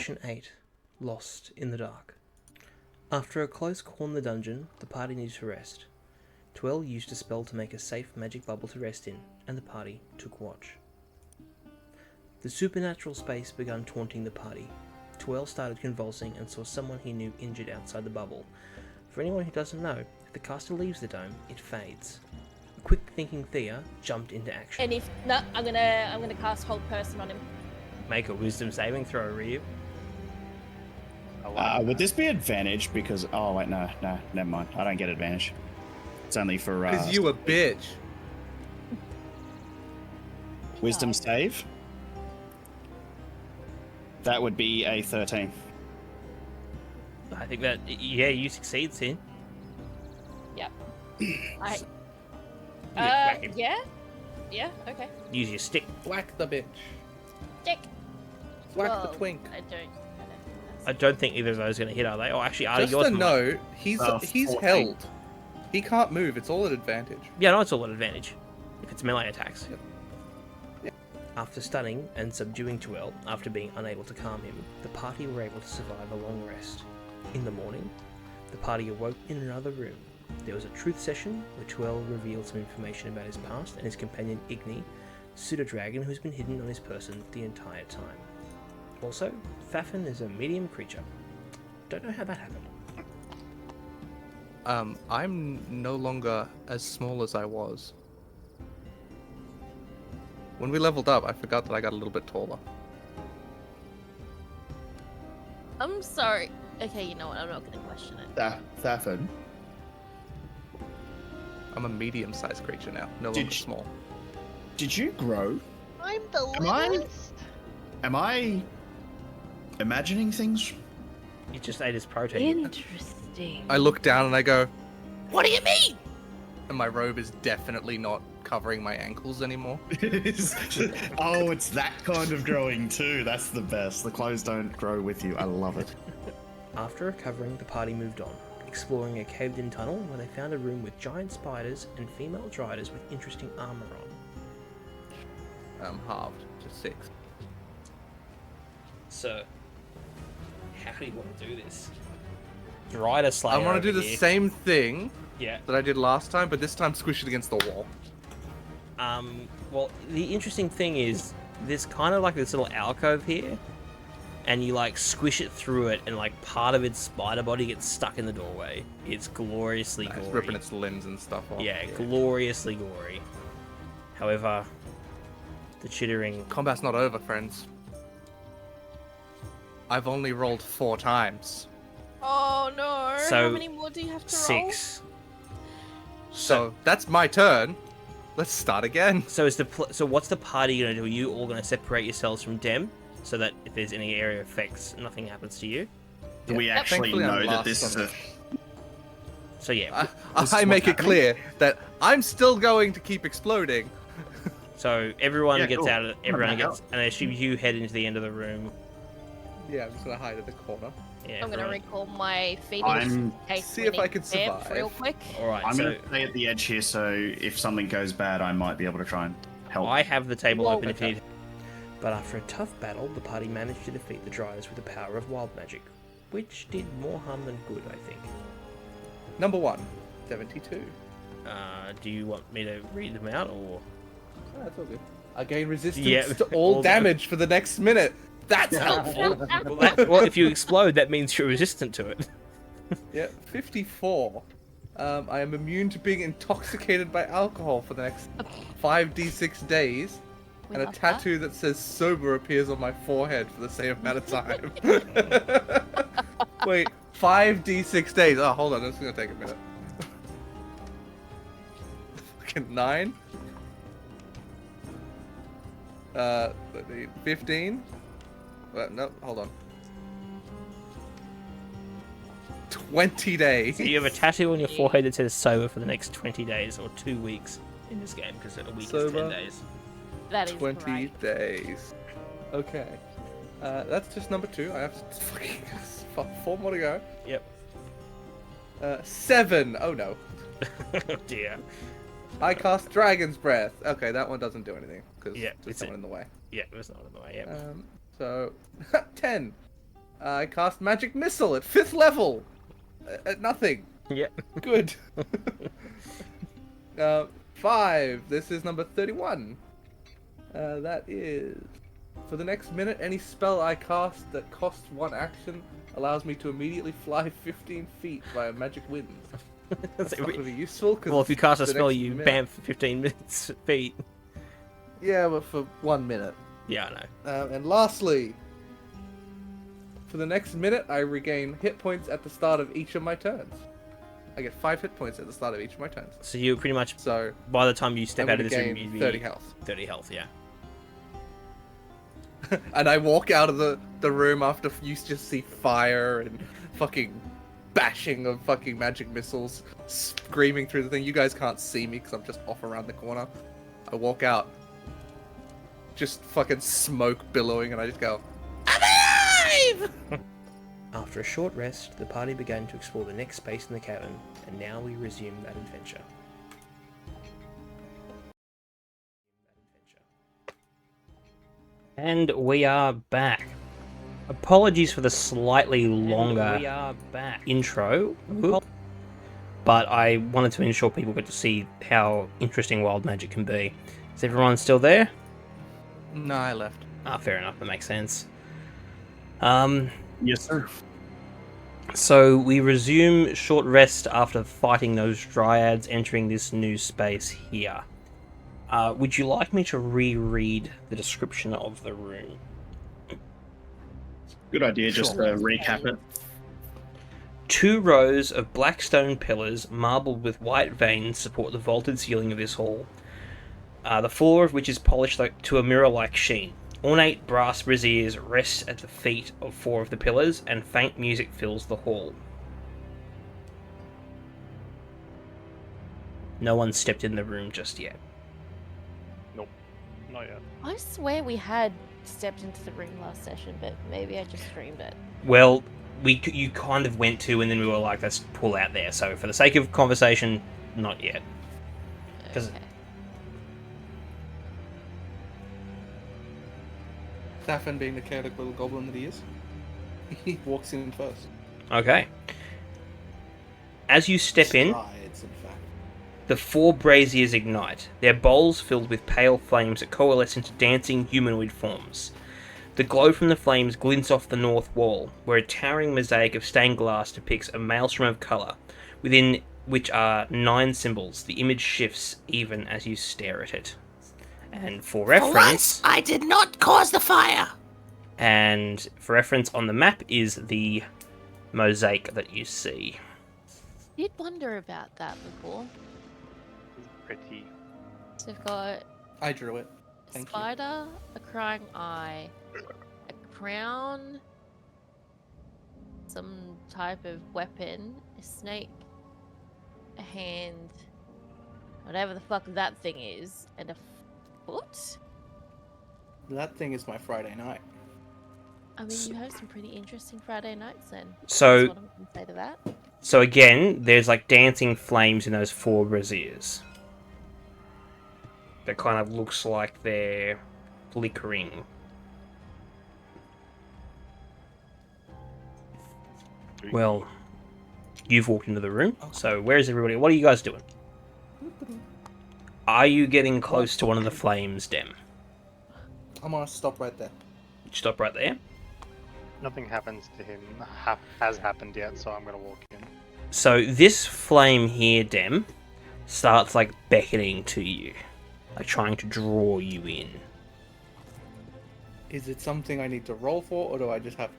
Session 8. Lost in the Dark. After a close call in the dungeon, the party needed to rest. Twirl used a spell to make a safe magic bubble to rest in, and the party took watch. The supernatural space began taunting the party. Twirl started convulsing and saw someone he knew injured outside the bubble. For anyone who doesn't know, if the caster leaves the dome, it fades. A quick-thinking Thea jumped into action. And if no, I'm gonna cast Hold Person on him. Make a wisdom saving throw, Ryu. Would this be advantage? Because wait, no, never mind. I don't get advantage. It's only for Because you a bitch. Wisdom save. That would be a 13. I think that, yeah, you succeed, Sin. Yep. Whack him. Yeah, okay. Use your stick. Whack the bitch. Stick. Whack the twink. I don't I don't think either of those are going to hit, are they? Oh, actually, Artie, Just yours a might. note, he's 14. held. He can't move, it's all at advantage. Yeah, no, it's all at advantage. If it's melee attacks. Yep. After stunning and subduing Twirl, after being unable to calm him, the party were able to survive a long rest. In the morning, the party awoke in another room. There was a truth session where Twirl revealed some information about his past and his companion Igni, pseudo-dragon who's been hidden on his person the entire time. Also, Thafin is a medium creature. Don't know how that happened. I'm no longer as small as I was. When we leveled up, I forgot that I got a little bit taller. I'm sorry. Okay, you know what? I'm not gonna question it. Thafin. I'm a medium-sized creature now, no longer small. Did you grow? I'm the littlest. Am I imagining things? You just ate his protein. Interesting. I look down and I go, "What do you mean?" And my robe is definitely not covering my ankles anymore. It's that kind of growing too. That's the best. The clothes don't grow with you. I love it. After recovering, the party moved on, exploring a caved-in tunnel where they found a room with giant spiders and female driders with interesting armor on. Halved to 6. So, how do you want to do this? Drider Slayer. I want to do over the here. same thing Yeah. that I did last time, but this time squish it against the wall. Well, the interesting thing is, there's kind of like this little alcove here, and you like squish it through it, and like part of its spider body gets stuck in the doorway. It's gloriously It's gory. ripping its limbs and stuff off. Yeah, gloriously gory. However, the chittering... Combat's not over, friends. I've only rolled 4 times. Oh no! So, how many more do you have to roll? 6. So that's my turn. Let's start again. So so what's the party gonna do? Are you all gonna separate yourselves from Dem, so that if there's any area effects, nothing happens to you? Do we actually Thankfully, I'm know that last this is on a... So yeah. I make it clear that I'm still going to keep exploding. So everyone Yeah, gets cool. out of everyone back gets, and I assume you head into the end of the room. Yeah, I'm just gonna hide at the corner. Yeah. I'm gonna right. recall my Phoenix. I'm- See if I can survive. Real quick. All right. I'm So going to stay at the edge here, so if something goes bad, I might be able to try and help. I have the table Whoa. open if you need. But after a tough battle, the party managed to defeat the Dryas with the power of wild magic, which did more harm than good, I think. Number 1, 72. Do you want me to read them out, or? Oh, that's all good. I gain resistance Yeah, to all all damage for the next minute. That's helpful. Well, if you explode, that means you're resistant to it. Yeah, 54. I am immune to being intoxicated by alcohol for the next 5d6 days. We And a love tattoo that says sober appears on my forehead for the same amount of time. Wait, 5d6 days. Oh, hold on, this is gonna take a minute. Fucking 9. 15. No, hold on. 20 days. So you have a tattoo on your forehead that says sober for the next 20 days, or 2 weeks in this game, because a week is 10 Sober. days. That is 20 great. days. Okay. That's just number 2. I have to fucking 4 more to go. Yep. 7. Oh no. Oh dear. I cast Dragon's Breath. Okay, that one doesn't do anything because Yeah, there's it's someone in the way. Yeah, there's not in the way, yep. So 10. I cast Magic Missile at 5th level. At nothing. Yeah. Good. 5. This is number 31. That is... For the next minute, any spell I cast that costs 1 action allows me to immediately fly 15 feet via magic winds. That's not going to be useful. Well, if you cast a spell, you minute... bam for 15 minutes feet. Yeah, but for 1 minute. Yeah, I know. And lastly, for the next minute, I regain hit points at the start of each of my turns. I get 5 hit points at the start of each of my turns. So you pretty much, So by the time you step out of this room, you'd be 30 health. 30 health, yeah. And I walk out of the room after you just see fire and fucking bashing of fucking magic missiles screaming through the thing. You guys can't see me because I'm just off around the corner. I walk out, just fucking smoke billowing, and I just go, I'm alive! After a short rest, the party began to explore the next space in the cavern, and now we resume that adventure. And we are back. Apologies for the slightly longer intro, but I wanted to ensure people get to see how interesting wild magic can be. Is everyone still there? No, I left. Ah, fair enough, that makes sense. Yes, sir. So we resume short rest after fighting those dryads entering this new space here. Would you like me to reread the description of the room? Good idea, just to recap it. 2 rows of black stone pillars, marbled with white veins, support the vaulted ceiling of this hall. The floor of which is polished to a mirror-like sheen. Ornate brass braziers rest at the feet of 4 of the pillars, and faint music fills the hall. No one stepped in the room just yet. Nope, not yet. I swear we had stepped into the room last session, but maybe I just streamed it. Well, you kind of went to, and then we were like, let's pull out there. So for the sake of conversation, not yet. Okay. Saffin, being the chaotic little goblin that he is, he walks in first. Okay. As you step in, Strides, in fact. the 4 braziers ignite, their bowls filled with pale flames that coalesce into dancing humanoid forms. The glow from the flames glints off the north wall, where a towering mosaic of stained glass depicts a maelstrom of colour, within which are 9 symbols. The image shifts even as you stare at it. And for reference, I did not cause the fire. And for reference, on the map is the mosaic that you see. Did wonder about that before. Pretty. So we've got I drew it. a Thank you. spider, a crying eye, a crown, some type of weapon, a snake, a hand, whatever the fuck that thing is, and a foot? That thing is my Friday night. I mean, you have some pretty interesting Friday nights then. So- That's what I'm going to say to that. So again, there's like dancing flames in those 4 braziers. That kind of looks like they're flickering. Well, you've walked into the room, so where is everybody? What are you guys doing? Are you getting close to one of the flames, Dem? I'm gonna stop right there. Stop right there. Nothing happens to him has happened yet, so I'm gonna walk in. So this flame here, Dem, starts like beckoning to you. Like trying to draw you in. Is it something I need to roll for, or do I just have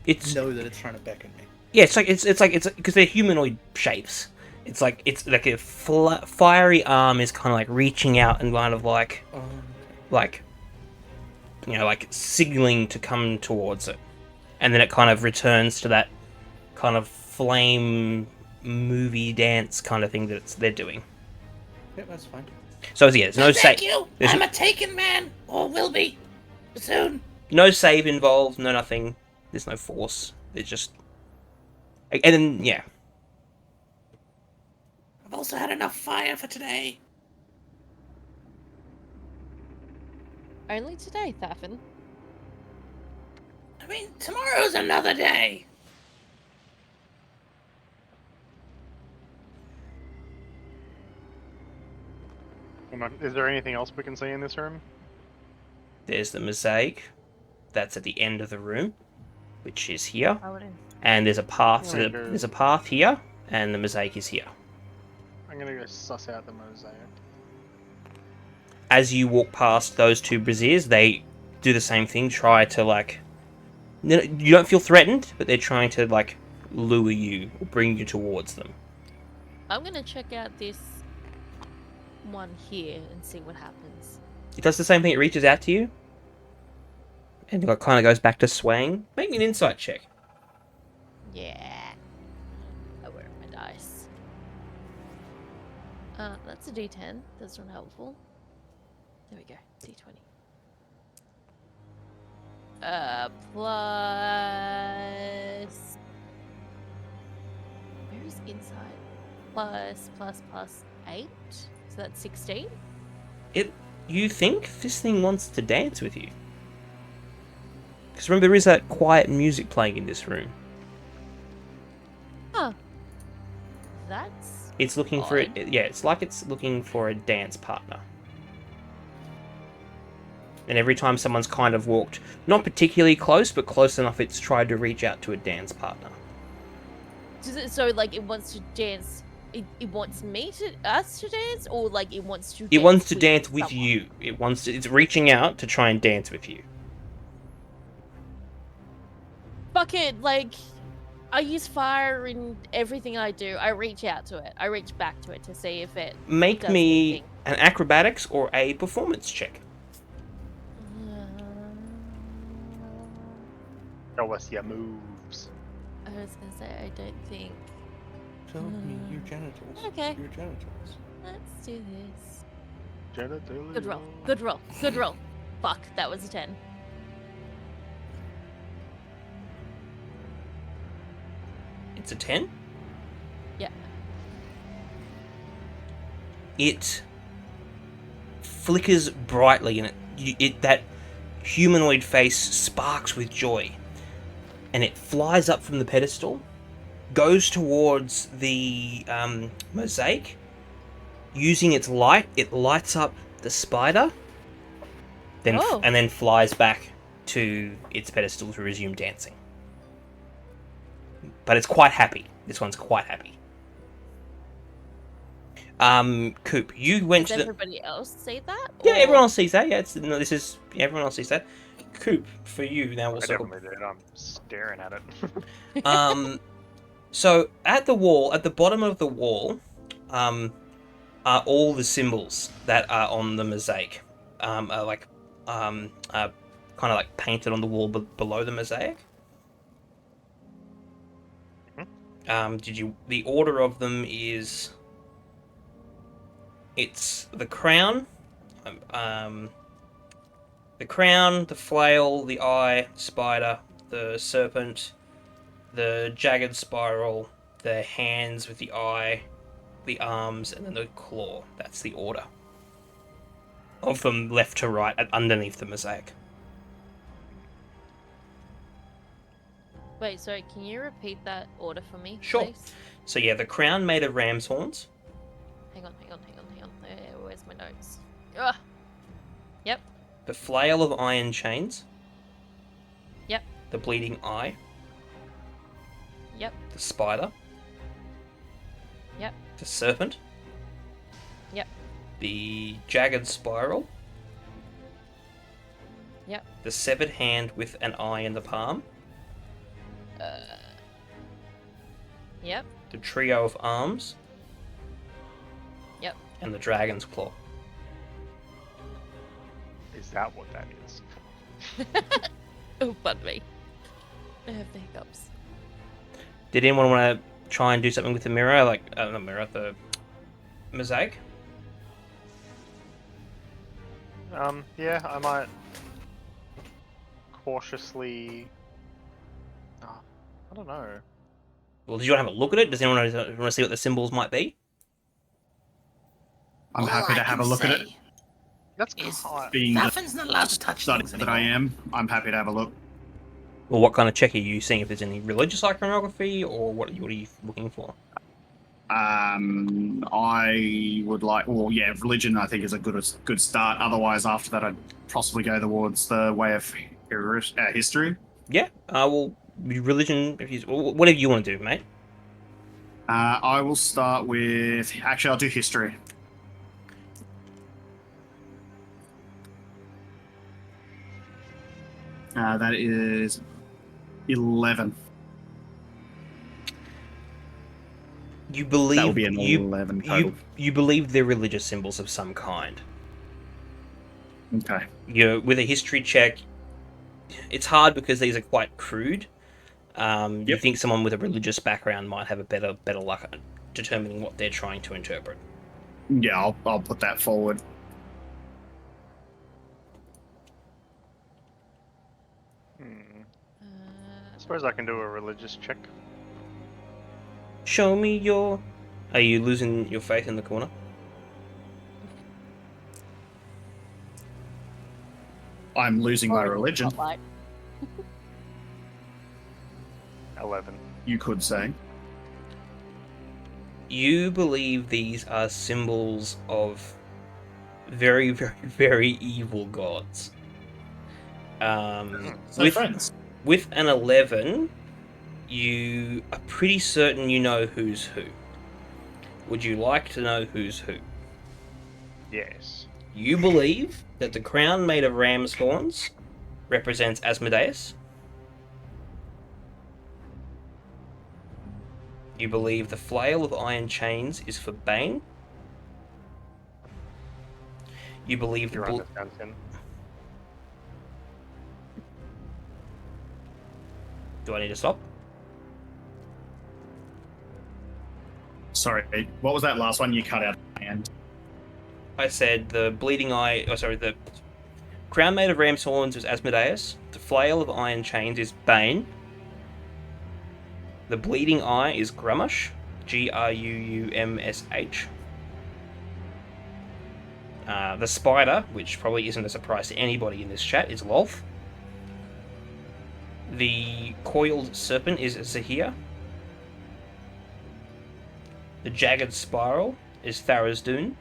It's know that it's trying to beckon me? yeah, it's because they're humanoid shapes. It's like a fiery arm is kind of like reaching out and kind of like like signaling to come towards it, and then it kind of returns to that kind of flame movie dance kind of thing that they're doing. Yeah, that's fine. So yeah, there's no Thank save. you. I'm a taken man, or will be soon. No save involved. No nothing. There's no force. There's just and then yeah. I've also had enough fire for today. Only today, Thaffin. I mean, tomorrow's another day. Is there anything else we can see in this room? There's the mosaic. That's at the end of the room, which is here. Paladin. And there's a path. So Okay. there's a path here, and the mosaic is here. I'm gonna go suss out the mosaic. As you walk past those two braziers, they do the same thing. Try to like. You don't feel threatened, but they're trying to like lure you or bring you towards them. I'm gonna check out this one here and see what happens. It does the same thing. It reaches out to you, and it kind of goes back to swaying. Make me an insight check. Yeah. Oh, where are my dice? That's a D10. That's not helpful. There we go. D20. Plus. Where is inside? Plus 8. So that's 16. You think this thing wants to dance with you? Because remember, there is that quiet music playing in this room. Huh. That's. It's looking for it. odd. Yeah, it's like it's looking for a dance partner. And every time someone's kind of walked, not particularly close, but close enough, it's tried to reach out to a dance partner. So, like, it wants to dance. It wants us to dance, or like it wants to. It wants to dance with someone? you. It's reaching out to try and dance with you. Fuck it, like, I use fire in everything I do. I reach out to it. I reach back to it to see if it. Make does me anything. an acrobatics or a performance check. Show us your moves. I was gonna say I don't think. Show me your genitals. Okay. Your genitals. Let's do this. Genitalia. Good roll. Good roll. Good roll. Fuck, that was a 10. It's a 10. Yeah. It flickers brightly, and that humanoid face sparks with joy, and it flies up from the pedestal, goes towards the mosaic. Using its light, it lights up the spider, then Oh. and then flies back to its pedestal to resume dancing. But it's quite happy. This one's quite happy. Coop, you went Does to the... everybody else see that? Yeah, or- everyone else sees that. Yeah, everyone else sees that. Coop, for you now. I Also, definitely did. I'm staring at it. so at the wall, at the bottom of the wall, are all the symbols that are on the mosaic. Are kind of like painted on the wall below the mosaic. The order of them is, it's the crown, the flail, the eye, spider, the serpent, the jagged spiral, the hands with the eye, the arms, and then the claw. That's the order of them, left to right, underneath the mosaic. Wait, sorry, can you repeat that order for me? Sure. Please? So yeah, the crown made of ram's horns. Hang on. Where's my notes? Ugh. Yep. The flail of iron chains. Yep. The bleeding eye. Yep. The spider. Yep. The serpent. Yep. The jagged spiral. Yep. The severed hand with an eye in the palm. Yep. The trio of arms. Yep. And the dragon's claw. Is that what that is? Oh, pardon me. I have the hiccups. Did anyone want to try and do something with the mirror? Like, not mirror, the mosaic? Yeah, I might cautiously. I don't know. Well, did you want to have a look at it? Does anyone want to see what the symbols might be? I'm All happy I to have a can look at say it. That's Is kind. Being the Vaffin's not allowed to touch study things that I anymore. am, I'm happy to have a look. Or what kind of check are you seeing? If there's any religious iconography, or what are you looking for? I would like, well, yeah, religion I think is a good start. Otherwise, after that, I'd possibly go towards the way of history. Yeah. Well, religion. If you, whatever you want to do, mate. I will start with. Actually, I'll do history. That is 11. You believe That will be an 11 total. You believe they're religious symbols of some kind. Okay. With a history check, it's hard because these are quite crude. You think someone with a religious background might have a better luck at determining what they're trying to interpret. Yeah, I'll put that forward. I suppose I can do a religious check. Show me your... Are you losing your faith in the corner? I'm losing my religion, Spotlight. 11. you could say. You believe these are symbols of very, very, very evil gods. So friends. With an 11, you are pretty certain you know who's who. Would you like to know who's who? Yes. You believe that the crown made of ram's horns represents Asmodeus. You believe the flail of iron chains is for Bane. You believe You understand him. Do I need to stop? Sorry, what was that last one you cut out at the end? I said the bleeding eye. Oh, sorry. The crown made of ram's horns is Asmodeus. The flail of iron chains is Bane. The bleeding eye is Grummash. Gruumsh. The spider, which probably isn't a surprise to anybody in this chat, is Lolth. The coiled serpent is Zahir. The jagged spiral is Tharizdun.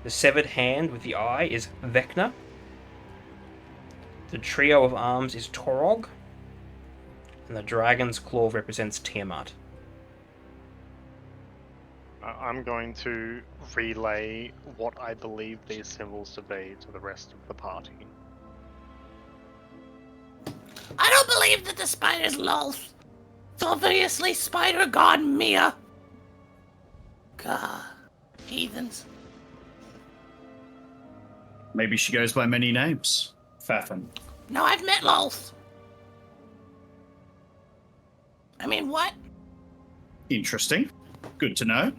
The severed hand with the eye is Vecna. The trio of arms is Torog. And the dragon's claw represents Tiamat. I'm going to relay what I believe these symbols to be to the rest of the party. I don't believe that the spider's Lolth. It's obviously spider god Mia. God, heathens. Maybe she goes by many names. Fafin. No, I've met Lolth. I mean, what? Interesting. Good to know.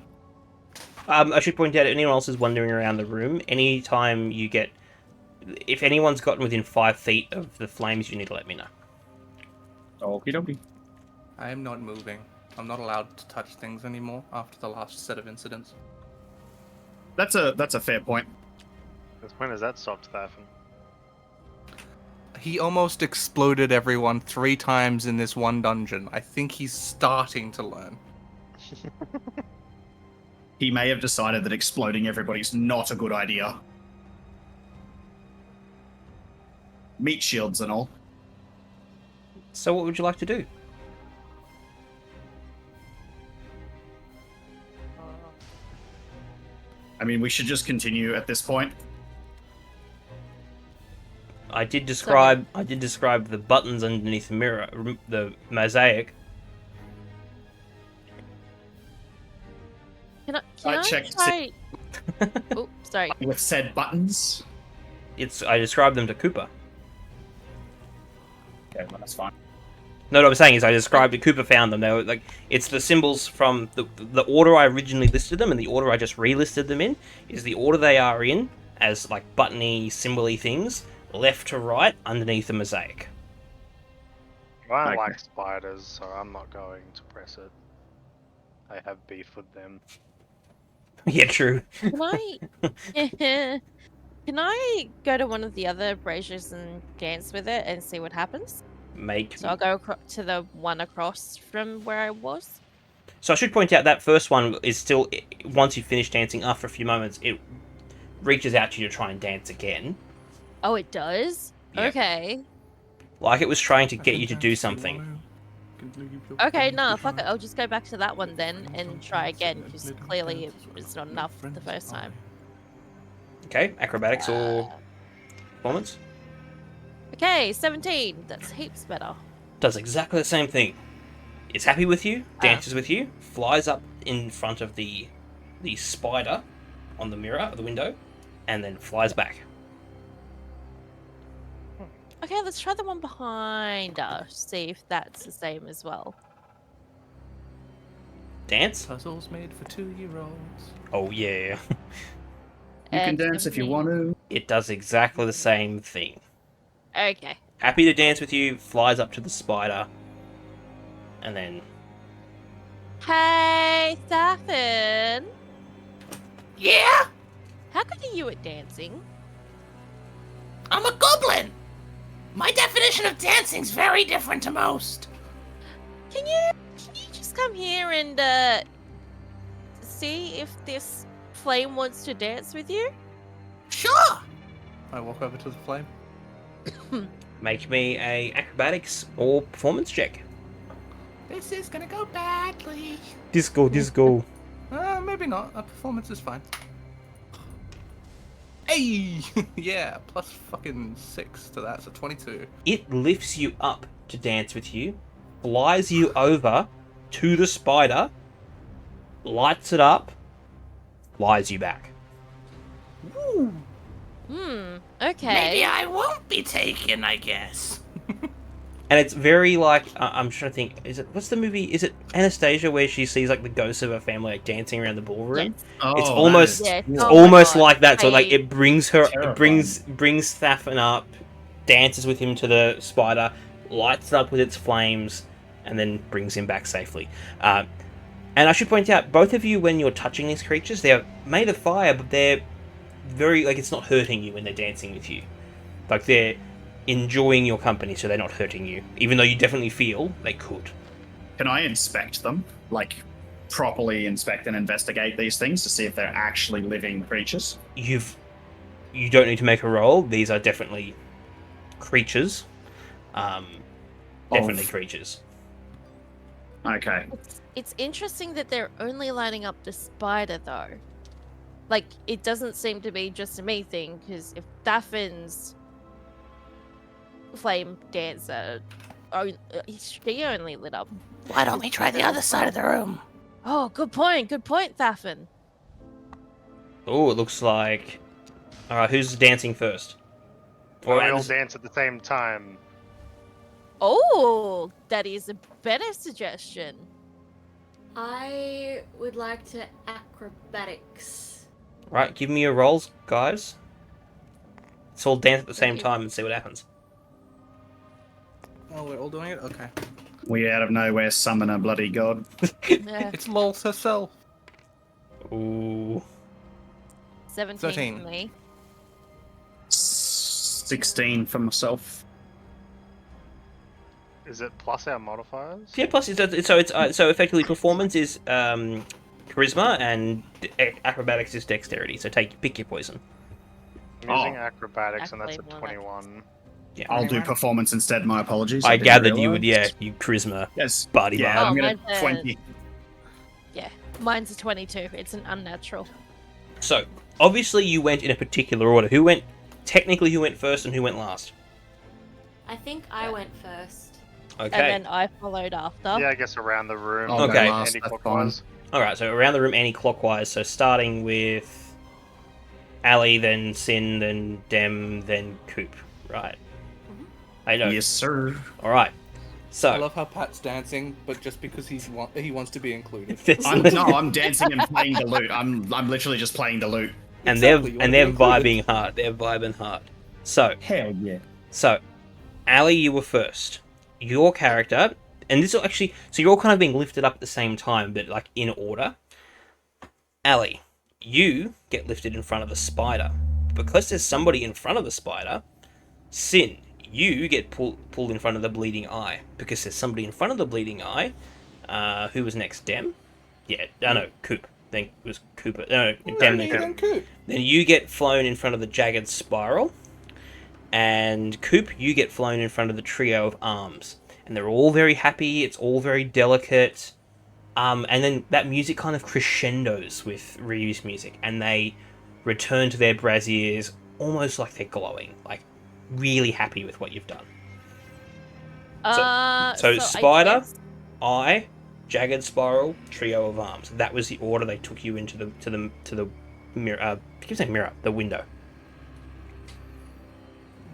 I should point out, if anyone else is wandering around the room, anytime you get... If anyone's gotten within 5 feet of the flames, you need to let me know. Okie dokie. I am not moving. I'm not allowed to touch things anymore after the last set of incidents. That's a fair point. When has that stopped, Thafin? He almost exploded everyone 3 times in this one dungeon. I think he's starting to learn. He may have decided that exploding everybody's not a good idea. Meat shields and all. So what would you like to do? I mean, we should just continue at this point. I did describe the buttons underneath the mirror, the mosaic. Can I checked try... Oh, sorry. With said buttons. I described them to Cooper. Okay, well, that's fine. No, what I'm saying is I described it. Cooper found them. They were like, it's the symbols from the order I originally listed them, and the order I just relisted them in is the order they are in, as like buttony, symbol-y things, left to right underneath the mosaic. I Okay. like spiders, so I'm not going to press it. I have beef with them. Yeah, true. Can I... Can I go to one of the other braziers and dance with it and see what happens? So I'll go to the one across from where I was. So I should point out that first one is still, once you finish dancing, after a few moments, it reaches out to you to try and dance again. Oh, it does? Yep. Okay. Like it was trying to get you to do something. Okay, no, fuck it. I'll just go back to that one then and try again, because clearly it was not enough the first time. Okay, acrobatics or performance? Okay, 17. That's heaps better. Does exactly the same thing. It's happy with you, dances with you, flies up in front of the spider on the mirror of the window, and then flies back. Okay, let's try the one behind us, see if that's the same as well. Dance? Puzzles made for 2-year-olds. Oh yeah. You can dance if you want to. It does exactly the same thing. Okay. Happy to dance with you, flies up to the spider, and then... Hey, Saffin! Yeah? How good are you at dancing? I'm a goblin! My definition of dancing's very different to most. Can you just come here and see if this flame wants to dance with you? Sure! I walk over to the flame. Make me a acrobatics or performance check. This is gonna go badly. Disco. Maybe not. A performance is fine. Hey! Yeah, plus fucking 6 to that, so 22. It lifts you up to dance with you, flies you over to the spider, lights it up, flies you back. Woo! Okay. Maybe I won't be taken, I guess. And it's very like, I'm trying to think, what's the movie? Is it Anastasia where she sees like the ghosts of her family like dancing around the ballroom? Yes. It's Oh, almost, Yes. it's Oh my almost God. like that. So like I- it brings her, Terrifying. it brings Thafin up, dances with him to the spider, lights it up with its flames, and then brings him back safely. And I should point out, both of you, when you're touching these creatures, they're made of fire, but they're very, like, it's not hurting you when they're dancing with you. Like, they're enjoying your company, so they're not hurting you. Even though you definitely feel they could. Can I inspect them? Like, properly inspect and investigate these things to see if they're actually living creatures? You don't need to make a roll. These are definitely creatures. Definitely creatures. Okay. It's interesting that they're only lighting up the spider, though. Like, it doesn't seem to be just a me thing, because if Daffin's flame dancer, she only lit up. Why don't we try the other side of the room? Oh, good point, Thaffin. Oh, it looks like... Alright, who's dancing first? Or we all dance at the same time. Oh, that is a better suggestion. I would like to acrobatics. Right, give me your rolls, guys. Let's all dance at the same Okay. time and see what happens. Oh, we're all doing it? Okay. We out of nowhere summon a bloody god. Yeah. It's Lols herself. Ooh. 17 13. for me. 16 for myself. Is it plus our modifiers? Yeah, plus so effectively performance is charisma and acrobatics is dexterity. So pick your poison. I'm using Oh. acrobatics, and that's a Accolade one, 21. Yeah. I'll do performance instead, my apologies. I didn't gathered you would, realise. you charisma Yes. body Yeah, bar. I'm gonna mine's a- 20. Yeah, mine's a 22. It's an unnatural. So obviously you went in a particular order. Who went first and who went last? I think I went first. Okay. And then I followed after. Yeah, I guess around the room. I'll go Okay. last, that's Anti-clockwise. All right. So around the room, anti-clockwise. So starting with Ali, then Sin, then Dem, then Coop. Right. I know. Yes, sir. All right. I So love how Pat's dancing, but just because he wants to be included. I'm dancing and playing the lute. I'm literally just playing the lute. and Exactly, you they're wanna be included. vibing hard. They're vibing hard. So Hell yeah. Ali, you were first. Your character, and this will actually, so you're all kind of being lifted up at the same time, but like in order. Ali, you get lifted in front of the spider. because there's somebody in front of the spider, Sin, you get pulled in front of the bleeding eye because there's somebody in front of the bleeding eye. Who was next? Dem? Yeah, no, Coop. Then it was Cooper. No, Dem then Coop. Then you get flown in front of the jagged spiral, and Coop, you get flown in front of the trio of arms, and they're all very happy. It's all very delicate. And then that music kind of crescendos with Ryu's music, and they return to their braziers almost like they're glowing, like really happy with what you've done. So Spider, Eye, Jagged Spiral, Trio of Arms. That was the order they took you into the mirror. I keep saying mirror, the window.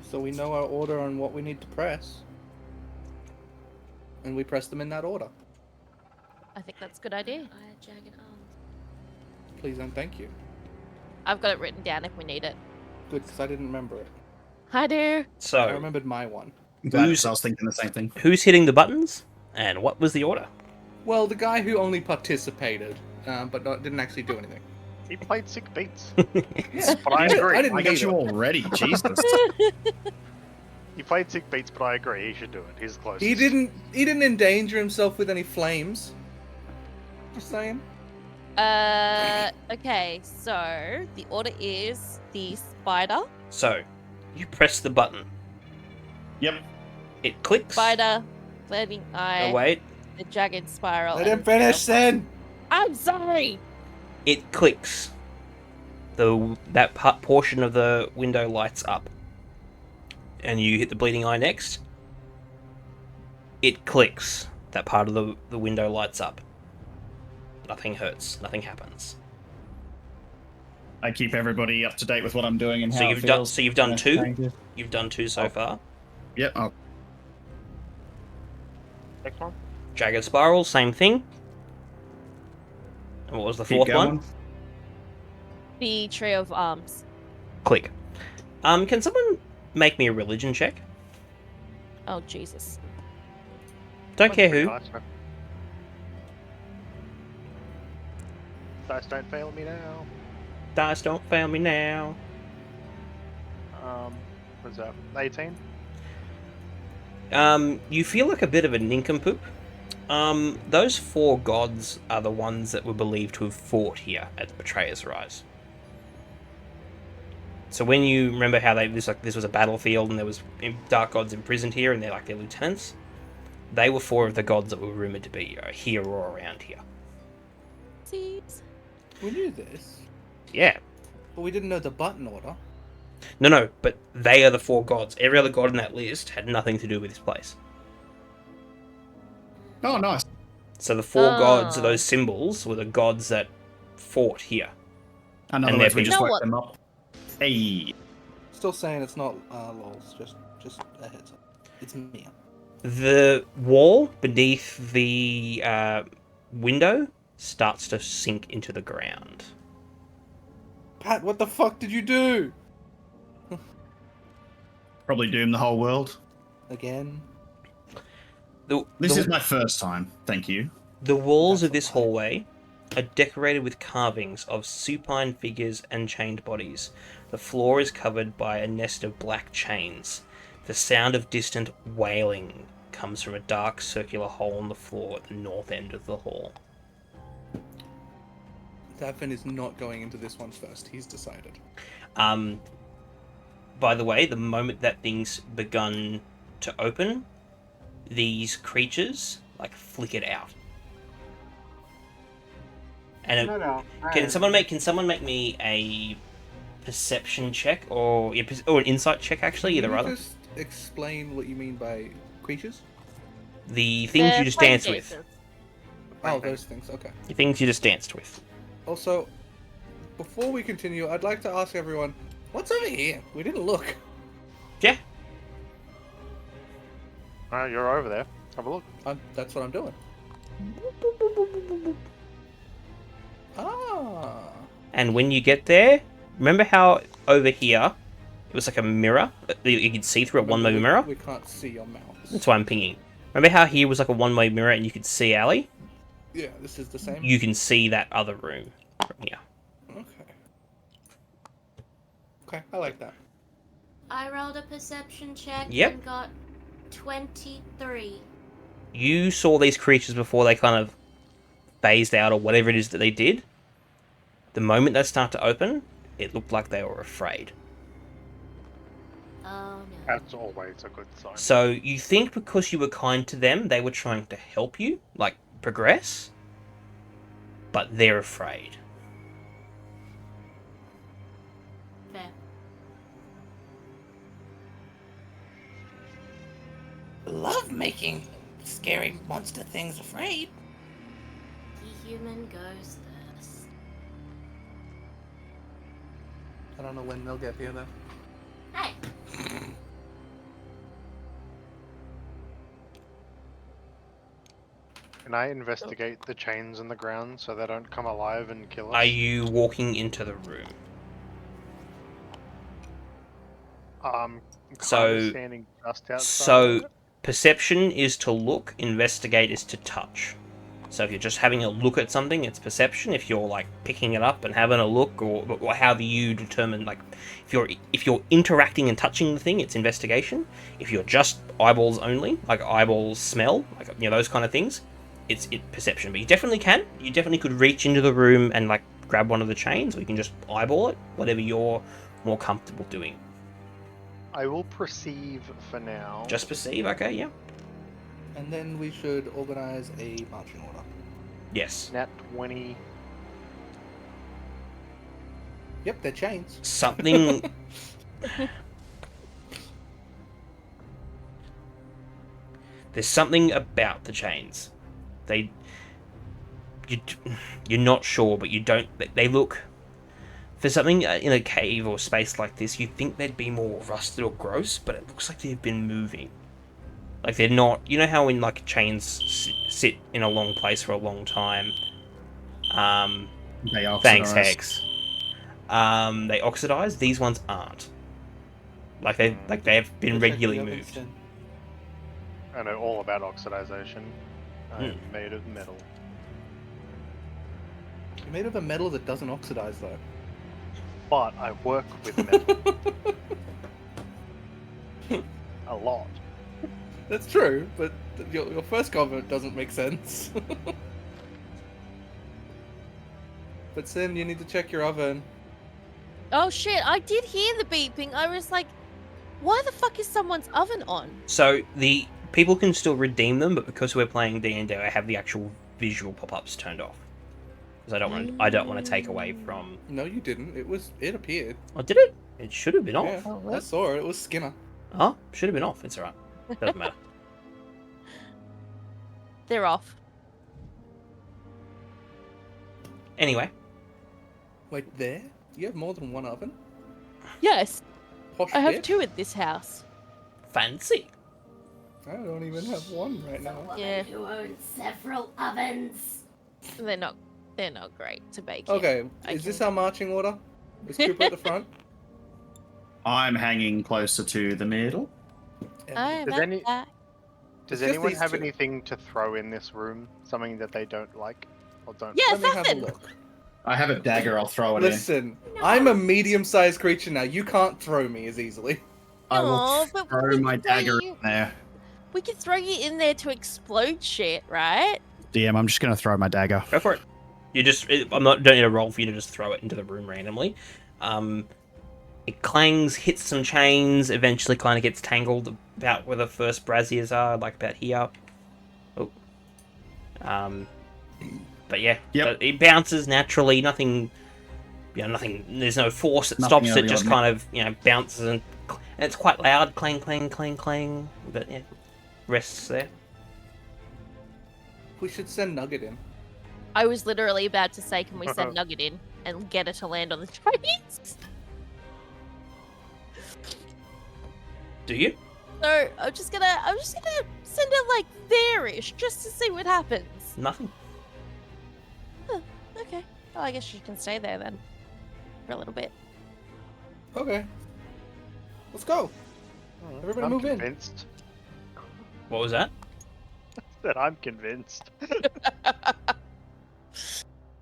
So we know our order on what we need to press, and we press them in that order. I think that's a good idea. I jagged arms. Please and thank you. I've got it written down if we need it. Good, because I didn't remember it. I do. So I remembered my one. I was thinking the same thing. Who's hitting the buttons, and what was the order? Well, the guy who only participated, but didn't actually do anything. He played sick beats. Yeah, but I agree. I got you all ready. Jesus. He played sick beats, but I agree. He should do it. He's close. He didn't endanger himself with any flames. Just saying. Okay, so the order is the spider. So, you press the button. Yep. It clicks. Spider, bleeding eye, Oh, wait. the jagged spiral. Let him finish, then. I'm sorry. It clicks. That portion of the window lights up. And you hit the bleeding eye next. It clicks. That part of the window lights up. Nothing hurts. Nothing happens. I keep everybody up to date with what I'm doing and how So it you've done. feels. So you've done Yeah, two. thank you. You've done two so far. Yep. I'll Next one. Jagged spiral, same thing. And what was the keep fourth going. one? The trio of arms. Click. Can someone make me a religion check? Oh Jesus. Don't care Pretty who. nice, man. Dice don't fail me now. Dice don't fail me now. What's that? 18? You feel like a bit of a nincompoop. Those four gods are the ones that were believed to have fought here at the Betrayer's Rise. So when you remember how this was a battlefield and there was dark gods imprisoned here and they're like their lieutenants, they were four of the gods that were rumored to be here or around here. Jeez. We knew this, Yeah. but we didn't know the button order. No, but they are the four gods. Every other god in that list had nothing to do with this place. Oh, nice. So the four gods, those symbols, were the gods that fought here. In other And words, they're we just You know worked what? them up. Hey. Still saying it's not lols. Just a heads up. It's Mia. The wall beneath the window starts to sink into the ground. Pat, what the fuck did you do? Probably doom the whole world. Again? This is my first time. Thank you. The walls of this hallway are decorated with carvings of supine figures and chained bodies. The floor is covered by a nest of black chains. The sound of distant wailing comes from a dark circular hole in the floor at the north end of the hall. Davin is not going into this one first. He's decided. By the way, the moment that thing's begun to open, these creatures flickered out. And can someone make me a perception check or an insight check? Actually, either Can you other. just explain what you mean by creatures? The things you just danced with. Oh, those things. Okay. The things you just danced with. Also, before we continue, I'd like to ask everyone, what's over here? We didn't look. Yeah. Alright, you're over there. Have a look. That's what I'm doing. Ah. And when you get there, remember how over here it was like a mirror that you could see through a one-way mirror? We can't see your mouse. That's why I'm pinging. Remember how here was like a one-way mirror and you could see Ali? Yeah, this is the same. You can see that other room from here. Okay. Okay, I like that. I rolled a perception check Yep. and got 23. You saw these creatures before they kind of phased out or whatever it is that they did. The moment they start to open, it looked like they were afraid. Oh no. That's always a good sign. So you think because you were kind to them, they were trying to help you, like, progress? But they're afraid. Fair. Love making scary monster things afraid. The human goes first. I don't know when they'll get here though. Hey! Can I investigate the chains in the ground so they don't come alive and kill us? Are you walking into the room? I'm So- kind of standing just outside. So, of it. perception is to look, investigate is to touch. So if you're just having a look at something, it's perception. If you're like picking it up and having a look, or however you determine, like if you're interacting and touching the thing, it's investigation. If you're just eyeballs only, like eyeballs smell, like those kind of things, it's perception. But you definitely can. You definitely could reach into the room and like grab one of the chains, or you can just eyeball it. Whatever you're more comfortable doing. I will perceive for now. Just perceive, okay, yeah. And then we should organize a marching order. Yes. Nat 20. Yep, they're chains. Something. There's something about the chains. You're not sure, but you don't. They look. For something in a cave or space like this, you'd think they'd be more rusted or gross, but it looks like they've been moving. Like they're not. You know how in like chains sit in a long place for a long time. They oxidize. Thanks, Hex. They oxidize. These ones aren't. Like they've been regularly moved. I know all about oxidization. I'm made of metal. You're made of a metal that doesn't oxidize though. But I work with metal. A lot. That's true, but your first comment doesn't make sense. But Sin, you need to check your oven. Oh shit, I did hear the beeping. I was like, why the fuck is someone's oven on? So the people can still redeem them, but because we're playing D&D, I have the actual visual pop-ups turned off. Because I don't want to take away from. No, you didn't. It appeared. Oh, did it? It should have been off. Yeah, Oh, I saw it. It was Skinner. Oh, should have been off. It's alright. Doesn't matter. They're off. Anyway, Wait, there? You have more than one oven? Yes, Posh I have bitch? 2 at this house. fancy. I don't even have one right now. Yeah. Who owns several ovens? They're not great to bake. Okay, I is this can- our marching order? Is Cooper at the front? I'm hanging closer to the middle. I am Does at any- that. Does It's just anyone these have two. anything to throw in this room? Something that they don't like? Or don't Yeah, Let me have a assassin! look. I have a dagger. I'll throw it Listen, I'm a medium-sized creature now. You can't throw me as easily. in. I will Aw, but throw we my can throw dagger you- in there. We could throw you in there to explode shit, right? DM, I'm just gonna throw my dagger. Go for it. Don't need a roll for you to just throw it into the room randomly. It clangs, hits some chains, eventually kind of gets tangled about where the first braziers are, like about here. Oh. But yeah, Yep. it bounces naturally. Nothing. Nothing. There's no force that Nothing stops out it. of the Just ordinary. kind of bounces and it's quite loud. Clang, clang, clang, clang. But yeah, rests there. We should send Nugget in. I was literally about to say, can we send Nugget in and get her to land on the trains? Do you? So I'm just gonna send her like there-ish just to see what happens. Nothing. Okay. Well, I guess she can stay there then for a little bit. Okay. Let's go. Everybody I'm move in. convinced. What was that? That I'm convinced.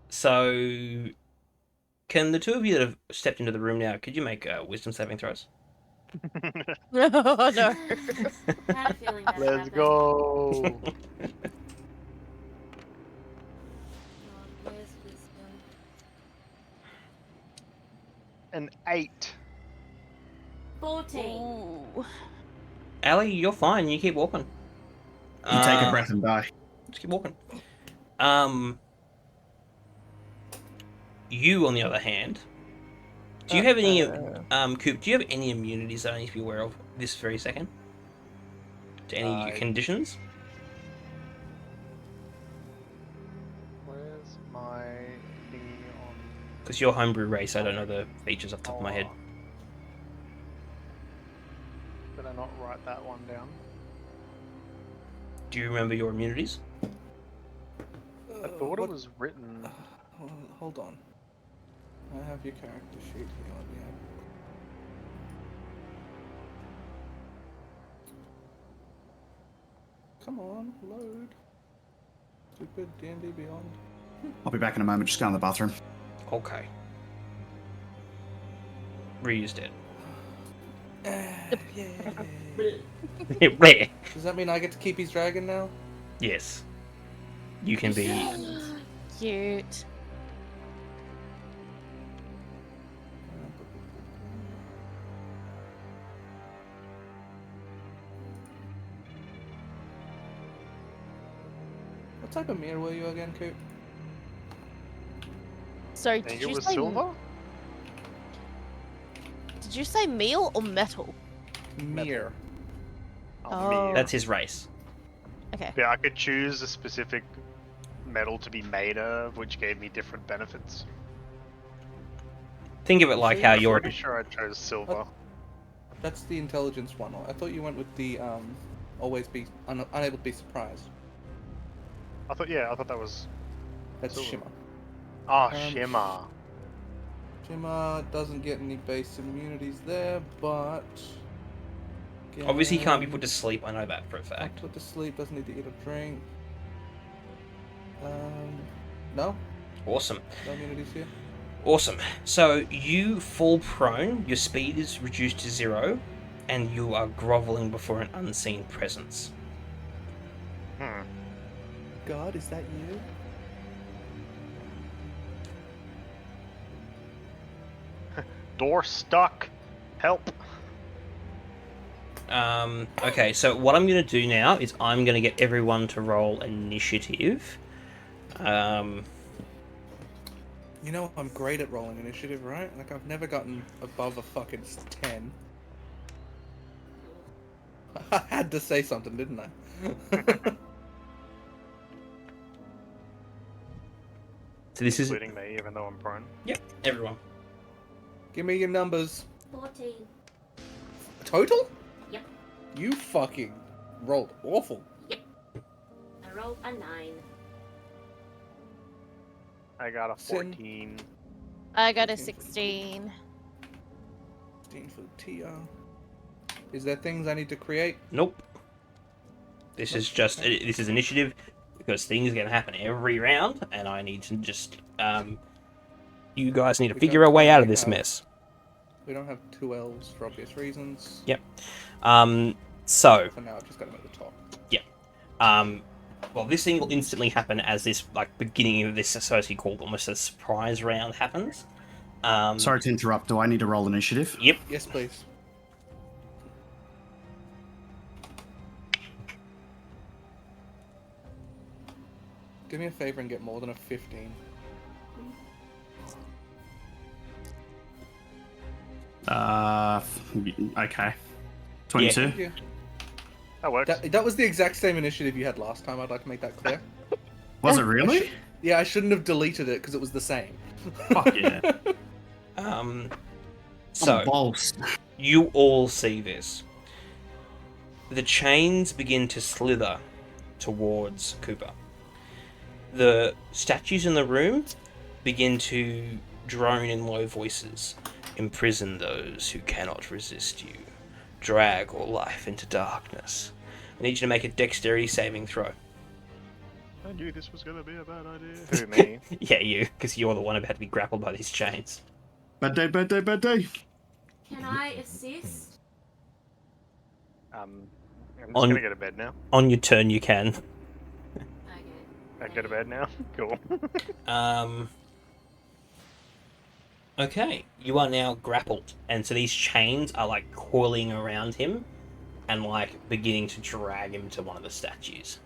So, Can the two of you that have stepped into the room now, could you make wisdom saving throws? No, no. I had a feeling that Let's happened. go. God, where's wisdom? An 8. 14. Ooh. Allie, you're fine. You keep walking. You take a breath and die. Just keep walking. You, on the other hand, do you have any, Coop, do you have any immunities that I need to be aware of this very second? To any conditions? Where's my thingy on? Because you're homebrew race, I don't know the features off the top of my head. Did I not write that one down? Do you remember your immunities? I thought it was written. Hold on. I have your character sheet here. Yeah. Come on, load. Stupid D&D Beyond. I'll be back in a moment. Just go in the bathroom. Okay. Ryu's dead. Yeah. Does that mean I get to keep his dragon now? Yes. You can be... Cute. What type of mirror were you again, Coop? Sorry, I think did it you was say silver? Did you say meal or metal? Mirror. Oh. Me. That's his race. Okay. Yeah, I could choose a specific metal to be made of, which gave me different benefits. Think of it like how I'm you're... pretty sure I chose silver. That's the intelligence one. I thought you went with the always be unable to be surprised. I thought that was That's silver. Shimmer. Ah, shimmer. Shimmer doesn't get any base immunities there, but Obviously he can't be put to sleep, I know that for a not fact. put to sleep. Doesn't need to eat or drink. No, Awesome. no immunities here. Awesome. So you fall prone, your speed is reduced to 0, and you are groveling before an unseen presence. God, is that you? Door stuck. Help. Okay, so what I'm going to do now is I'm going to get everyone to roll initiative. You know I'm great at rolling initiative, right? Like I've never gotten above a fucking 10. I had to say something, didn't I? So this is... Including me, even though I'm prone. Yep, everyone. Give me your numbers. 14. Total? Yep. You fucking rolled awful. I rolled a 9. I got a Sin. 14. I got a 16. 16. 16 for the TR. Is there things I need to create? Nope. This is just... This is initiative, because things are going to happen every round, and I need to just... you guys need to figure a way out of this mess. We don't have 2 elves for obvious reasons. Yep. So... For now, I've just got them at the top. Yep. Well, this thing will instantly happen as this, like, beginning of this associate called almost a surprise round happens. Sorry to interrupt. Do I need to roll initiative? Yep. Yes, please. Do me a favor and get more than a 15. Okay. 22. Thank you. That works. That was the exact same initiative you had last time. I'd like to make that clear. Was it really? Yeah, I shouldn't have deleted it because it was the same. Fuck yeah. So, Balls. you all see this. The chains begin to slither towards Cooper. The statues in the room begin to drone in low voices. Imprison those who cannot resist you. Drag all life into darkness. I need you to make a dexterity saving throw. I knew this was gonna be a bad idea. Who, me? Yeah, you, because you're the one about to be grappled by these chains. Bad day, bad day, bad day. Can I assist? I'm just On- gonna go to bed now. On your turn, you can. Okay. I go to bed now. Cool. Okay, you are now grappled, and so these chains are like coiling around him and like beginning to drag him to one of the statues.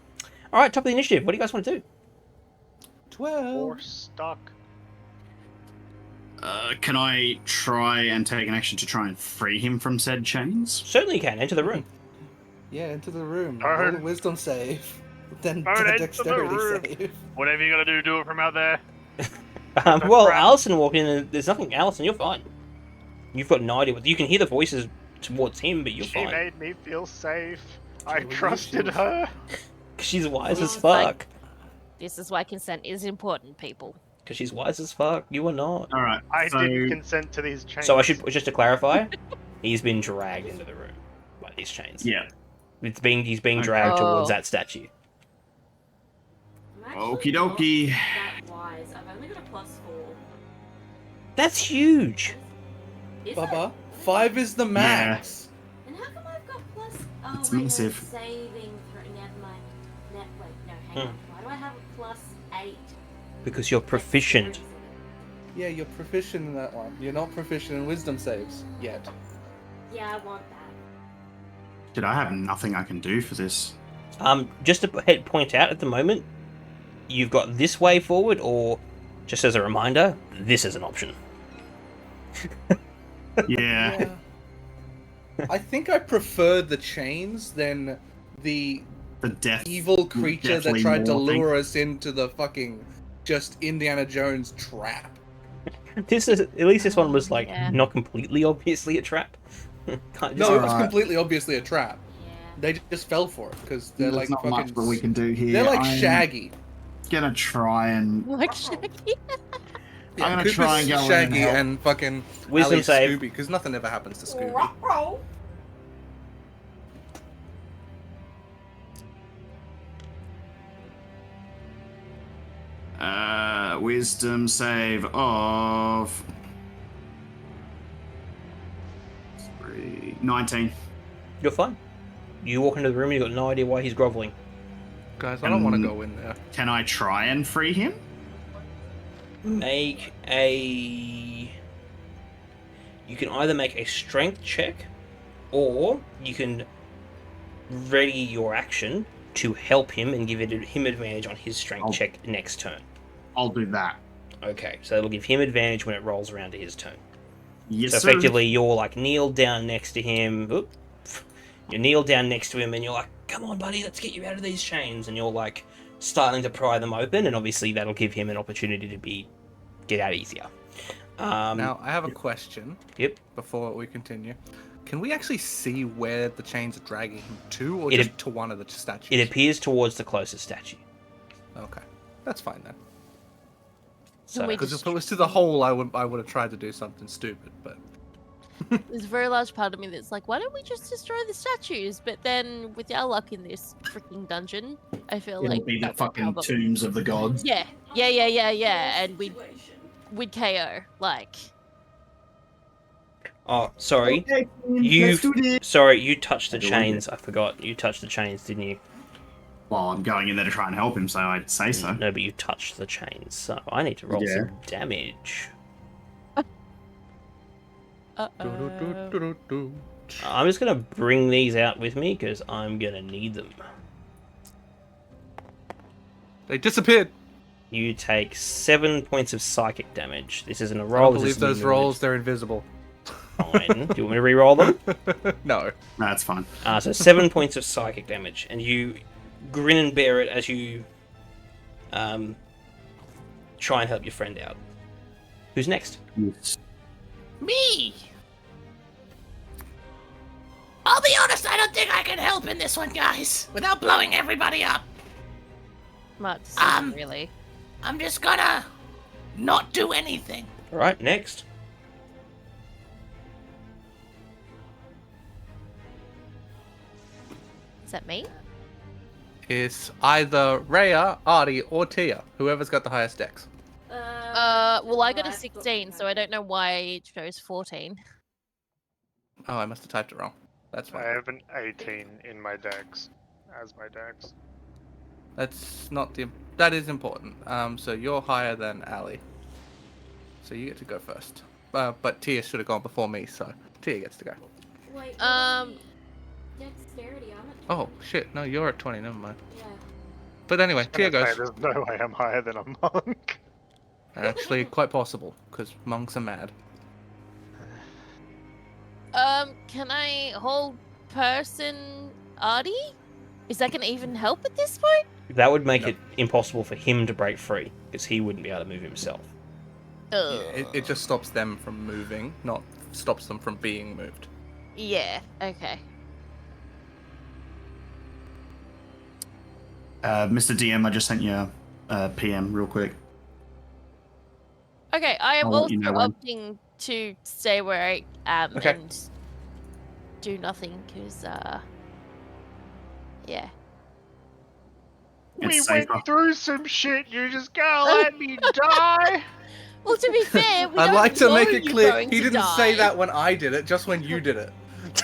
All right, top of the initiative. What do you guys want to do? 12. Or stuck. Can I try and take an action to try and free him from said chains? Certainly, you can enter the room. Yeah, into the room. Turn. Roll a wisdom save. Then Turn a into the dexterity room. save. Whatever you gotta do it from out there. Well, crap. Allison walked in, and there's nothing. Allison, you're fine. You've got no idea what you can hear the voices towards him, but you're She fine. made me feel safe. I well, trusted you- her. She's wise as It's like- fuck. This is why consent is important, people. Because she's wise as fuck. You are not. All right. I so, didn't consent to these chains. So I should just to clarify, he's been dragged into the room by these chains. Yeah. He's being Okay. dragged towards Oh. that statue. I'm actually Okie dokie. not that wise. I've only got a +4. That's huge. Is Baba, 5 is the max. it? And how come I've got plus? Oh, It's wait, no, massive. saving throw. Never mind. Wait, no, hang on. Why do I have a +8? Because you're proficient. Yeah, you're proficient in that one. You're not proficient in wisdom saves yet. Yeah, I want that. Did I have nothing I can do for this? Just to point out at the moment, you've got this way forward, or just as a reminder, this is an option. Yeah. I think I prefer the chains than the The death. evil creature that deathly tried to morphing. lure us into the fucking just Indiana Jones trap. This is at least this one was like Yeah. not completely obviously a trap. Can't just- No, it was Alright. completely obviously a trap. Yeah. They just fell for it because they're There's like not fucking. much that we can do here. They're like I'm Shaggy. gonna try and. Like Shaggy. I'm gonna Cooper's try and go in Shaggy and help. and fucking Wisdom Ali's save. Scooby because nothing ever happens to Scooby. Ruh-roh. Wisdom save of 19. You're fine. You walk into the room and you've got no idea why he's groveling. Guys, I don't want to Um, go in there. Can I try and free him? Make a. You can either make a strength check, or you can ready your action to help him and give him advantage on his strength I'll- check next turn. I'll do that. Okay, so it'll give him advantage when it rolls around to his turn. Yes, So sir. effectively, you're like kneeled down next to him. Oop. You're kneeled down next to him, and you're like, "Come on, buddy, let's get you out of these chains." And you're like starting to pry them open, and obviously that'll give him an opportunity to get out easier. Now, I have a question. Yep. Before we continue, can we actually see where the chains are dragging him to, or It just ap- to one of the statues? It appears towards the closest statue. Okay, that's fine then. So we Because just- if it was to the hole, I would have tried to do something stupid, but There's a very large part of me that's like, why don't we just destroy the statues? But then, with our luck in this freaking dungeon, I feel It'll like be the that's a fucking problem. tombs of the gods. Yeah, and we'd KO. Like, Oh, sorry. Okay, You let's do this. sorry, you touched the I don't chains. I forgot. You touched the chains, didn't you? Well, I'm going in there to try and help him, so I'd say so. No, but you touched the chains, so I need to roll Yeah. some damage. uh-oh. I'm just gonna bring these out with me because I'm gonna need them. they disappeared. You take 7 points of psychic damage. This isn't a I roll. don't This believe is those rolls; they're invisible. Fine. Do you want me to re-roll them? No. That's fine. So 7 points of psychic damage, and you grin and bear it as you try and help your friend out. Who's next? Me! I'll be honest, I don't think I can help in this one, guys, without blowing everybody up. Smart decision, Um, really. I'm just gonna not do anything. All right, next. Is that me? is either Rhea, Artie, or Tia. Whoever's got the highest dex. Well, I got a I've 16, so I don't know why it shows 14. Oh, I must have typed it wrong. That's I fine. have an 18 in my dex, as my dex. That's not the. That is important. So you're higher than Ali. So you get to go first. But Tia should have gone before me, so Tia gets to go. Wait, dexterity, I'm at Oh shit! No, you're at 20. Never mind. yeah. But anyway, Tia Gonna goes. say, there's no way I'm higher than a monk. Actually, quite possible because monks are mad. Can I hold person Artie? Is that gonna even help at this point? That would make it impossible for him to break free, because he wouldn't be able to move himself. Ugh. It just stops them from moving, not stops them from being moved. Yeah, okay. Mr. DM, I just sent you a PM real quick. Okay, I am I'll let also you know when. opting to stay where I am Okay. and do nothing, because, yeah. It's We safer. went through some shit. You just gonna let me die? Well, to be fair, we I'd don't like to know make it you're clear going he to didn't say die. that when I did it, just when you did it.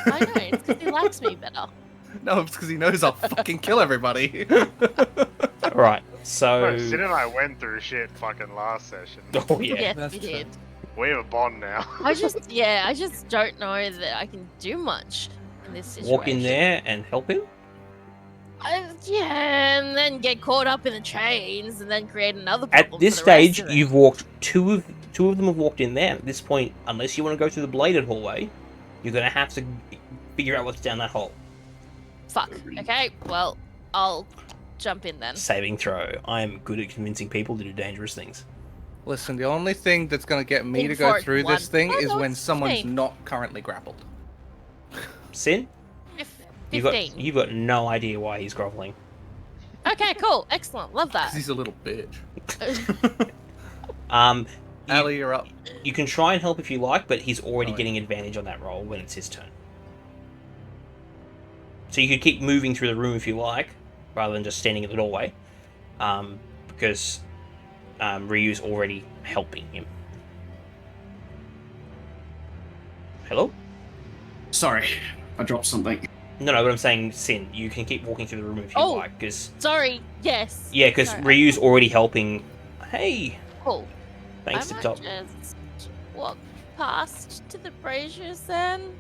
I know, it's because he likes me better. No, it's because he knows I'll fucking kill everybody. Alright, so... No, Sid and I went through shit fucking last session. Oh, yeah. Yes, that's we true. did. We have a bond now. I just don't know that I can do much in this situation. Walk in there and help him? Yeah, and then get caught up in the chains, and then create another At problem. this for the rest stage, of it. you've walked... Two of them have walked in there. At this point, unless you want to go through the bladed hallway, you're going to have to figure out what's down that hole. Fuck. Okay, well, I'll jump in then. Saving throw. I am good at convincing people to do dangerous things. Listen, the only thing that's going to get me Aim to for go it, through one. this thing Oh, is no, when it's someone's fine. not currently grappled. Sin? 15. You've got no idea why he's groveling. Okay, cool. Excellent. Love Because that. he's a little bitch. You, Ali, you're up. you can try and help if you like, but he's already Oh, yeah. getting advantage on that roll when it's his turn. So you could keep moving through the room if you like, rather than just standing at the doorway, because Ryu's already helping him. Hello? Sorry, I dropped something. No, but I'm saying, Sin, you can keep walking through the room if you Oh. like, because... Sorry. Yes. Yeah, because Sorry, Ryu's already helping... Hey! Cool. Thanks I to might Top. just walk past to the braziers then.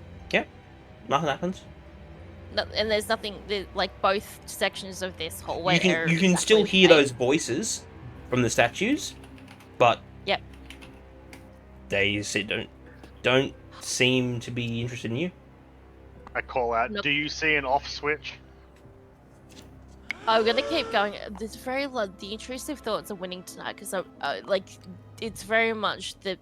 Nothing happens. No, and there's nothing, like both sections of this hallway. You can still hear those voices from the statues, but Yep. they don't seem to be interested in you. I call out, Nope. do you see an off switch? I'm gonna keep going. There's very the intrusive thoughts are winning tonight because like it's very much the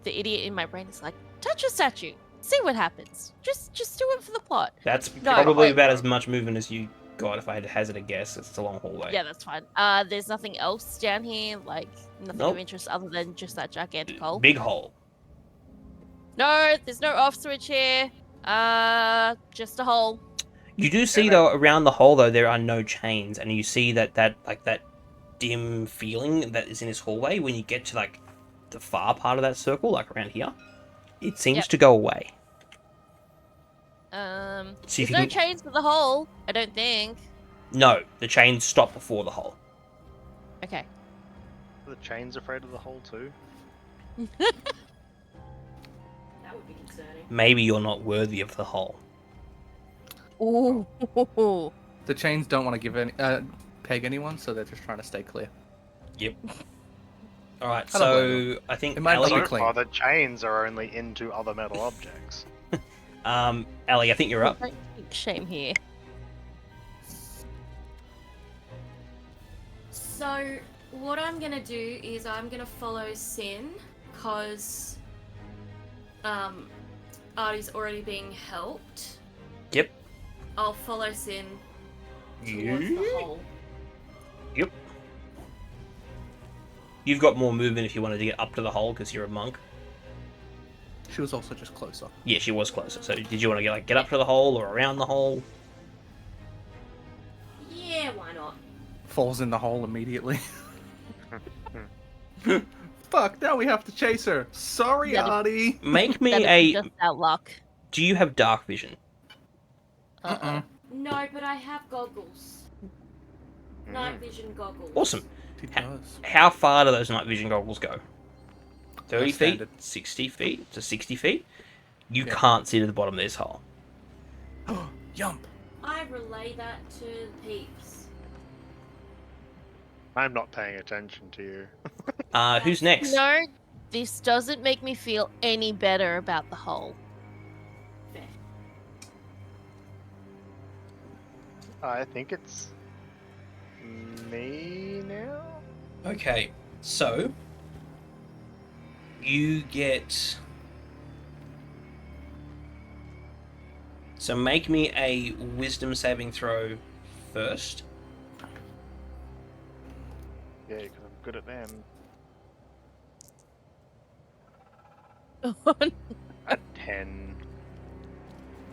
idiot in my brain is like, touch a statue, see what happens. Just do it for the plot. That's No, probably wait. about as much movement as you got if I had to hazard a guess. It's a long hallway. Yeah, that's fine. There's nothing else down here, like nothing Nope. of interest other than just that gigantic hole. Big hole. No, there's no off switch here. Just a hole. You do see though around the hole though there are no chains, and you see that dim feeling that is in this hallway when you get to like the far part of that circle, like around here. It seems Yep. to go away. See There's if you no can- chains for the hole. I don't think. No, the chains stop before the hole. Okay. Are the chains afraid of the hole too? That would be concerning. Maybe you're not worthy of the hole. Ooh. The chains don't want to give any peg anyone, so they're just trying to stay clear. All right, I don't blame so I think It might not Ellie, be So clean. far, the chains are only into other metal objects. Ellie, I think you're up. Don't think shame here. So, what I'm gonna do is I'm gonna follow Sin, because Artie's already being helped. Yep. I'll follow Sin towards the You? hole. Yep. You've got more movement if you wanted to get up to the hole because you're a monk. She was also just closer. Yeah, she was closer. So did you want to get up to the hole or around the hole? Yeah, why falls in the hole immediately. Fuck, now we have to chase her. Sorry, Yeah, Artie. Make me That'd be a. just our luck. Do you have dark vision? Uh-uh. No, but I have goggles. Night vision goggles. Awesome. He does. How far do those night vision goggles go? 30 feet? Standard. 60 feet? To 60 feet? You Yeah. can't see to the bottom of this hole. Yump. I relay that to peeps. I'm not paying attention to you. Who's next? No, this doesn't make me feel any better about the hole. Fair. I think it's me now. Okay, so you get. So make me a wisdom saving throw first. Yeah, because I'm good at them. At 10.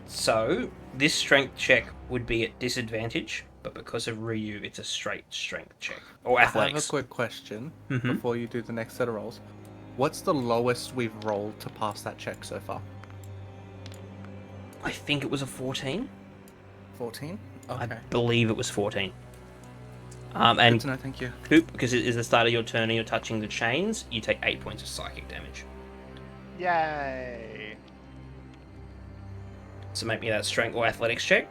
So this strength check would be at disadvantage, but because of Ryu, it's a straight strength check or I have a athletics. quick question Mhm. before you do the next set of rolls. What's the lowest we've rolled to pass that check so far? I think it was a 14. 14? I Okay. believe it was 14. Good And to know, thank you. Coop, because it is the start of your turn and you're touching the chains, you take 8 points of psychic damage. Yay! So make me that strength or athletics check.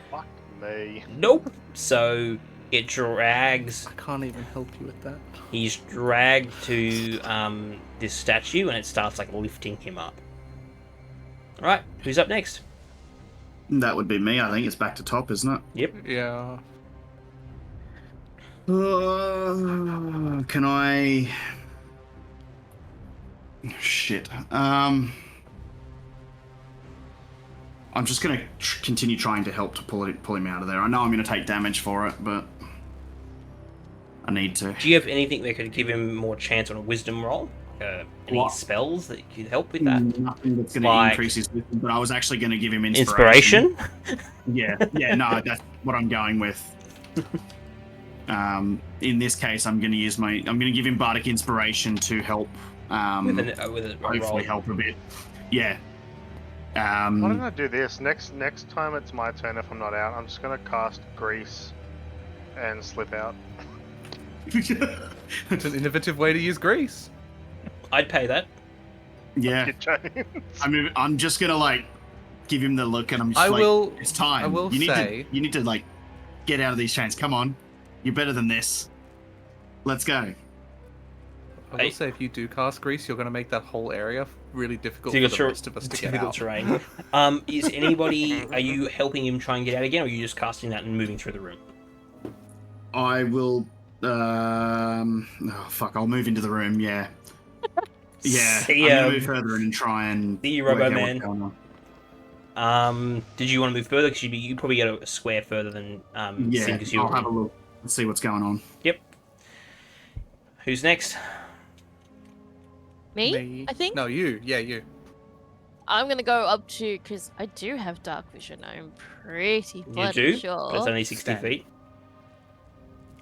Fuck me. Nope. So it drags. I can't even help you with that. He's dragged to this statue and it starts like lifting him up. All right, who's up next? That would be me. I think it's back to top, isn't it? Yep. Yeah. Can I? Shit. I'm just gonna continue trying to help to pull him out of there. I know I'm gonna take damage for it, but I need to. Do you have anything that could give him more chance on a wisdom roll? Any What? spells that could help with that? Nothing that's gonna Like- increase his wisdom, but I was actually gonna give him inspiration. Inspiration? Yeah, no, that's what I'm going with. In this case, I'm going to give him bardic inspiration to help. with a roll. Hopefully, help a bit. Yeah. Why don't I do this? Next time it's my turn if I'm not out, I'm just gonna cast Grease and slip out. It's an innovative way to use grease. I'd pay that. Yeah. Get chains. I'm just gonna give him the look, and I'm just I will. It's time. I will say. You need to get out of these chains. Come on, you're better than this. Let's go. I Hey. will say, if you do cast grease, you're going to make that whole area really difficult Difficult for ter- the rest of us to get difficult out. terrain. Is anybody? Are you helping him try and get out again, or are you just casting that and moving through the room? I will. Oh fuck! I'll move into the room. Yeah. Yeah. See I'm ya. gonna move further in and try and. See you, work Robo out what's Man. going on. Did you want to move further? Because you probably get a square further than Yeah. Sin, 'cause you're- I'll have a look and see what's going on. Yep. Who's next? Me? I think No, you. Yeah, you. I'm gonna go up to because I do have dark vision. I'm pretty You bloody do? sure. But it's only 60 Stand. feet.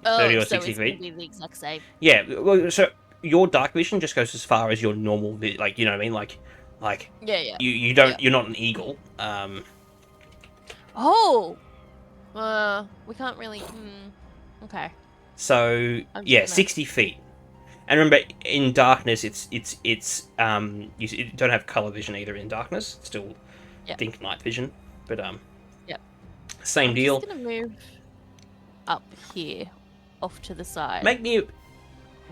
Oh, 30 or so 60 it's gonna feet. be the exact same. Yeah. Well, so your dark vision just goes as far as your normal, you know what I mean? Like Yeah. you don't. Yeah. You're not an eagle. Oh. We can't really. Okay. So I'm yeah, gonna- 60 feet. And remember, in darkness, it's you don't have color vision either in darkness. It's still Yep. think night vision, but Yep. same I'm deal. just gonna move up here, off to the side. Make me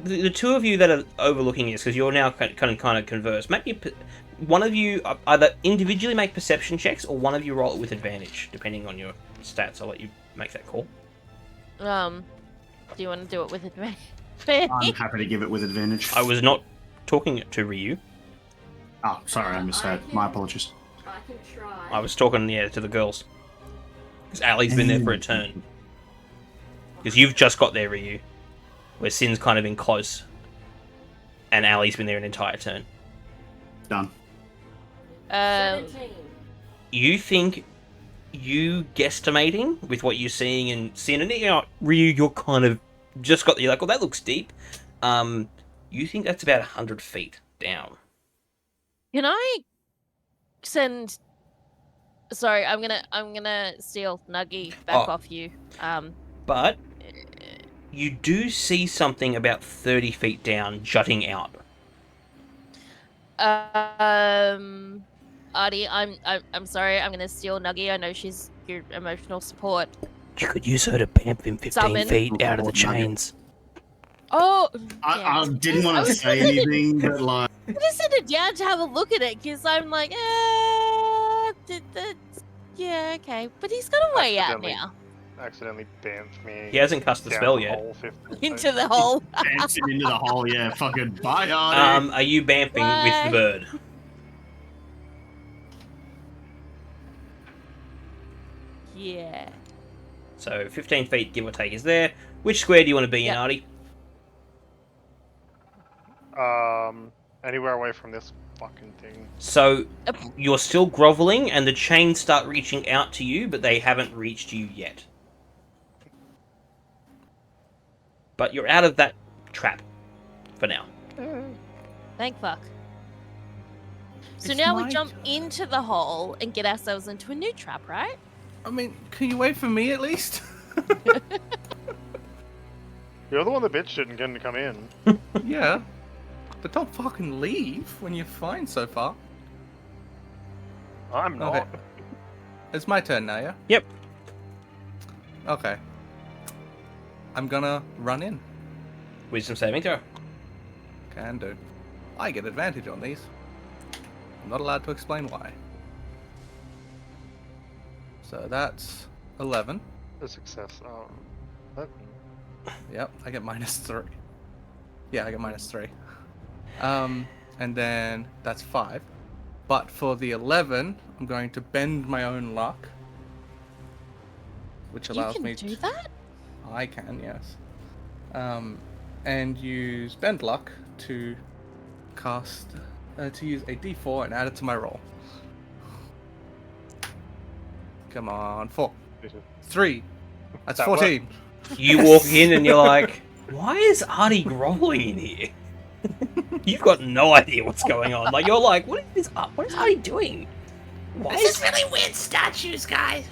the two of you that are overlooking this, because you're now kind of converse. Make me one of you either individually make perception checks, or one of you roll it with advantage, depending on your stats. I'll let you make that call. Do you want to do it with advantage? I'm happy to give it with advantage. I was not talking to Ryu. Oh, sorry, I misheard. My apologies. I can try. I was talking to the girls. Because Ali's been there for a turn. Because you've just got there, Ryu. Where Sin's kind of been close. And Ali's been there an entire turn. Done. 17. You think you guesstimating with what you're seeing and seeing, and Ryu, you're kind of just got you're like, well, that looks deep. You think that's about 100 feet down. Can I send? Sorry, I'm gonna steal Nuggy back off you. But you do see something about 30 feet down jutting out. Artie, I'm sorry. I'm gonna steal Nuggy. I know she's your emotional support. You could use her to bamf him 15 Summon. feet out of the chains. Oh, I didn't want to say anything, but like, I just sent it down to have a look at it because I'm like, yeah, okay, but he's got a way out now. Accidentally bamfed me. He hasn't cast the down spell the yet. hole 15 feet. Into the hole. dancing into the hole. Yeah, fucking bye, Artie. Are you bamping with the bird? Yeah. So 15 feet, give or take, is there. Which square do you want to be in, Artie? Anywhere away from this fucking thing. So you're still groveling, and the chains start reaching out to you, but they haven't reached you yet. But you're out of that trap for now. Thank fuck. So It's now we my jump turn. into the hole and get ourselves into a new trap, right? I mean, can you wait for me at least? You're the one that bitched it and getting to come in. Yeah. But don't fucking leave when you're fine so far. I'm not. Okay. It's my turn now, yeah? Yep. Okay. I'm gonna run in. Wisdom saving throw. Can do. I get advantage on these. I'm not allowed to explain why. So that's 11. A success. That, Yep, I get -3. Yeah, I get -3. And then that's 5. But for the 11, I'm going to bend my own luck, which allows you can me do to. that? I can, yes. And use bend luck to cast to use a D4 and add it to my roll. Come on, 4, 3. That's That 14. You walk in and you're like, why is Artie groveling in here? You've got no idea what's going on. Like, you're like, what is Artie doing? Why This is really weird statues, guys.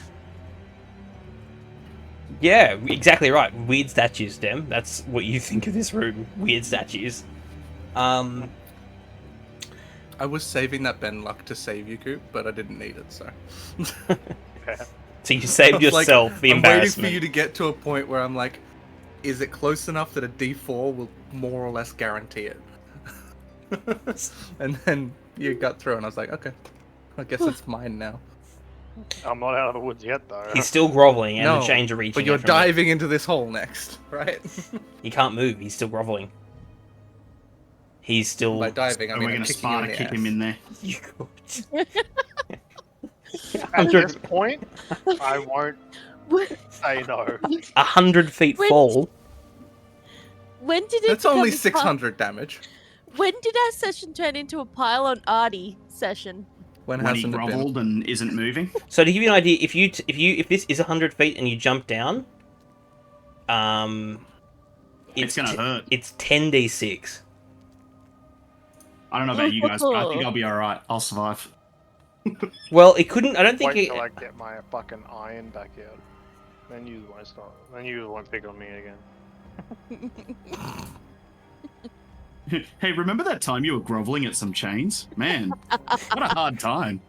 Yeah, exactly right. Weird statues, Dem. That's what you think of this room. Weird statues. I was saving that bend luck to save you, Coop, but I didn't need it, so. So you saved Like, yourself the I'm waiting embarrassment. for you to get to a point where I'm like, is it close enough that a D4 will more or less guarantee it? And then you got through, and I was like, okay, I guess it's mine now. I'm not out of the woods yet, though. He's still groveling, and No, the chains are reaching. but you're out from it. diving into this hole next, right? He can't move. He's still groveling. He's still. By diving, I And mean we're I'm gonna kicking you in Sparta the kick ass. him in there. You could. At this point, I won't say no. 100 feet When- fall. When did it? That's only become 600 damage. When did our session turn into a pile on Artie session? When When he hasn't it been? grovelled and isn't moving. So to give you an idea, if this is 100 feet and you jump down, It's gonna hurt. It's 10d6. I don't know about you guys, but I think I'll be alright. I'll survive. Well, it couldn't. I don't think Wait it. till I get my fucking iron back out. Then you won't start. Then you won't pick on me again. Hey, remember that time you were grovelling at some chains? Man, what a hard time.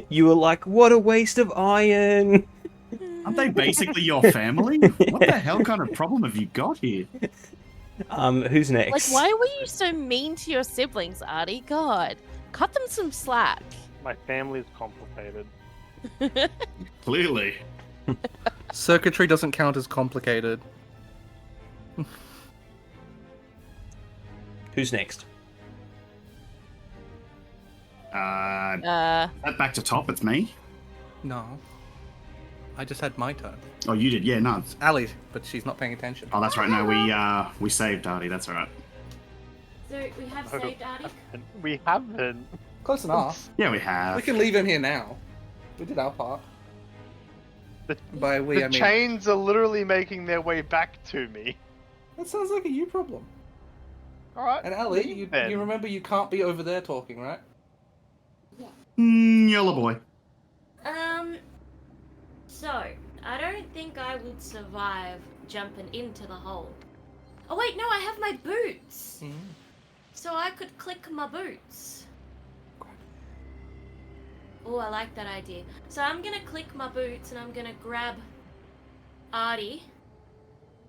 You were like, what a waste of iron. Aren't they basically your family? What the hell kind of problem have you got here? Who's Like, next? why were you so mean to your siblings, Artie? God, cut them some slack. My family's complicated. Clearly. Circuitry doesn't count as complicated. Who's next? Back to top, it's me. No. I just had my turn. Oh, you did, yeah, no. It's Ali, but she's not paying attention. Oh, that's right, no, we saved Artie, that's alright. So we have saved Artie. We haven't. Close enough. Yeah, we We have. can leave him here now. We did our part. The, By we, I mean... chains are literally making their way back to me. That sounds like a you problem. Alright. And Ali, you remember you can't be over there talking, right? Yellow boy. So, I don't think I would survive jumping into the hole. Oh wait, no, I have my boots! Mm. So I could click my boots. Oh, I like that idea. So I'm gonna click my boots and I'm gonna grab Artie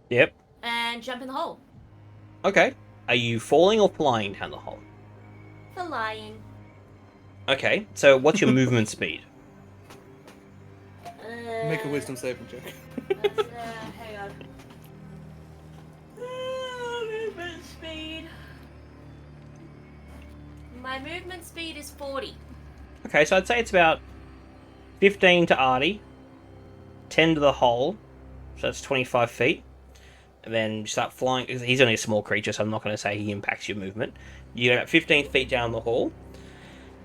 Yep. and jump in the hole. Okay. Are you falling or flying down the hole? For lying. Okay, so what's your movement speed? Make a wisdom saving check. Hang on. Movement speed. My movement speed is 40. Okay, so I'd say it's about 15 to Artie, 10 to the hole, so that's 25 feet. And then you start flying. He's only a small creature, so I'm not going to say he impacts your movement. You get about 15 feet down the hole.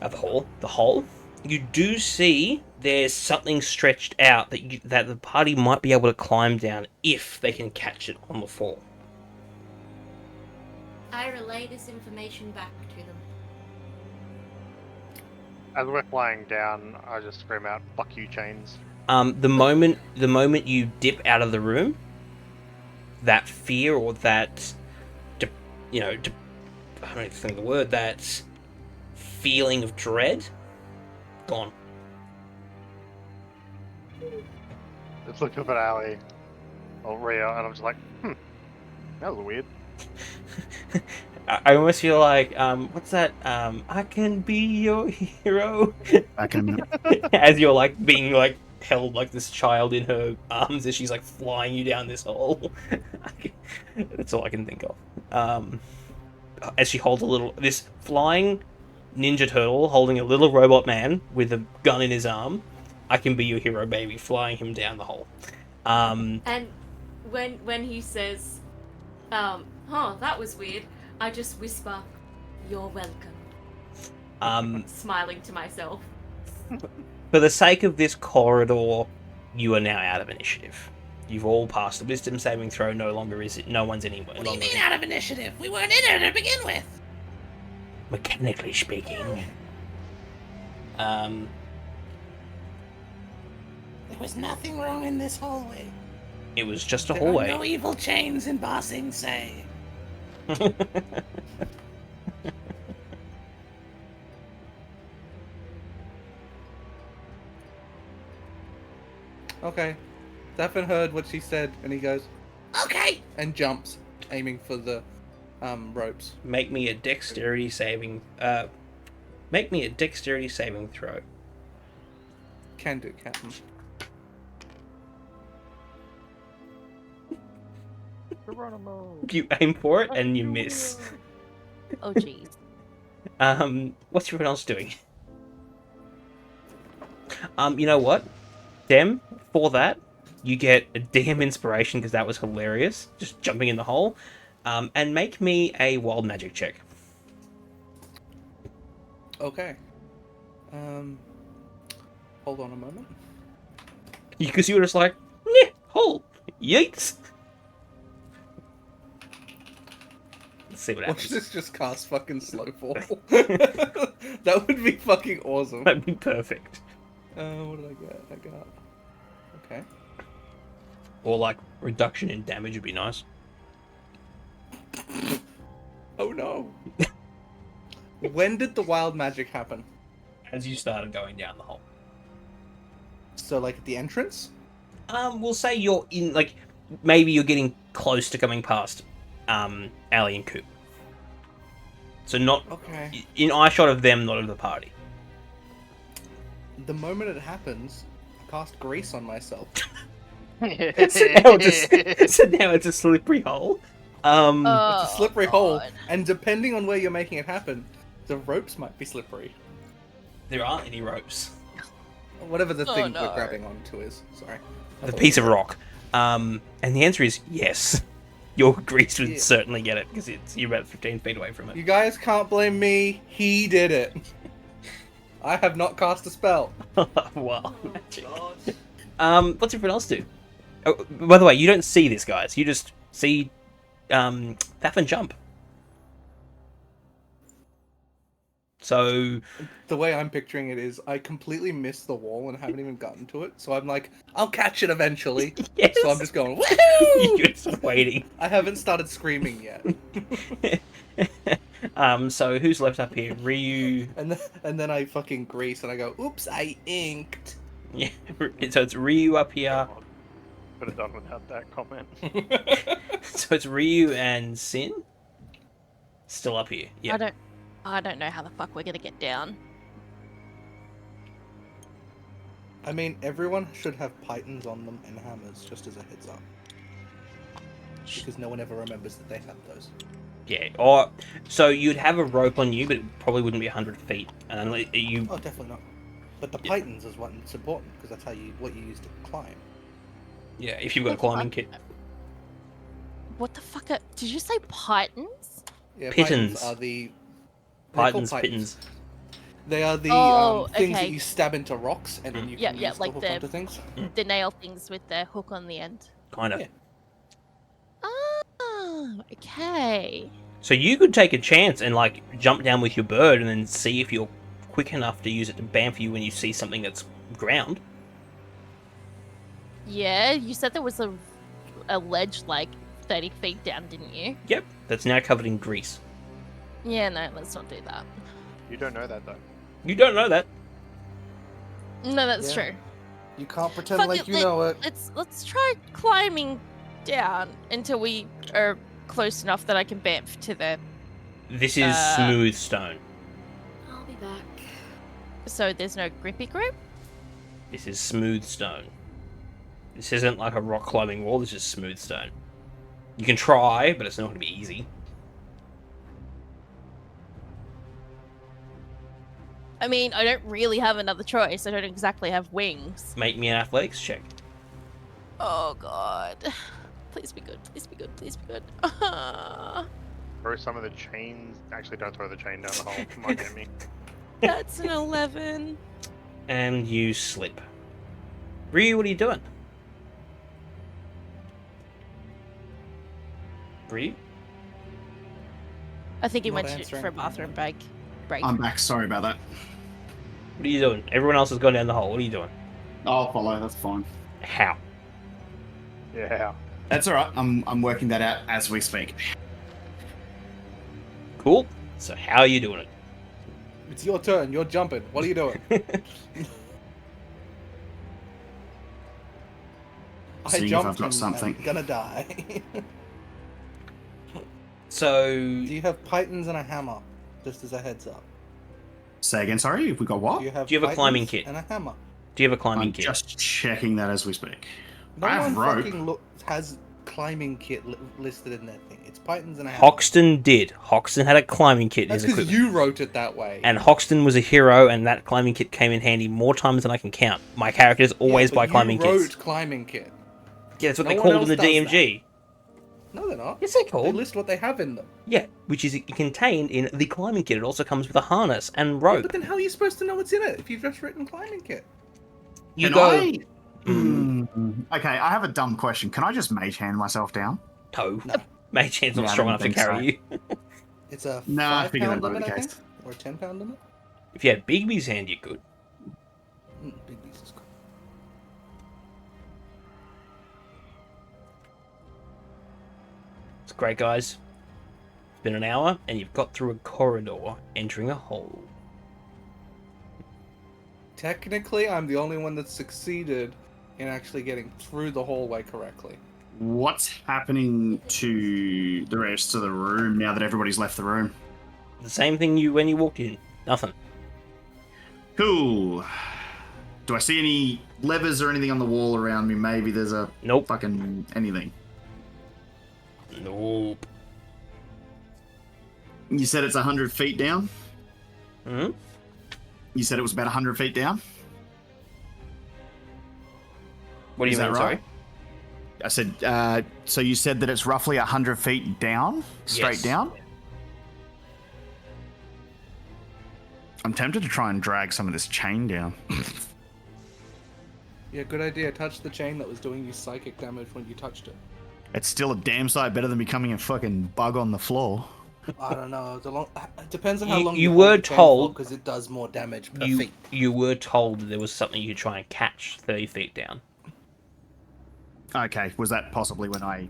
The hole. You do see there's something stretched out that the party might be able to climb down if they can catch it on the fall. I relay this information back to them. As we're flying down, I just scream out, "Fuck you, chains!" The moment you dip out of the room, that fear or that, I don't even think of the word, that feeling of dread, gone. Just look up at Ali, or Rhea, and I'm just like, that was weird. I almost feel like, what's that? I can be your hero. Back in. As you're like being like held like this child in her arms as she's like flying you down this hole. That's all I can think of. As she holds this flying ninja turtle holding a little robot man with a gun in his arm. I can be your hero, baby, flying him down the hole. And when he says, that was weird, I just whisper, "You're welcome." Smiling to myself. For the sake of this corridor, you are now out of initiative. You've all passed the wisdom saving throw. No one's anywhere. What do you mean out of initiative? We weren't in it to begin with. Mechanically speaking. There was nothing wrong in this hallway. It was just a There hallway. are no evil chains in Bossing Say. Okay. Stefan heard what she said, and he goes, Okay. and jumps, aiming for the ropes. Make me a dexterity saving. Make me a dexterity saving throw. Can do, Captain. You aim for it and you miss. Oh jeez. What's everyone else doing? You know what? Dem, for that, you get a DM inspiration because that was hilarious. Just jumping in the hole. And make me a wild magic check. Okay. Hold on a moment. Because you were just like, yeah, hole, yeets. Let's see what Watch happens. this just cast fucking Slowfall. That would be fucking awesome. That'd be perfect. What did I get? I got... Okay. Or like reduction in damage would be nice. Oh no. When did the wild magic happen? As you started going down the hole. So like at the entrance? We'll say you're in, like, maybe you're getting close to coming past Ali and Coop. So not in eye shot of them, not of the party. The moment it happens, I cast grease on myself. So now it's a slippery hole. It's a slippery hole, God. and depending on where you're making it happen, the ropes might be slippery. There aren't any ropes. Whatever the thing no. we're grabbing onto is. Sorry. The piece of rock. And the answer is yes. Your grease would certainly get it because you're about 15 feet away from it. You guys can't blame me. He did it. I have not cast a spell. Wow, magic. What's everyone else do? Oh, by the way, you don't see this, guys. You just see Faffin jump. So The way I'm picturing it is I completely missed the wall and haven't even gotten to it. So I'm like, I'll catch it eventually. Yes. So I'm just going, woohoo! You're just waiting. I haven't started screaming yet. So who's left up here? Ryu. And then I fucking grease and I go, oops, I inked. Yeah. So it's Ryu up here. Could have done without that comment. So it's Ryu and Sin. Still up here. Yeah. I don't know how the fuck we're gonna get down. I mean, everyone should have pythons on them and hammers, just as a heads up. Because no one ever remembers that they have those. Yeah. Or so you'd have a rope on you, but it probably wouldn't be 100 feet. And you. Oh, definitely not. But the pythons is what's important, because that's what you use to climb. Yeah. If you've got a climbing kit. What the fuck? Did you say pythons? Yeah, Pittons. pythons are the... Pythons, they're called pittons. They are the things that you stab into rocks and then you can use like to hook onto things. The nail things with the hook on the end. Kind of. Yeah. Oh, okay. So you could take a chance and like jump down with your bird and then see if you're quick enough to use it to bamf you when you see something that's ground. Yeah, you said there was a ledge like 30 feet down, didn't you? Yep. That's now covered in grease. Yeah, no, let's not do that. You don't know that though. You don't know that. No, that's Yeah. true. You can't pretend Fuck like it, you know it. Let's try climbing down until we are close enough that I can bamf to the. This is smooth stone. I'll be back. So there's no grippy grip. This is smooth stone. This isn't like a rock climbing wall. This is smooth stone. You can try, but it's not going to be easy. I mean, I don't really have another choice. I don't exactly have wings. Make me an athletics check. Oh god. Please be good. Please be good. Please be good. Throw some of the chains. Actually, don't throw the chain down the hole. It might get me. That's an 11. And you slip. Ryu, what are you doing? Ryu? I think he Not went answering. for a bathroom break. I'm back. Sorry about that. What are you doing? Everyone else has gone down the hole. What are you doing? I'll follow. That's fine. How? Yeah. That's all right. I'm working that out as we speak. Cool. So how are you doing it? It's your turn. You're jumping. What are you doing? I Seeing if jumped I've got and something. I'm gonna die. So Do you have pythons and a hammer? Just as a heads up. Say again. Sorry. We got what? Do you have a climbing pythons kit? and a hammer? do you have a climbing I'm kit? just checking that as we speak. No I have one rope. fucking has climbing kit listed in their thing. It's pythons and a hammer. Hoxton did. Hoxton had a climbing kit in That's his because equipment. you wrote it that way. And Hoxton was a hero, and that climbing kit came in handy more times than I can count. My characters always Yeah, buy but climbing you wrote kits. climbing kit. Yeah, that's what no they one called in the else does DMG. No, they're not. Yes, they They called. list what they have in them. Yeah, which is contained in the climbing kit. It also comes with a harness and Yeah, rope. but then how are you supposed to know what's in it if you've just written climbing kit? You Can go. I- Okay, I have a dumb question. Can I just mage hand myself down? No. No. Mage hand's not Yeah, I strong didn't enough to think carry so. you. It's a No, I 5 figured pound that might limit, be I the think? case. Or a 10 pound limit? If you had Bigby's hand, you could. Big beast is cool. It's great, guys. It's been an hour, and you've got through a corridor, entering a hole. Technically, I'm the only one that's succeeded in actually getting through the hallway correctly. What's happening to the rest of the room now that everybody's left the room? The same thing you when you walked in. Nothing. Cool. Do I see any levers or anything on the wall around me? Maybe there's a Nope. fucking anything. Nope. You said it's 100 feet down? Hmm? You said it was about 100 feet down? What do you Is mean, that sorry? right? I said, so you said that it's roughly 100 feet down? Straight Yes. down? I'm tempted to try and drag some of this chain down. Yeah, good idea. Touch the chain that was doing you psychic damage when you touched it. It's still a damn sight better than becoming a fucking bug on the floor. I don't know. It depends on how long you were told because it does more damage per you feet. you were told that there was something you could try and catch 30 feet down. Okay, was that possibly when I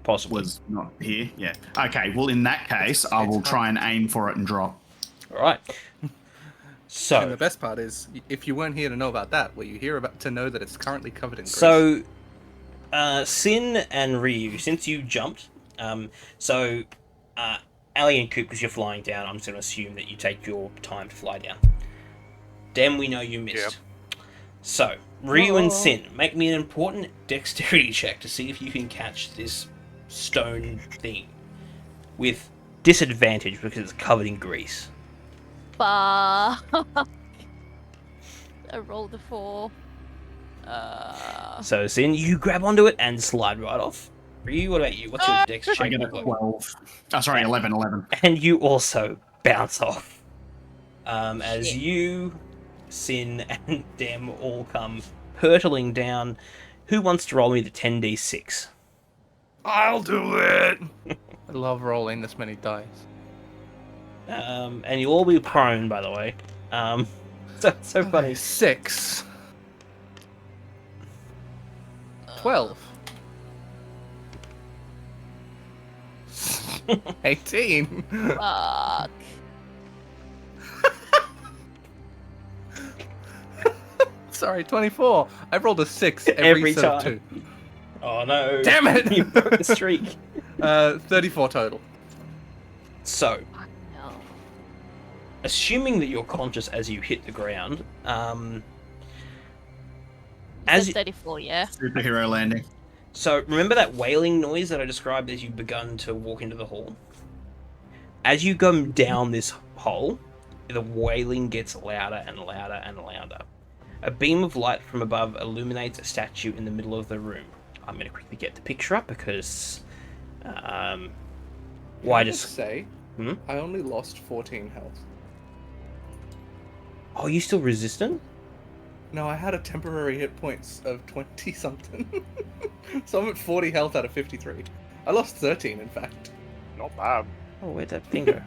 Possibly. was not here? Yeah. Okay, well, in that case, I will try and aim for it and drop. All right. So. And the best part is, if you weren't here to know about that, were you here to know that it's currently covered in grease? So, Sin and Ryu, since you jumped, Ali and Coop, because you're flying down, I'm just going to assume that you take your time to fly down. Dem, we know you missed. Yep. So, Ryu and Sin, make me an important dexterity check to see if you can catch this stone thing with disadvantage because it's covered in grease. Bah. I rolled a 4. So, Sin, you grab onto it and slide right off. Ryu, what about you? What's your dex check? I get a 12. Oh, sorry, 11. And you also bounce off. As you, Sin, and Dem all come hurtling down. Who wants to roll me the 10d6? I'll do it! I love rolling this many dice. And you'll all be prone, by the way. So funny. 6. 12. 18. Fuck. Sorry, 24. I've rolled a 6 every set of time. 2. Oh no. Damn it! You broke the streak. 34 total. So, No. assuming that you're conscious as you hit the ground, As as you, 34, yeah. Superhero landing. so remember that wailing noise that I described as you begun to walk into the hall? As you go down this hole, the wailing gets louder and louder and louder. A beam of light from above illuminates a statue in the middle of the room. I'm going to quickly get the picture up because why just say I only lost 14 health. Oh, you still resistant? No, I had a temporary hit points of 20 something. So I'm at 40 health out of 53. I lost 13 in fact. Not bad. Oh, where'd that finger?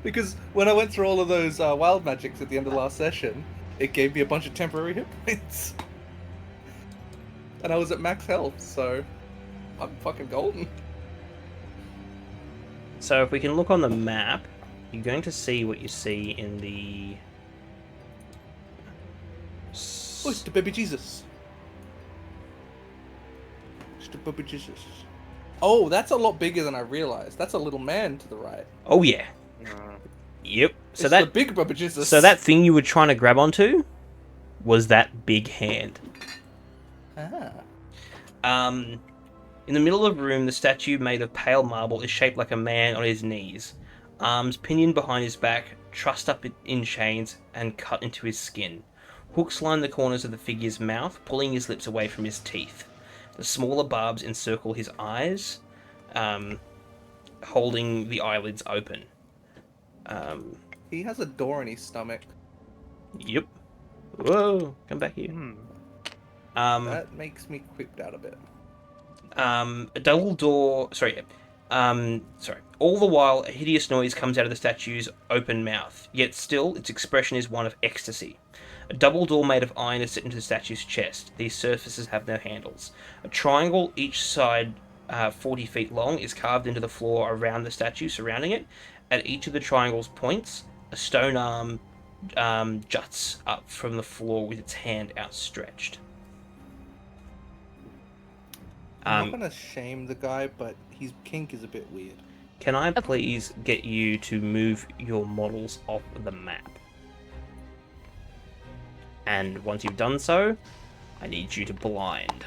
Because when I went through all of those wild magics at the end of last session, it gave me a bunch of temporary hit points. And I was at max health, so I'm fucking golden. So if we can look on the map, you're going to see what you see in the... Oh, it's the baby Jesus. It's the baby Jesus. Oh, that's a lot bigger than I realized. That's a little man to the right. Oh yeah. Yep. So It's that the big baby Jesus. So that thing you were trying to grab onto was that big hand. In the middle of the room, the statue made of pale marble is shaped like a man on his knees, arms pinioned behind his back, trussed up in chains, and cut into his skin. Hooks line the corners of the figure's mouth, pulling his lips away from his teeth. The smaller barbs encircle his eyes, holding the eyelids open. He has a door in his stomach. Yep. Whoa, come back here. That makes me creeped out a bit. A double door. Sorry. All the while, a hideous noise comes out of the statue's open mouth. Yet still, its expression is one of ecstasy. A double door made of iron is set into the statue's chest. These surfaces have no handles. A triangle, each side 40 feet long, is carved into the floor around the statue, surrounding it. At each of the triangle's points, a stone arm juts up from the floor with its hand outstretched. I'm not gonna shame the guy, but his kink is a bit weird. Can I please get you to move your models off the map? And once you've done so, I need you to blind.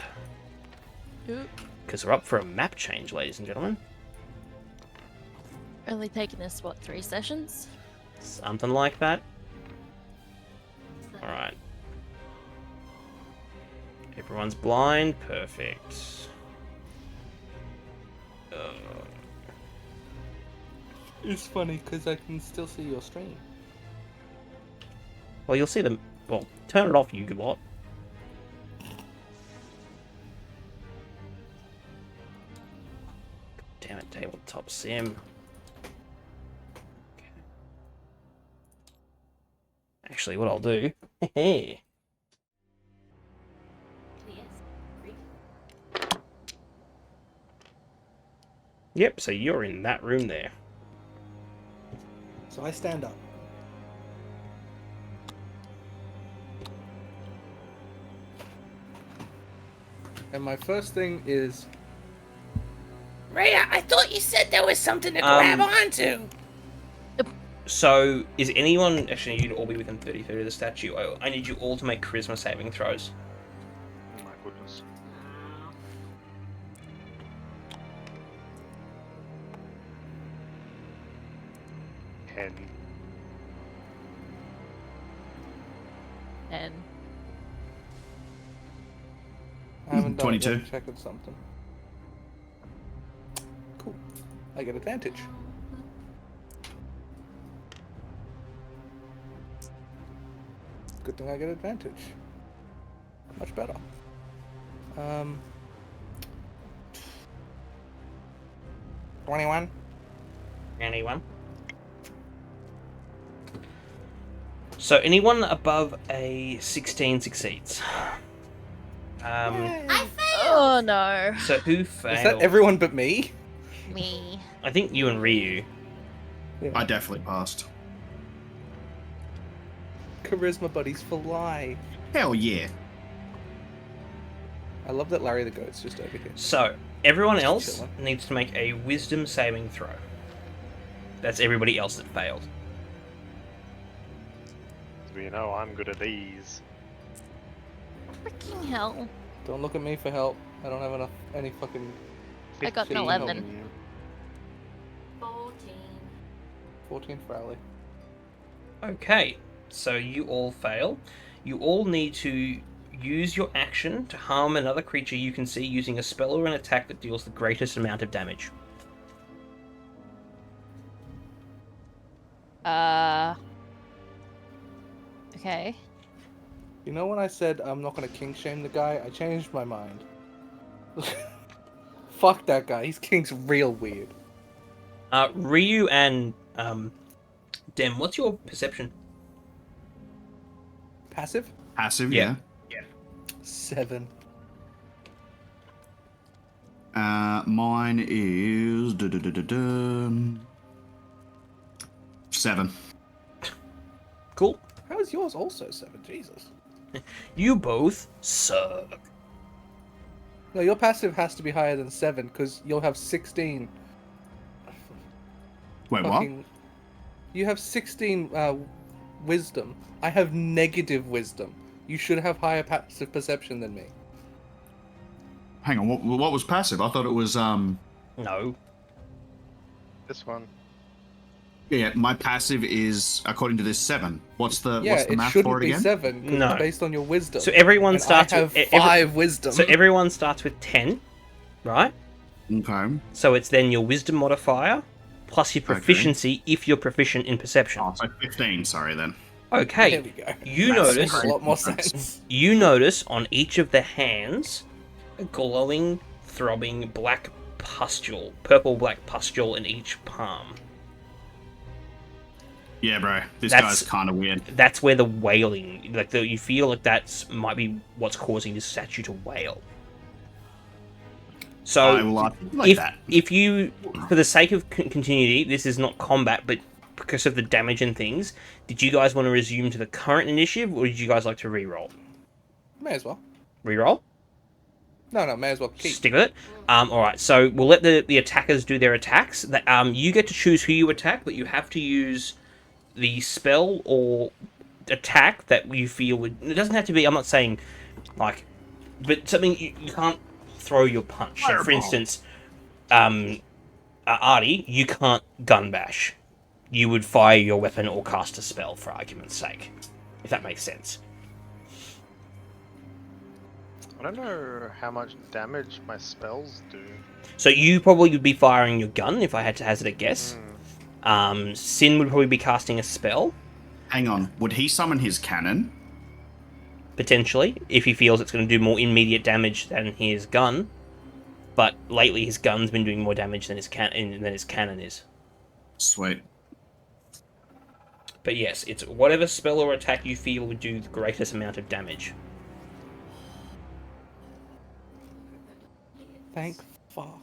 Because we're up for a map change, ladies and gentlemen. Only taking us, what, 3 sessions? Something like that. Alright. Everyone's blind. Perfect. It's funny because I can still see your stream. Well, you'll see them. Well, turn it off, you lot. Damn it, tabletop sim. Okay. Actually, what I'll do. Hey. Yep, so you're in that room there. So I stand up. And my first thing is... Rhea, I thought you said there was something to grab onto. So, is anyone... Actually, you'd all be within 30 feet of the statue. I need you all to make charisma saving throws. Oh my goodness. Ten. And I haven't done it yet. 22. Check of something. Cool. I get advantage. Good thing I get advantage. Much better. 21. Anyone? So, anyone above a 16 succeeds. I failed. oh no, So, who failed? Is that everyone but me? me. I think you and Ryu. I definitely passed. Charisma buddies for life. Hell yeah. I love that Larry the Goat's just over here. So, everyone else chilling. needs to make a wisdom saving throw. That's everybody else that failed. You know, I'm good at these. Freaking hell. Don't look at me for help. I don't have any fucking... I got an 15 11. help. 14. 14 for Ali. Okay, so you all fail. You all need to use your action to harm another creature you can see using a spell or an attack that deals the greatest amount of damage. Okay. You know when I said I'm not gonna king shame the guy? I changed my mind. Fuck that guy. He's king's real weird. Ryu and Dem, what's your perception? Passive? Passive, Yeah. yeah. 7. Mine is 7. Cool. How is yours also 7? Jesus. You both suck. No, your passive has to be higher than 7 because you'll have 16. Wait, fucking- You have 16 wisdom. I have negative wisdom. You should have higher passive perception than me. Hang on, what was passive? I thought it was, No. This one. Yeah, my passive is, according to this, 7. What's the Yeah, math it for shouldn't it be again? 7 'cause No. it's based on your wisdom. So everyone And starts I have with 5 wisdom. So everyone starts with 10, right? Okay. So it's then your wisdom modifier plus your proficiency if you're proficient in perception. Oh, so 15, sorry then. Okay. There we go. You That's notice Makes a lot more sense. you notice on each of the hands a glowing, throbbing black pustule, purple-black pustule in each palm. Yeah, bro. This That's- guy's kind of weird. That's where the wailing, you feel like that's might be what's causing this statue to wail. So I will like if that. if you, for the sake of continuity, this is not combat, but because of the damage and things, did you guys want to resume to the current initiative, or did you guys like to re-roll? May as well. Re-roll? No, may as well keep. Stick with it. All right. So we'll let the attackers do their attacks. You get to choose who you attack, but you have to use the spell or attack that you feel would. It doesn't have to be. I'm not saying like, but something you can't throw your punch. So for Fireball. instance, Artie, you can't gun bash. You would fire your weapon or cast a spell, for argument's sake, if that makes sense. I don't know how much damage my spells do. So you probably would be firing your gun if I had to hazard a guess. Sin would probably be casting a spell. Hang on. Would he summon his cannon? Potentially, if he feels it's going to do more immediate damage than his gun. But lately his gun's been doing more damage than his cannon is. Sweet. But yes, it's whatever spell or attack you feel would do the greatest amount of damage. Thank fuck.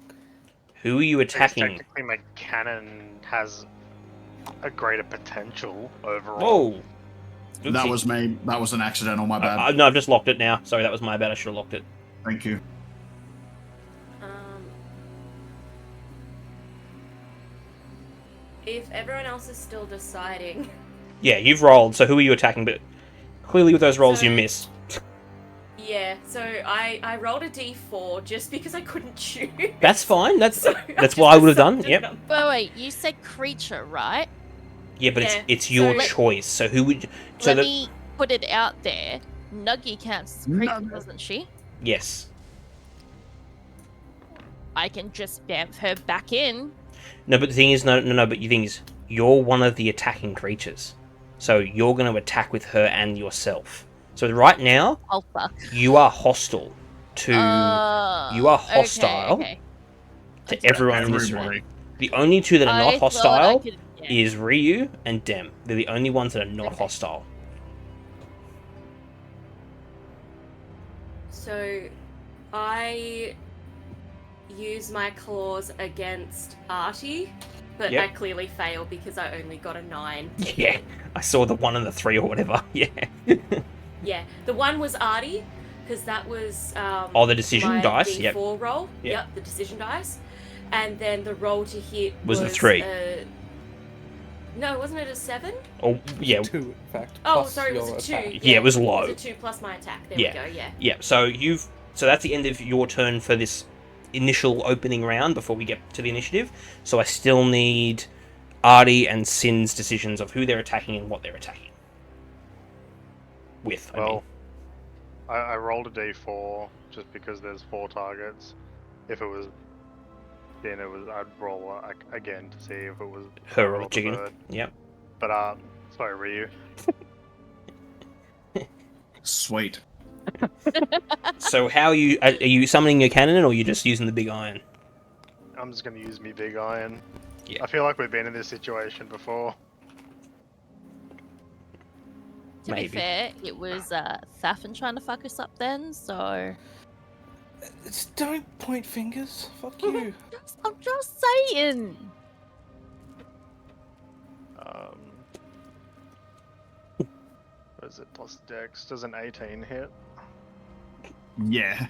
Who are you attacking? Technically, my cannon has a greater potential overall. Whoa! That was me. That was an accidental, my bad. No, I've just locked it now. Sorry, that was my bad. I should have locked it. Thank you. If everyone else is still deciding... Yeah, you've rolled, so who are you attacking? But clearly with those rolls you miss. Yeah, so I rolled a d4 just because I couldn't choose. That's fine. That's So that's what I would have done. Yep. But wait, you said creature, right? Yeah, but Yeah, it's your so- choice. So who would? So Let that me put it out there. Nuggy counts as creature, Nugget. doesn't she? yes. I can just bamf her back in. No, but the thing is, no. But the thing is, you're one of the attacking creatures, so you're going to attack with her and yourself. So right now, Oh fuck. you are hostile to you are hostile Okay. to everyone in this room. Everybody. The only two that are I not thought I hostile could- yeah. is Ryu and Dem. They're the only ones that are not Okay. hostile. So, I use my claws against Artie, but Yep. I clearly fail because I only got a 9. Yeah, I saw the 1 and the 3 or whatever. Yeah. Yeah, the one was Artie, because that was Oh, the decision my dice? D4 Yep. roll. Yep. The decision dice. And then the roll to hit Was the 3. No, wasn't it a 7? Oh, yeah. 2, in fact. Oh, plus sorry, it was your a 2. attack. Yeah, it was low. It was a 2 plus my attack. There Yeah. we go, yeah. Yeah, so that's the end of your turn for this initial opening round before we get to the initiative. So I still need Artie and Sin's decisions of who they're attacking and what they're attacking with. I mean. Well, I rolled a d4 just because there's 4 targets. If it was, then I'd roll again to see if it was Her roll or the chicken. bird. Yep. But sorry, Ryu. Sweet. So how are you summoning your cannon or are you just using the big iron? I'm just gonna use me big iron. Yeah. I feel like we've been in this situation before. To Maybe. be fair, it was Thafin trying to fuck us up then, so... Don't point fingers. Fuck you. I'm just saying! What is it? Plus Dex. Does an 18 hit? Yeah.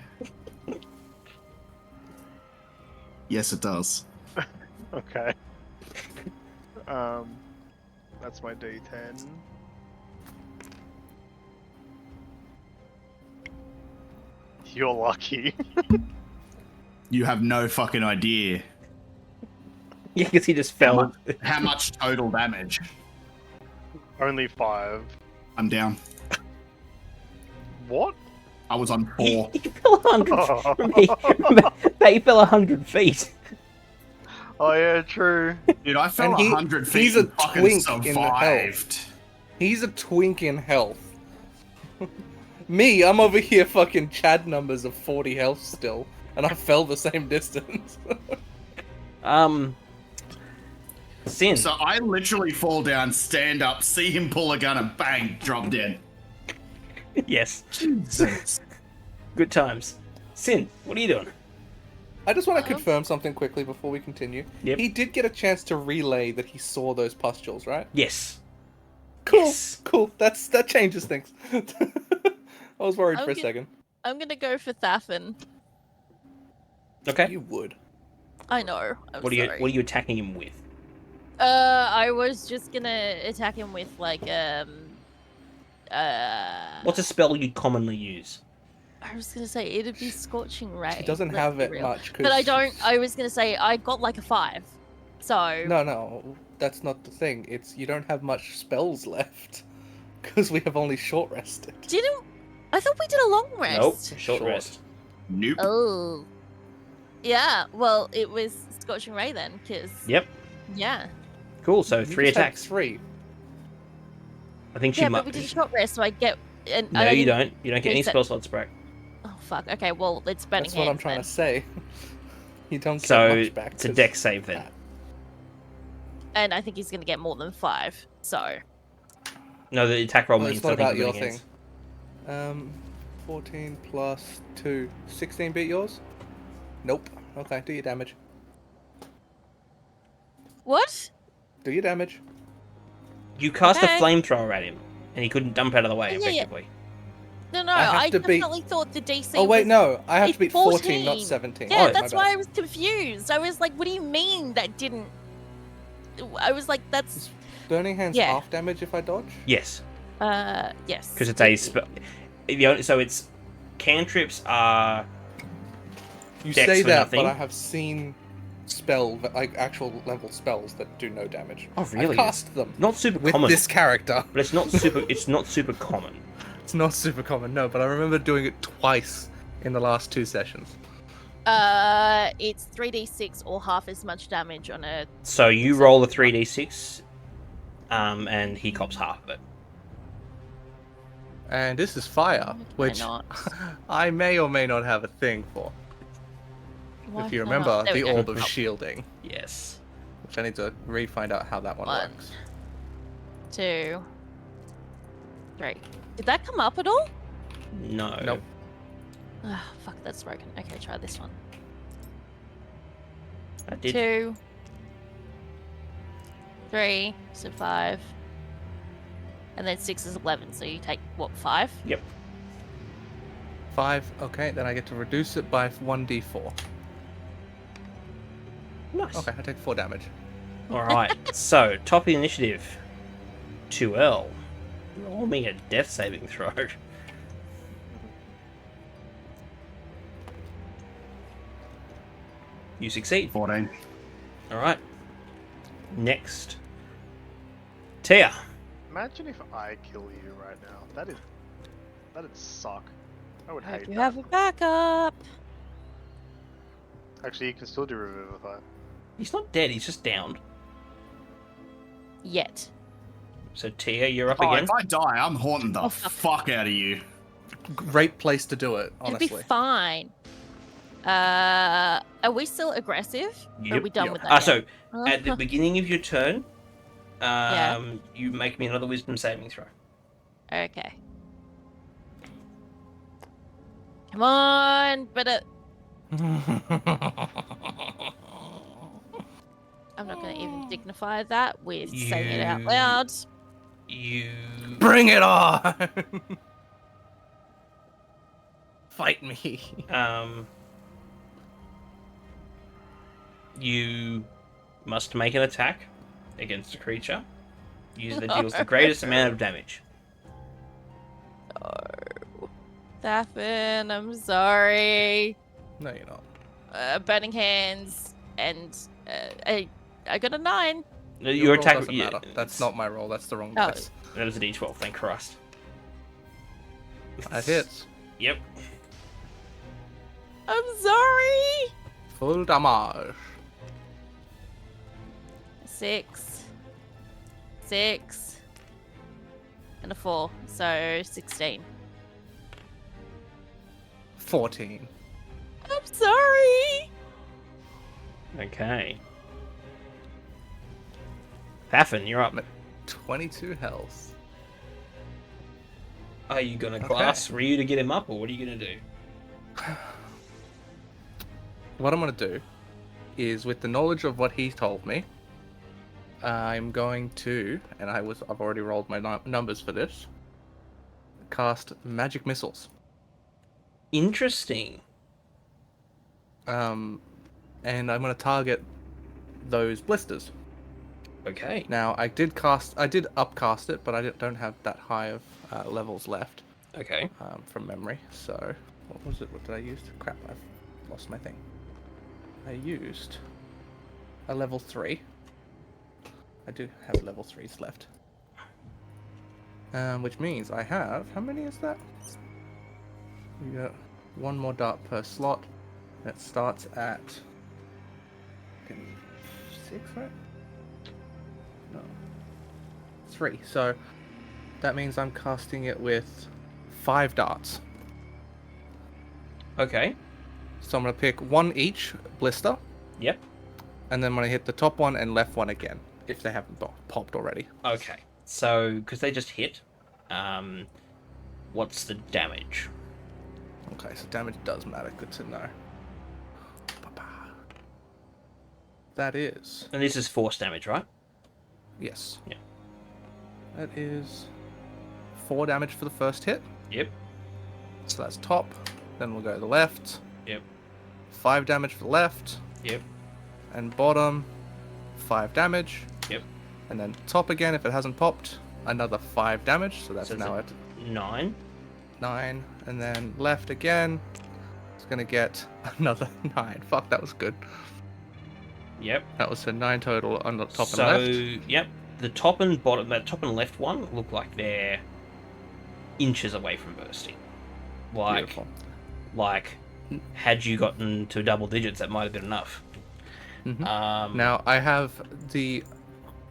Yes, it does. Okay. That's my D10. You're lucky. You have no fucking idea Yeah, because he just fell. how much total damage. Only 5. I'm down. What? I was on He 4. fell 100. Remember, he fell 100 feet. Oh yeah, true. Dude, I fell And he- 100 feet he's a and fucking twink in the survived. He's a twink in health. Me, I'm over here fucking Chad numbers of 40 health still, and I fell the same distance. Sin. So I literally fall down, stand up, see him pull a gun, and bang, drop dead. Yes. Jesus. Good times. Sin, what are you doing? I just want to confirm something quickly before we continue. Yep. He did get a chance to relay that he saw those pustules, right? Yes. Cool, Yes. cool. That changes things. I was worried for a Okay. second. I'm gonna go for Thafin. Okay. You would. I know. I'm What sorry. are you attacking him with? I was just gonna attack him with like What's a spell you'd commonly use? I was gonna say it'd be Scorching Ray. She doesn't let's have be it real. much. 'Cause But I don't. I was gonna say I got like a 5. So No, that's not the thing. It's you don't have much spells left because we have only short rested. didn't. I thought we did a long rest. Nope. Short Short. rest. Nope. Oh. Yeah. Well, it was Scorching Ray then, because Yep. yeah. Cool. So You 3 just had attacks. 3. I think she Yeah, might. but we did short rest, so I get. And No, I you didn't don't. You don't get any reset- spell slots back. Oh fuck. Okay, well it's burning That's what I'm hands trying then. to say. You don't get So much back. it's a 'cause- dex save then. And I think he's gonna get more than 5. So No, the attack roll Well, means it's not nothing about for your burning thing. hands. 14 plus 2. 16 beat yours? Nope. Okay, do your damage. what? Do your damage. You cast Okay. a flamethrower at him, and he couldn't dump out of the way, Yeah, yeah. effectively. No, I have I to beat- definitely thought the DC. Oh wait, was... no. I have to it's beat 14, 14. not 17. Yeah, Oh, that's my why bad. I was confused. I was like, what do you mean that didn't? I was like, that's Burning Hand's Yeah. half damage if I dodge? Yes, yes. because it's a spell. So it's cantrips are. You Dex say for that, nothing. but I have seen actual level spells that do no damage. Oh, really? I cast them Not super with common, this character. but it's not super. It's not super common. It's not super common, no, but I remember doing it twice in the last 2 sessions. It's 3d6 or half as much damage on a. So you roll a 3d6, and he cops half of it. And this is fire, Why which not? I may or may not have a thing for. Why If you not? remember There we the go. Orb of Shielding, Yes. which I need to re-find out how that one One. works. 2, 3. Did that come up at all? No. Nope. Ah, fuck, that's broken. Okay, try this one. I did. 2, 3, so 5. And then 6 is 11, so you take, what, 5? Yep. 5, okay, then I get to reduce it by 1d4. Nice. Okay, I take 4 damage. All right. So top of the initiative, 2L. Roll me a death saving throw. You succeed. 14. All right. Next, Tia. Imagine if I kill you right now. That'd suck. I would Hope hate you that. have a backup. Actually, you can still do Revivify. He's not dead. He's just downed. Yet. So Tia, you're up Oh, again. if I die, I'm haunting the Oh, fuck. fuck out of you. Great place to do it, honestly. It'll be fine. Are we still aggressive? Or are Yep. we done Yep. with that? now? So at the beginning of your turn, Yeah. you make me another Wisdom saving throw. Okay. Come on, but I'm not going to even dignify that with saying it out You- loud. You. Bring it on! Fight me. You must make an attack against a creature. Use that deals the greatest amount of damage. Oh. Staffin, I'm sorry. No, you're not. Burning hands, and I got a 9. Your roll attack. doesn't matter. That's not my roll. That's the wrong Oh. dice. That was a D12. Thank Christ. That hits. Yep. I'm sorry. Full damage. 6, and a 4, so 16. 14. I'm sorry. Okay. Faffin, you're up. 22 health. Are you gonna Okay. class Ryu to get him up, or what are you gonna do? What I'm going to do is, with the knowledge of what he told me, I'm going to, and I've already rolled my numbers for this, cast magic missiles. Interesting. And I'm going to target those blisters. Okay. Now, I did upcast it, but I don't have that high of levels left Okay. from memory. So, what was it? What did I use? Crap, I've lost my thing. I used a level 3. I do have level 3s left. Which means I have... How many is that? We got 1 more dart per slot. That starts at... 6, right? No. 3. So, That means I'm casting it with 5 darts. Okay. So I'm going to pick 1 each blister. Yep. And then I'm going to hit the top one and left one again, if they haven't popped already. Okay. So, because they just hit, what's the damage? Okay, so damage does matter. Good to know. That is... And this is force damage, right? Yes. Yeah. That is 4 damage for the first hit. Yep. So that's top. Then we'll go to the left. Yep. 5 damage for the left. Yep. And bottom, 5 damage. Yep. And then top again, if it hasn't popped, another 5 damage. So that's So it's now a at 9. 9. And then left again. It's going to get another 9. Fuck, that was good. Yep. That was a 9 total on the top So, and left. yep. The top and bottom, that top and left one look like they're inches away from bursting. Beautiful. Like, had you gotten to double digits, that might have been enough. Mm-hmm. Now, I have the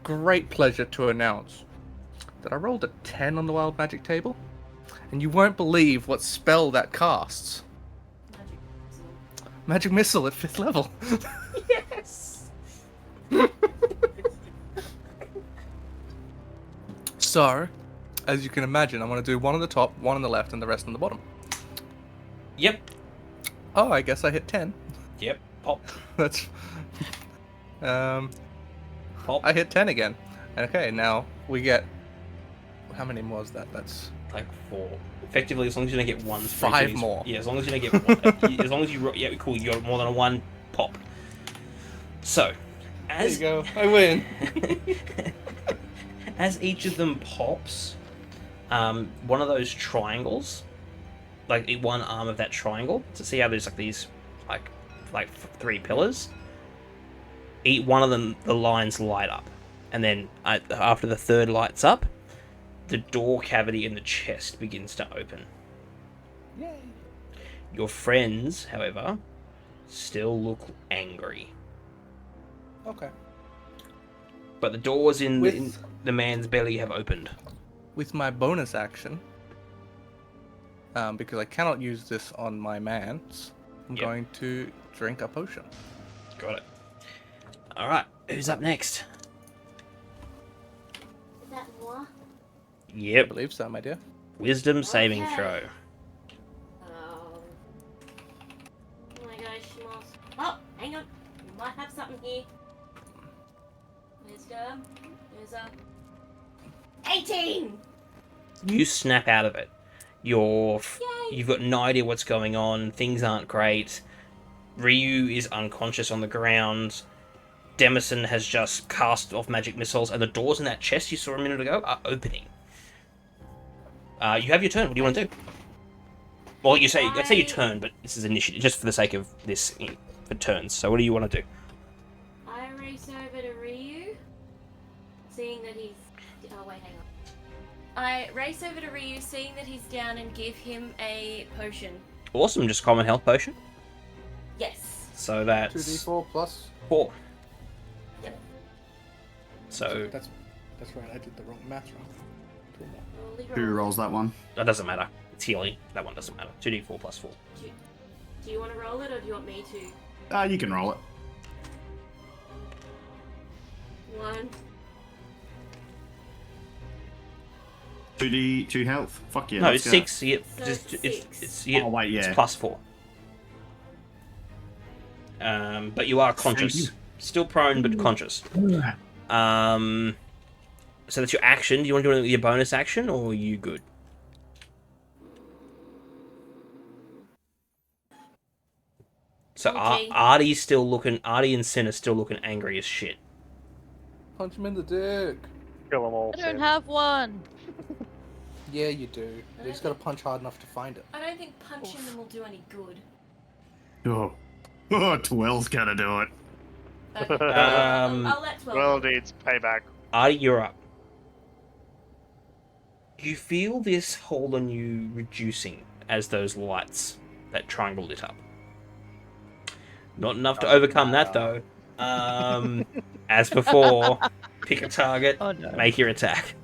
great pleasure to announce that I rolled a 10 on the Wild Magic table, and you won't believe what spell that casts. Magic Missile at 5th level. Yes! So, as you can imagine, I'm going to do 1 on the top, 1 on the left, and the rest on the bottom. Yep. Oh, I guess I hit 10. Yep. Pop. That's... Pop. I hit 10 again. Okay, now we get... How many more is that? That's... Like 4. Effectively, as long as you don't get 1s. 5 more. Yeah, as long as you don't get 1. As long as you... Yeah, cool, you got more than a 1 pop. So, as... There you go, I win. As each of them pops, one of those triangles, like one arm of that triangle, to see how there's like these, like 3 pillars. Each one of them, the lines light up, and then after the third lights up, the door cavity in the chest begins to open. Yay! Your friends, however, still look angry. Okay. But the doors in With- the man's belly have opened. With my bonus action, because I cannot use this on my mans, I'm Yep. going to drink a potion. Got it. Alright, who's up next? Is that moi? I Yep, believe so, my dear. wisdom saving Okay. throw. Oh my gosh, Moss. Oh, hang on. You might have something here. Wisdom. There's a 18! You snap out of it. You've Yay! got no idea what's going on, things aren't great. Ryu is unconscious on the ground. Demisin has just cast off magic missiles, and the doors in that chest you saw a minute ago are opening. You have your turn. What do you want to do? Well, let's say your turn, but this is initiative, just for the sake of this, for turns. So what do you want to do? I race over to Ryu, seeing that he's... Oh, wait, hang on. I race over to Ryu, seeing that he's down, and give him a potion. Awesome, just common health potion. Yes. So that's 2d4 plus... 4. Yep. So That's right, I did the wrong math wrong. 2 more. Rolly Who roll. rolls that one? that doesn't matter. It's healing. That one doesn't matter. 2d4 plus 4. Do you want to roll it, or do you want me to? You can roll it. 1. 2d2 health? Fuck yeah. No, let's it's go. 6. You get, So just, it's it's, you get, Oh, wait, yeah. it's plus 4. But you are conscious. you. Still prone, but conscious. So that's your action. Do you want to do it with your bonus action, or are you good? So Okay. Artie and Sin are still looking angry as shit. Punch him in the dick. Kill them all. I don't Sin. have one. Yeah, you do. You just gotta punch hard enough to find it. I don't think punching them will do any good. Oh. Oh, 12's gonna do it. Okay. I'll let 12. Well, needs payback. Artie, you're up. You feel this hold on you reducing as those lights, that triangle lit up. Not enough to overcome that, though. As before, pick a target, Oh no. make your attack.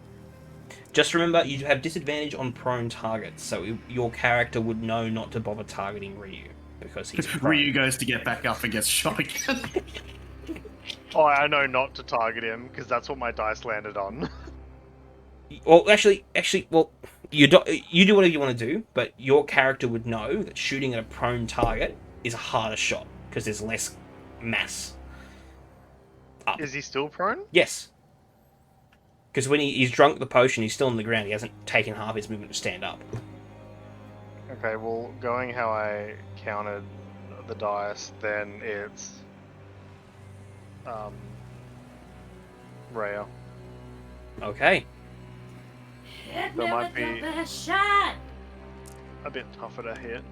Just remember, you have disadvantage on prone targets, so your character would know not to bother targeting Ryu because he's prone. Ryu goes to get back up and gets shot again. Oh, I know not to target him because that's what my dice landed on. Well, actually, well, you do whatever you want to do, but your character would know that shooting at a prone target is a harder shot because there's less mass. Up. Is he still prone? Yes. Because when he's drunk the potion, he's still on the ground. He hasn't taken half his movement to stand up. Okay, well, going how I counted the dice, then it's Rhea. Okay. Hit There me might with your be- best shot. A bit tougher to hit.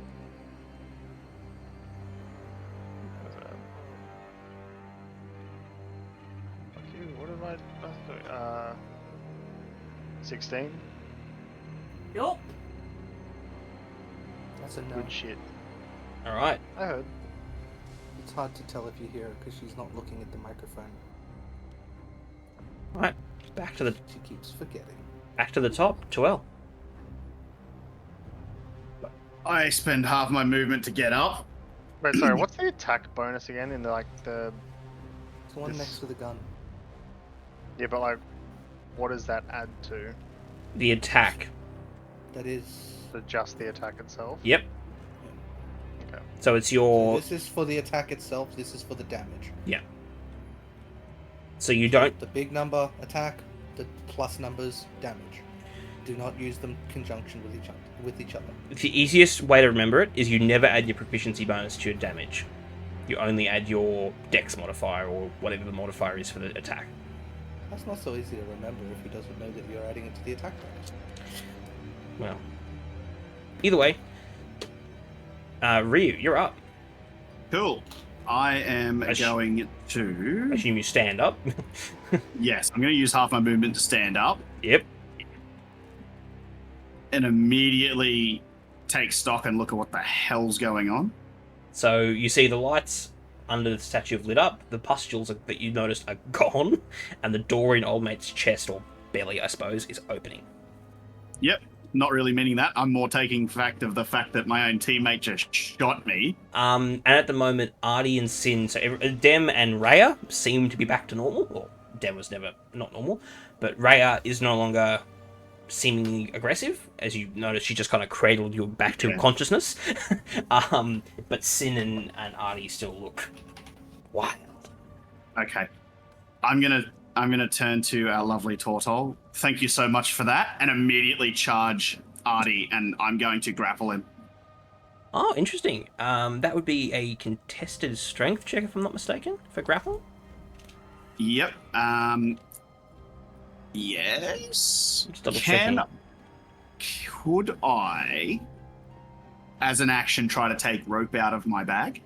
Fuck you, what am I doing? 16? Yup. That's a no. Good shit. Alright. I heard. It's hard to tell if you hear her because she's not looking at the microphone. Alright. Back to the She keeps forgetting. top. 12. I spend half my movement to get up. Wait, sorry, what's the attack bonus again in the It's the one This- next to the gun. Yeah, but like, what does that add to? The attack. That is. Just the attack itself? Yep. Okay. So it's So your... this is for the attack itself. This is for the damage. So you don't... The big number attack, the plus numbers damage. Do not use them in conjunction with each other. The easiest way to remember it is you never add your proficiency bonus to your damage. You only add your dex modifier or whatever the modifier is for the attack. That's not so easy to remember if he doesn't know that you're adding it to the attack bonus. Well, either way, Ryu, you're up. Cool. I am I going I to... assume you stand up. Yes, I'm going to use half my movement to stand up Yep. and immediately take stock and look at what the hell's going on. So you see the lights under the statue have lit up, the pustules that you noticed are gone, and the door in Old Mate's chest, or belly, I suppose, is opening. Yep, not really meaning that. I'm more taking fact of the fact that my own teammate just shot me. And at the moment, Artie and Sin, so Dem and Rhea seem to be back to normal. Well, Dem was never not normal, but Rhea is no longer seemingly aggressive. As you notice, she just kind of cradled you back to consciousness. But Sin and Artie still look wild. Okay. I'm gonna turn to our lovely Tortol. Thank you so much for that, and immediately charge Artie, and I'm going to grapple him. Oh, interesting. That would be a contested strength check, if I'm not mistaken, for grapple. Yep. Yes. Just double checking. Could I, as an action, try to take rope out of my bag?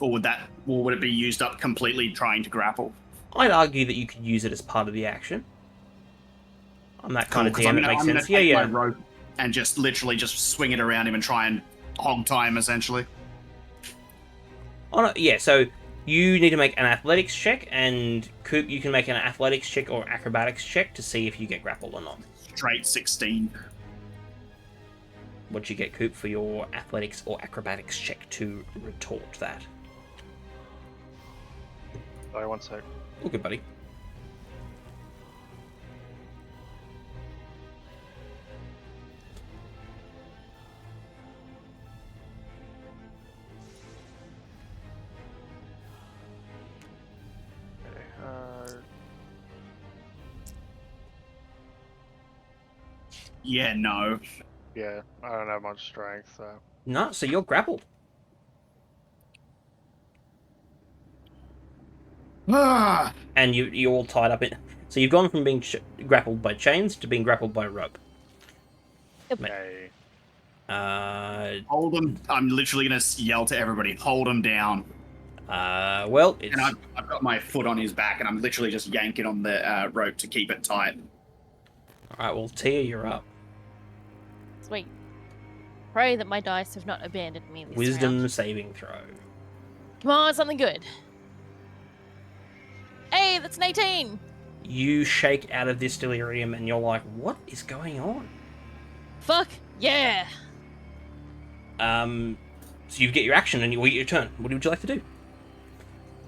Or would it be used up completely trying to grapple? I'd argue that you could use it as part of the action. I'm that kind of 'Cause DM, I'm that gonna- makes I'm gonna sense. Yeah, take yeah. my rope and just literally just swing it around him and try and hog tie him, essentially. Oh, no, yeah, so you need to make an athletics check, and Coop, you can make an athletics check or acrobatics check to see if you get grappled or not. Straight 16. What'd you get, Coop, for your athletics or acrobatics check to retort that? Sorry, one sec. Oh, good, buddy. Yeah, no. Yeah, I don't have much strength, so. No, so you're grappled. Ah! And you're all tied up in... So you've gone from being grappled by chains to being grappled by rope. Okay. Hold him. I'm literally going to yell to everybody, hold him down. Well, it's... And I've got my foot on his back, and I'm literally just yanking on the rope to keep it tight. Alright, well, Tia, you're up. Sweet. Pray that my dice have not abandoned me this Wisdom round. saving throw. Come on, something good. Hey, that's an 18! You shake out of this delirium and you're like, what is going on? Fuck yeah! So you get your action and you get your turn. What would you like to do?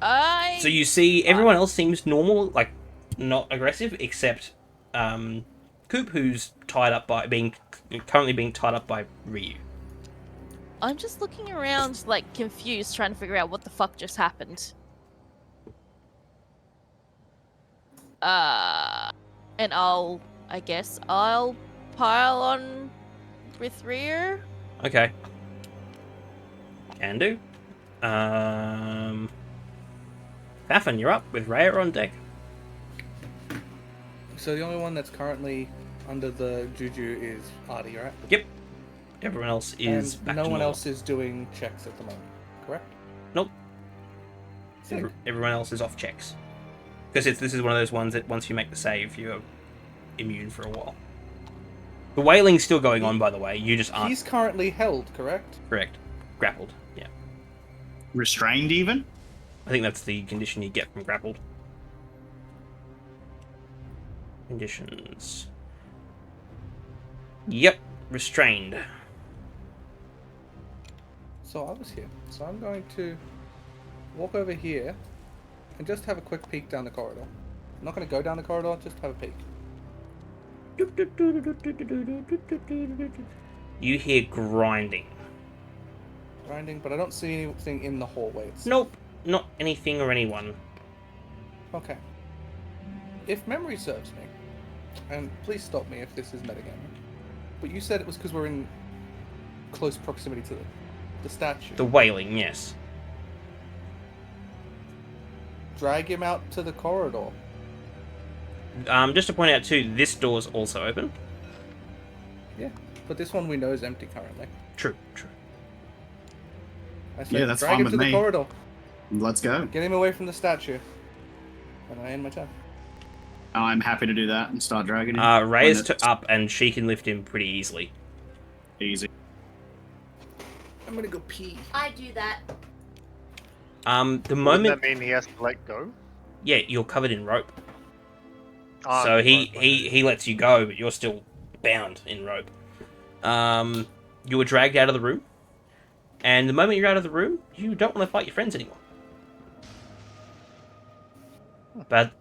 I. So you see everyone else seems normal, like not aggressive, except Coop, who's currently being tied up by Ryu. I'm just looking around, like confused, trying to figure out what the fuck just happened. And I guess I'll pile on with Ryu. Okay. Can do. Faffin, you're up with Raya on deck. So the only one that's currently under the juju is Artie, right? Yep. Everyone else is And back no to one normal. else is doing checks at the moment, correct? Nope. Sick. Everyone else is off checks. Because this is one of those ones that once you make the save, you're immune for a while. The wailing's still going on, by the way. You just aren't. He's currently held, correct? Correct. Grappled. Yeah. Restrained, even? I think that's the condition you get from grappled. Conditions. Yep. Restrained. So I was here. So I'm going to walk over here and just have a quick peek down the corridor. I'm not going to go down the corridor, just have a peek. You hear grinding. Grinding, but I don't see anything in the hallway itself. Nope. Not anything or anyone. Okay. If memory serves me, and please stop me if this is metagaming, but you said it was because we're in close proximity to the statue. The wailing, yes. Drag him out to the corridor. Just to point out too, this door's also open. Yeah, but this one we know is empty currently. True. I said, Yeah, that's drag fine him with to the me. corridor. Let's go. Get him away from the statue. And I end my turn. I'm happy to do that and start dragging him. Ray is When it's up and she can lift him pretty easily. easy. I'm gonna go pee. I do that. The Does moment, that mean he has to let go? yeah, you're covered in rope. Ah, So rope, he lets you go, but you're still bound in rope. You were dragged out of the room, and the moment you're out of the room, you don't want to fight your friends anymore. But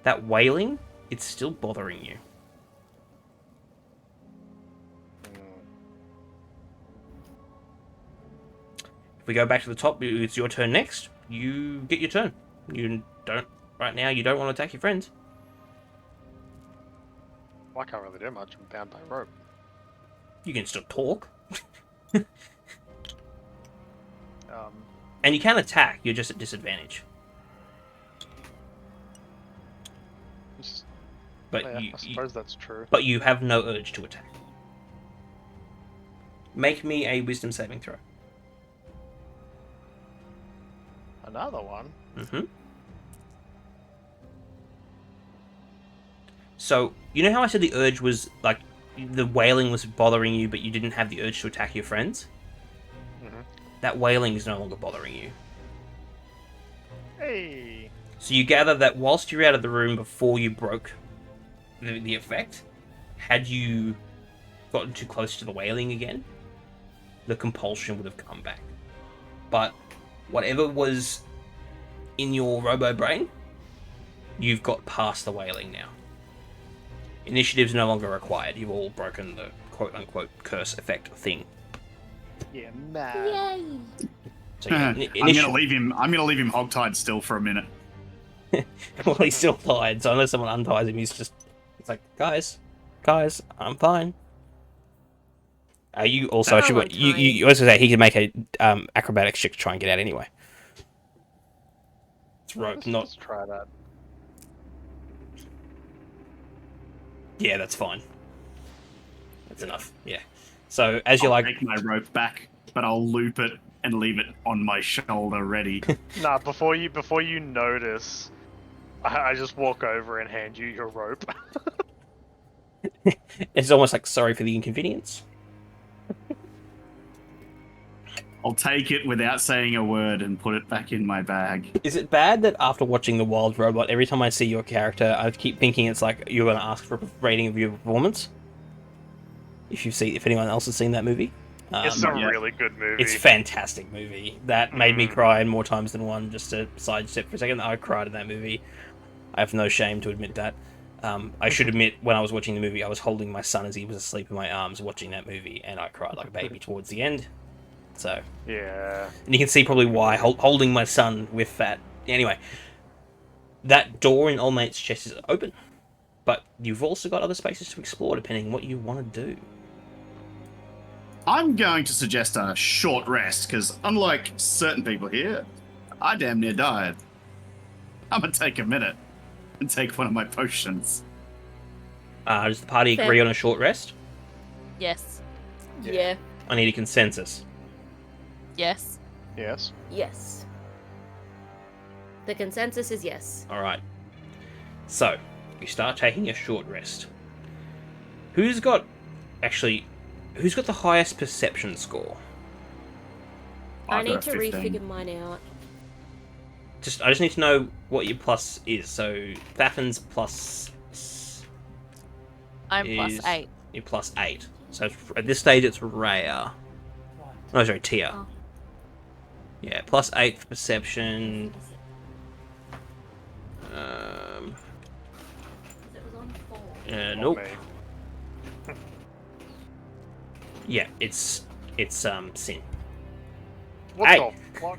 that wailing, it's still bothering you. If we go back to the top, it's your turn next. You get your turn. Right now, you don't want to attack your friends. Well, I can't really do much. I'm bound by rope. You can still talk. Um, And you can attack, you're just at disadvantage. just- But yeah, you, I suppose that's true. but you have no urge to attack. Make me a wisdom saving throw. Another one. Mm-hmm. So, you know how I said the urge was, like, the wailing was bothering you, but you didn't have the urge to attack your friends? Mhm. That wailing is no longer bothering you. Hey. So you gather that whilst you're out of the room before you broke the effect, had you gotten too close to the wailing again, the compulsion would have come back. But whatever was in your robo brain, you've got past the wailing now. Initiative's no longer required. You've all broken the quote-unquote curse effect thing. Yeah, man. Yay! So yeah, I'm gonna leave him hogtied still for a minute. Well, he's still tied, so unless someone unties him, it's like, guys, I'm fine. You also Oh, should. I'm You also say he can make a acrobatics check to try and get out anyway. It's rope, not. Let's try that. Yeah, that's fine. That's enough. Yeah. So as you're I'll like, take my rope back, but I'll loop it and leave it on my shoulder ready. Nah, before you notice, I just walk over and hand you your rope. it's almost like sorry for the inconvenience. I'll take it without saying a word and put it back in my bag. Is it bad that after watching The Wild Robot, every time I see your character, I keep thinking it's like you're going to ask for a rating of your performance? If anyone else has seen that movie. It's a really good movie. It's a fantastic movie. That made me cry more times than one. Just to sidestep for a second, I cried in that movie. I have no shame to admit that. I should admit, when I was watching the movie, I was holding my son as he was asleep in my arms watching that movie, and I cried like a baby towards the end. So Yeah. and you can see probably why holding my son with that. Anyway, that door in Old Mate's chest is open, but you've also got other spaces to explore depending on what you want to do. I'm going to suggest a short rest, because unlike certain people here, I damn near died. I'm going to take a minute and take one of my potions. Does the party Fair. agree on a short rest? Yes. Yeah. I need a consensus. Yes. Yes. Yes. The consensus is yes. Alright. So, you start taking a short rest. Who's got the highest perception score? I I've need got to 15. refigure mine out. I just need to know what your plus is. So, Thaffin's plus... I'm is- plus 8. You're plus 8. So, at this stage, it's Rhea. Oh, sorry, Tia. Oh. Yeah, plus 8 for perception. It was on 4. Not Nope. me. Yeah, it's Sin. What Hey. the fuck?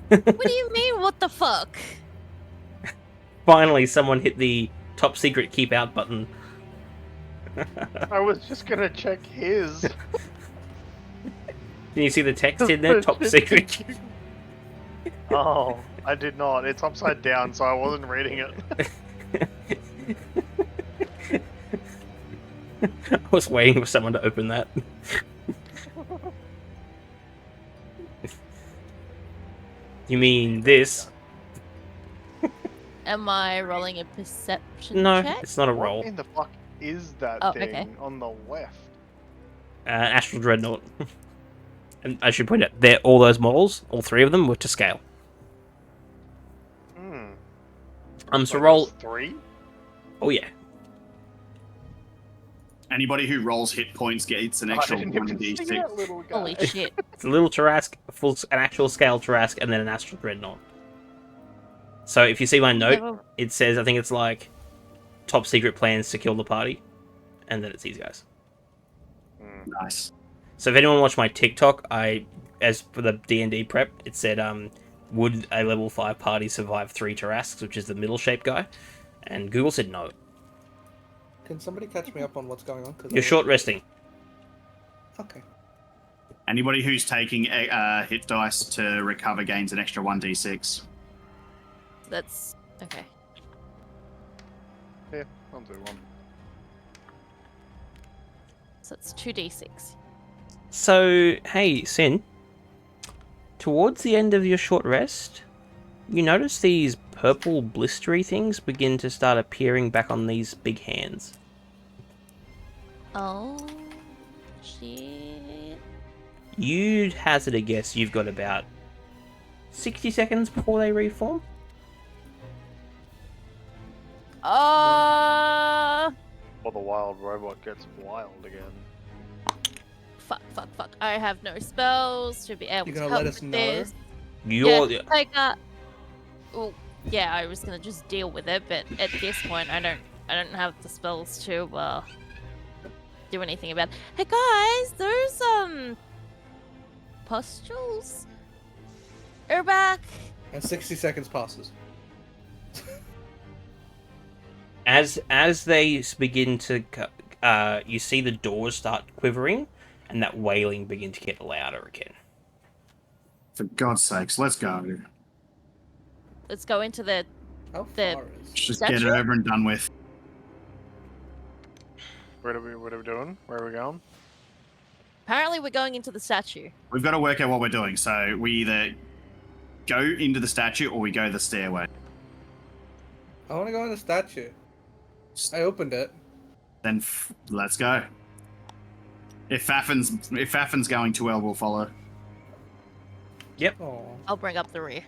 What do you mean, what the fuck? Finally, someone hit the top secret keep out button. I was just gonna check his. Can you see the text in there? Top secret. Oh, I did not. It's upside down, so I wasn't reading it. I was waiting for someone to open that. You mean this? Am I rolling a perception No, check? it's not a What roll. in the fuck is that Oh, thing okay. on the left? Astral Dreadnought. And I should point out, all those models, all 3 of them, were to scale. So Wait, roll. there's 3? Oh yeah. Anybody who rolls hit points gets an I extra didn't even see 1d6. that little guy. Holy shit. It's a little Tarask, an actual scale Tarask, and then an Astral Dreadnought. So if you see my note, Never- it says, I think it's like, top secret plans to kill the party. And then it's these guys. Nice. So if anyone watched my TikTok, as for the D&D prep, it said, would a level 5 party survive 3 Tarasks, which is the middle shape guy? And Google said no. Can somebody catch me up on what's going on? 'Cause You're short resting. Okay. Anybody who's taking hit dice to recover gains an extra 1d6. That's okay. Yeah, I'll do one. So it's 2d6. So, hey, Sin. Towards the end of your short rest, you notice these purple blistery things begin to start appearing back on these big hands. Oh shit. You'd hazard a guess you've got about 60 seconds before they reform. Or the wild robot gets wild again. Fuck. I have no spells to be able You to gonna help let us with know? this. You're Yeah, well, yeah, I was gonna just deal with it, but at this point, I don't have the spells to do anything about it. Hey guys, those pustules are back. And 60 seconds passes. as they begin to, you see the doors start quivering, and that wailing begin to get louder again. For God's sakes, let's go. Let's go into the How The- far is? Just That's get it right. over and done with. What are we doing? Where are we going? Apparently, we're going into the statue. We've got to work out what we're doing. So we either go into the statue or we go the stairway. I want to go in the statue. I opened it. Then let's go. If Faffin's going to well, we'll follow. Oh. I'll bring up the rear.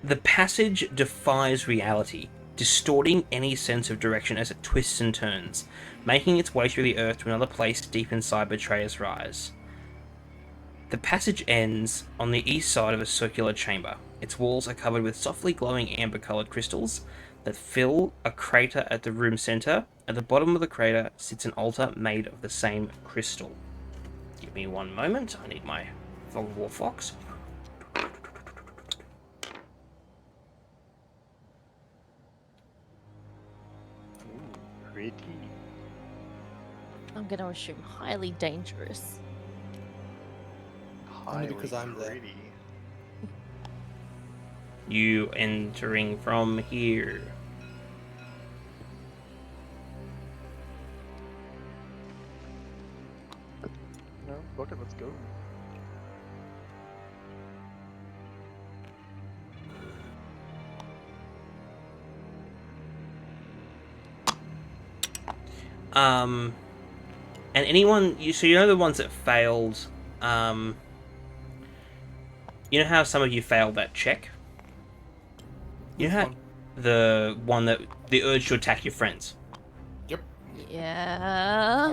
The passage defies reality, distorting any sense of direction as it twists and turns, making its way through the earth to another place deep inside Betrayer's Rise. The passage ends on the east side of a circular chamber. Its walls are covered with softly glowing amber-coloured crystals that fill a crater at the room centre. At the bottom of the crater sits an altar made of the same crystal. Give me one moment, I need my Fog of War Fox. Pretty. I'm gonna assume highly dangerous. Only because I'm there. pretty. You entering from here. No, fuck it, let's go. And anyone, so you know the ones that failed, you know how some of you failed that check? You know how the one that, the urge to attack your friends? Yeah.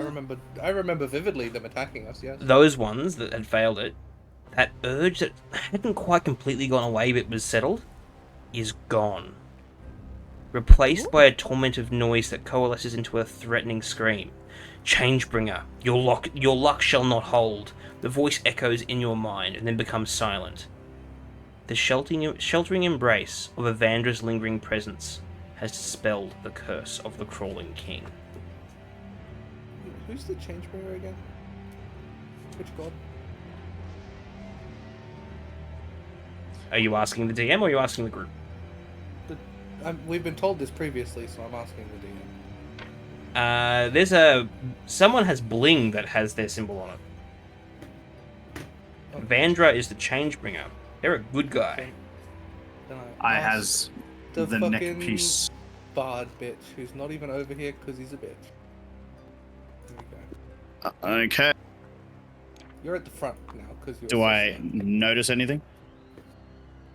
I remember vividly them attacking us, yes. Those ones that had failed it, that urge that hadn't quite completely gone away but was settled, is gone. Replaced by a tormentive noise that coalesces into a threatening scream. Changebringer, your luck shall not hold. The voice echoes in your mind and then becomes silent. The sheltering embrace of Evandra's lingering presence has dispelled the curse of the crawling king. Who's the Changebringer again? Which god? Are you asking the DM or are you asking the group? We've been told this previously, so I'm asking the DM. Someone has bling that has their symbol on it. Vandra is the Changebringer. They're a good guy. I has the neck fucking piece. Bard bitch, who's not even over here because he's a bitch. There we go. Okay. You're at the front now because you're. Do I notice anything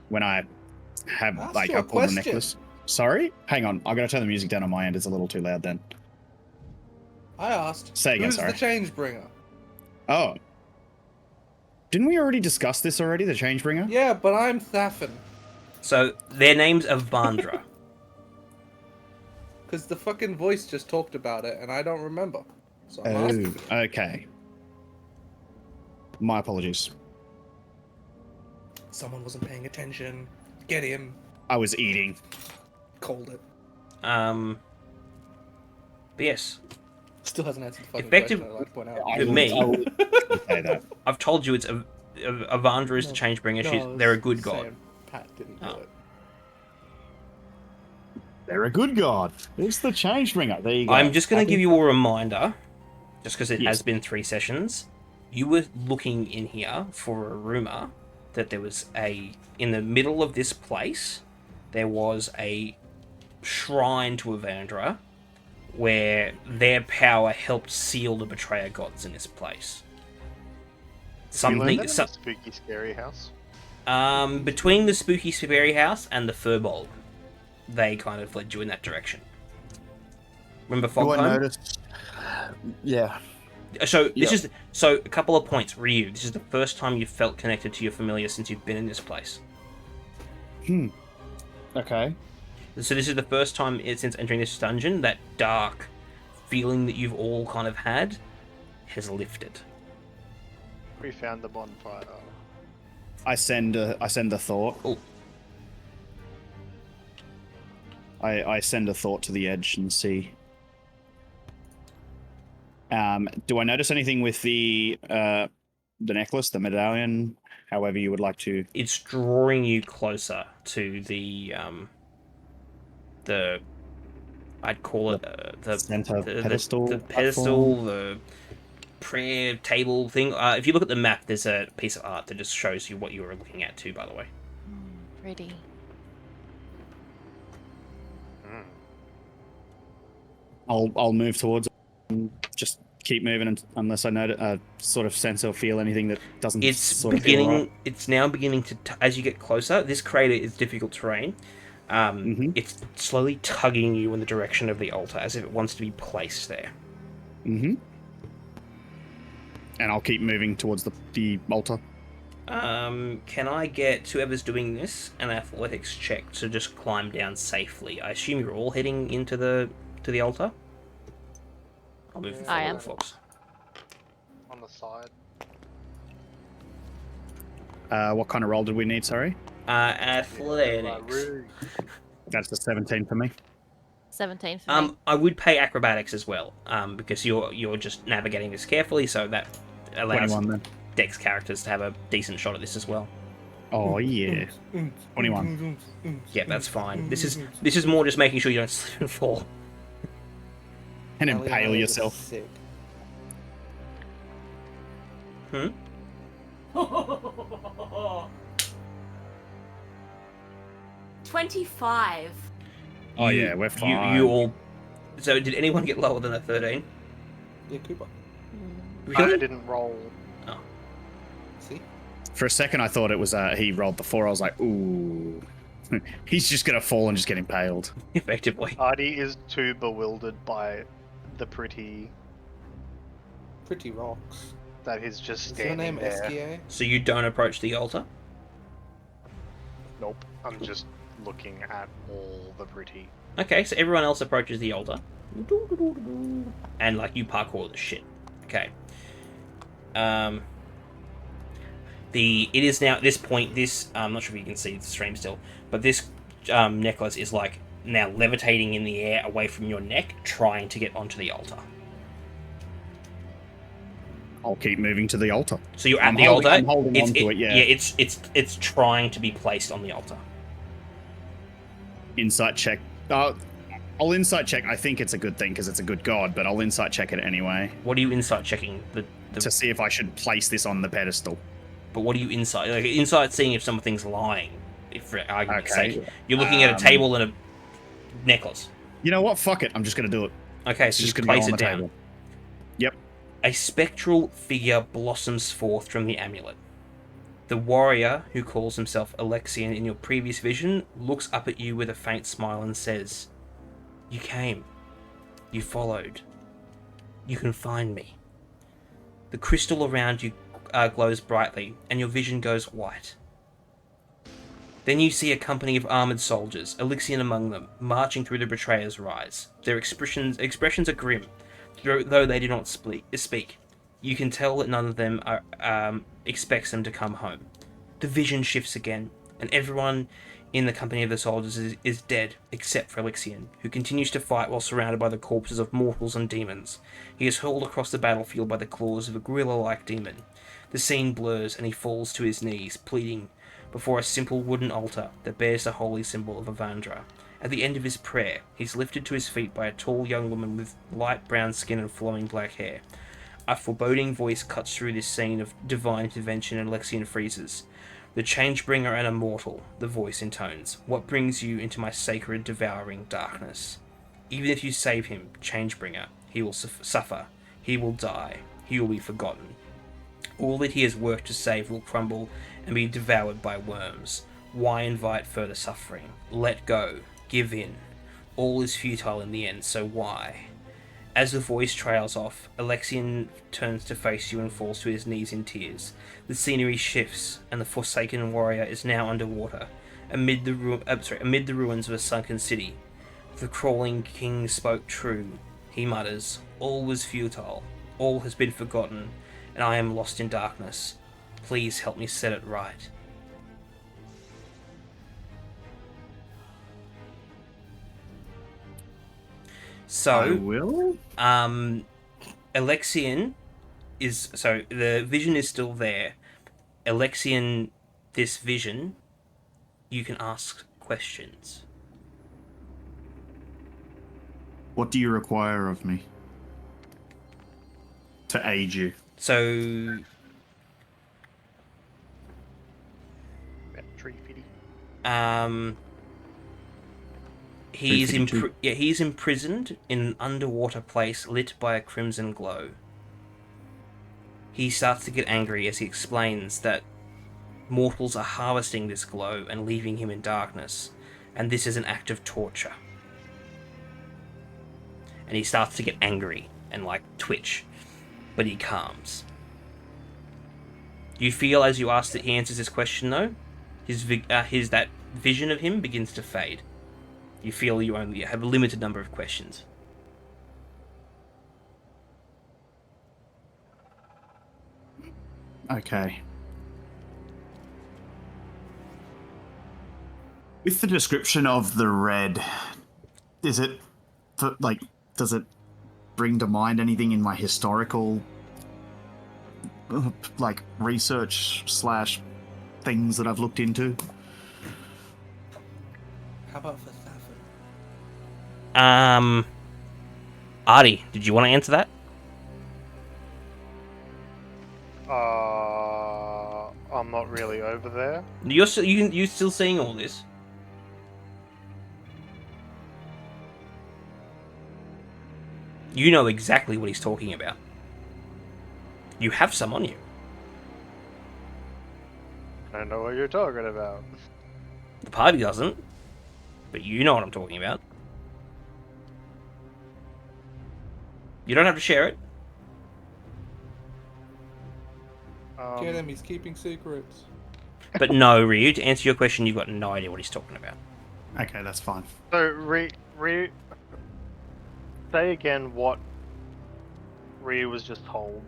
when I have Ask like your I pull the question. necklace? Sorry, hang on. I'm gonna turn the music down on my end. It's a little too loud. Then I asked. Say again, Who's sorry. the Changebringer? Oh, didn't we already discuss this already? The Changebringer. Yeah, but I'm Thaffin. So their name's Avandra. Because the fucking voice just talked about it, and I don't remember. So I'm Oh, asking. okay. My apologies. Someone wasn't paying attention. Get him. I was eating. Called it. But yes, Still hasn't answered the fucking Effective- question, I'd like to point out. to me, Say that. I've told you it's Avandra is the Changebringer. They're a good god. Saying Pat didn't do Oh. it. They're a good god. It's the Changebringer. There you go. I'm just going to give you a reminder, just because it Yes. has been 3 sessions. You were looking in here for a rumor that there was in the middle of this place, there was a shrine to Avandra where their power helped seal the Betrayer gods in this place. Something, Spooky, scary house. between the spooky scary house and the Furbolg, they kind of led you in that direction. Remember Do I Fogcomb? notice? Yeah. So a couple of points, Ryu. This is the first time you've felt connected to your familiar since you've been in this place. Okay. So this is the first time since entering this dungeon that dark feeling that you've all kind of had has lifted. We found the bonfire. I send a thought. Oh. I send a thought to the edge and see. Do I notice anything with the necklace, the medallion, however you would like to? It's drawing you closer to the I'd call it the center pedestal, the pedestal, the prayer table thing. If you look at the map, there's a piece of art that just shows you what you were looking at too, by the way. Pretty. I'll move towards it and just keep moving unless I sort of sense or feel anything that doesn't. It's sort of feel right. It's now beginning to. As you get closer, this crater is difficult terrain. It's slowly tugging you in the direction of the altar, as if it wants to be placed there. And I'll keep moving towards the altar. Can I get whoever's doing this an athletics check to just climb down safely? I assume you're all heading into the altar. I'll move I am. Fox. On the side. What kind of roll did we need? Sorry. Athletics. That's the 17 for me. 17 for me. I would pay acrobatics as well, because you're just navigating this carefully, so that allows 21 then. Dex characters to have a decent shot at this as well. Oh yeah. 21. Yeah, that's fine. This is more just making sure you don't slip and fall. And impale yourself. Sick. 25. Oh yeah, we're fine. You all. So did anyone get lower than a 13? Yeah, Cooper. I didn't roll. Oh. See? For a second, I thought it was he rolled the 4. I was like, ooh, he's just gonna fall and just get impaled. Effectively. Artie is too bewildered by the pretty rocks. that he's just Is her standing name there. SKA? So you don't approach the altar? Nope. I'm just looking at all the pretty. Okay, so everyone else approaches the altar. And, like, you parkour the shit. Okay. It is now, at this point, I'm not sure if you can see the stream still, but this necklace is, like, now levitating in the air away from your neck, trying to get onto the altar. I'll keep moving to the altar. So you're at the altar. I'm holding onto it, yeah. Yeah, it's trying to be placed on the altar. Insight check. I'll insight check. I think it's a good thing because it's a good god, but I'll insight check it anyway. What are you insight checking? To see if I should place this on the pedestal. But what do you insight? Like, insight seeing if something's lying. If for argument's Okay. sake, you're looking at a table and a necklace. You know what? Fuck it. I'm just gonna do it. Okay, It's so you just gonna go place on it the down. table. Yep. A spectral figure blossoms forth from the amulet. The warrior, who calls himself Alexian in your previous vision, looks up at you with a faint smile and says, "You came. You followed. You can find me." The crystal around you glows brightly, and your vision goes white. Then you see a company of armoured soldiers, Alexian among them, marching through the Betrayer's Rise. Their expressions are grim, though they do not speak. You can tell that none of them expects them to come home. The vision shifts again, and everyone in the company of the soldiers is dead, except for Alexian, who continues to fight while surrounded by the corpses of mortals and demons. He is hurled across the battlefield by the claws of a gorilla-like demon. The scene blurs, and he falls to his knees, pleading before a simple wooden altar that bears the holy symbol of Exandria. At the end of his prayer, he's lifted to his feet by a tall young woman with light brown skin and flowing black hair. A foreboding voice cuts through this scene of divine intervention, and Alexian freezes. "The Changebringer and Immortal," the voice intones. "What brings you into my sacred, devouring darkness? Even if you save him, Changebringer, he will suffer. He will die. He will be forgotten. All that he has worked to save will crumble and be devoured by worms. Why invite further suffering? Let go. Give in. All is futile in the end, so why?" As the voice trails off, Alexian turns to face you and falls to his knees in tears. The scenery shifts, and the Forsaken warrior is now underwater, amid the ruins of a sunken city. The crawling king spoke true, he mutters. All was futile, all has been forgotten, and I am lost in darkness. Please help me set it right. So, I will. Alexian is, so the vision is still there. Alexian, this vision, you can ask questions. What do you require of me to aid you? So, Tree fitty. he's imprisoned in an underwater place lit by a crimson glow. He starts to get angry as he explains that mortals are harvesting this glow and leaving him in darkness, and this is an act of torture. And he starts to get angry and like twitch, but he calms. You feel as you ask that he answers this question though, his that vision of him begins to fade. You feel you only have a limited number of questions. Okay. With the description of the red, is it like, does it bring to mind anything in my historical like research / things that I've looked into? How about for Saffron? Artie, did you want to answer that? I'm not really over there. You're still seeing all this? You know exactly what he's talking about. You have some on you. I know what you're talking about. The party doesn't, but you know what I'm talking about. You don't have to share it. Get him, he's keeping secrets. But no, Ryu, to answer your question, you've got no idea what he's talking about. Okay, that's fine. So, say again what Ryu was just told.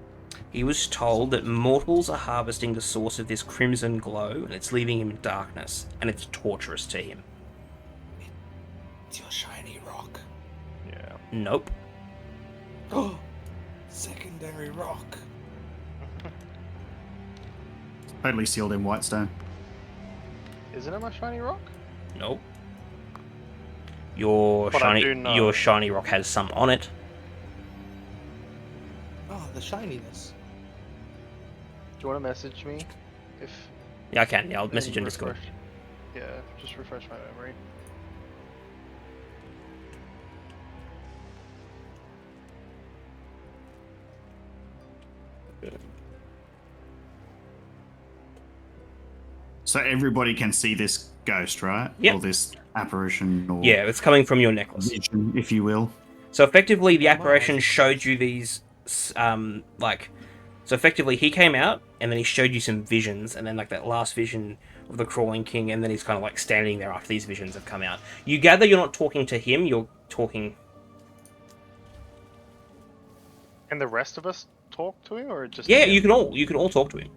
He was told that mortals are harvesting the source of this crimson glow, and it's leaving him in darkness, and it's torturous to him. It's your shiny rock. Yeah. Nope. Oh, secondary rock. Totally sealed in white stone. Isn't it my shiny rock? Nope. Your But I do know. shiny rock has some on it. Oh, the shininess. Do you want to message me? If Yeah, I can. Yeah, I'll message you on Discord. refresh- Yeah, just refresh my memory. So everybody can see this ghost, right? Yep. Or this apparition, or Yeah, it's coming from your necklace. vision, if you will. So effectively, the apparition showed you these, So effectively, he came out, and then he showed you some visions, and then like that last vision of the crawling king, and then he's kind of like standing there after these visions have come out. You gather you're not talking to him, you're talking... Can the rest of us talk to him, or just? Yeah, him? you can all talk to him.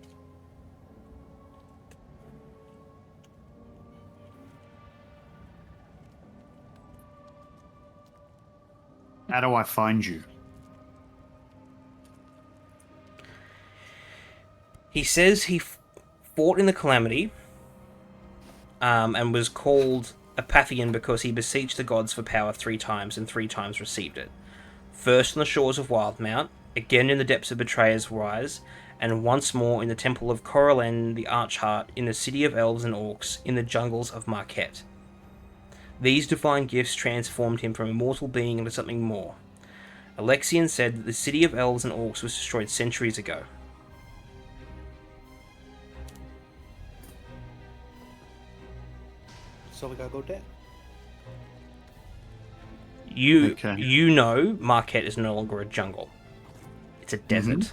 How do I find you? He says he fought in the Calamity, and was called a Pathian because he beseeched the gods for power 3 times and 3 times received it. First on the shores of Wildmount, again in the depths of Betrayer's Rise, and once more in the temple of Coralen the Archheart, in the city of elves and orcs, in the jungles of Marquette. These divine gifts transformed him from a mortal being into something more. Alexian said that the city of elves and orcs was destroyed centuries ago. So we gotta go dead. You know Marquette is no longer a jungle. It's a desert.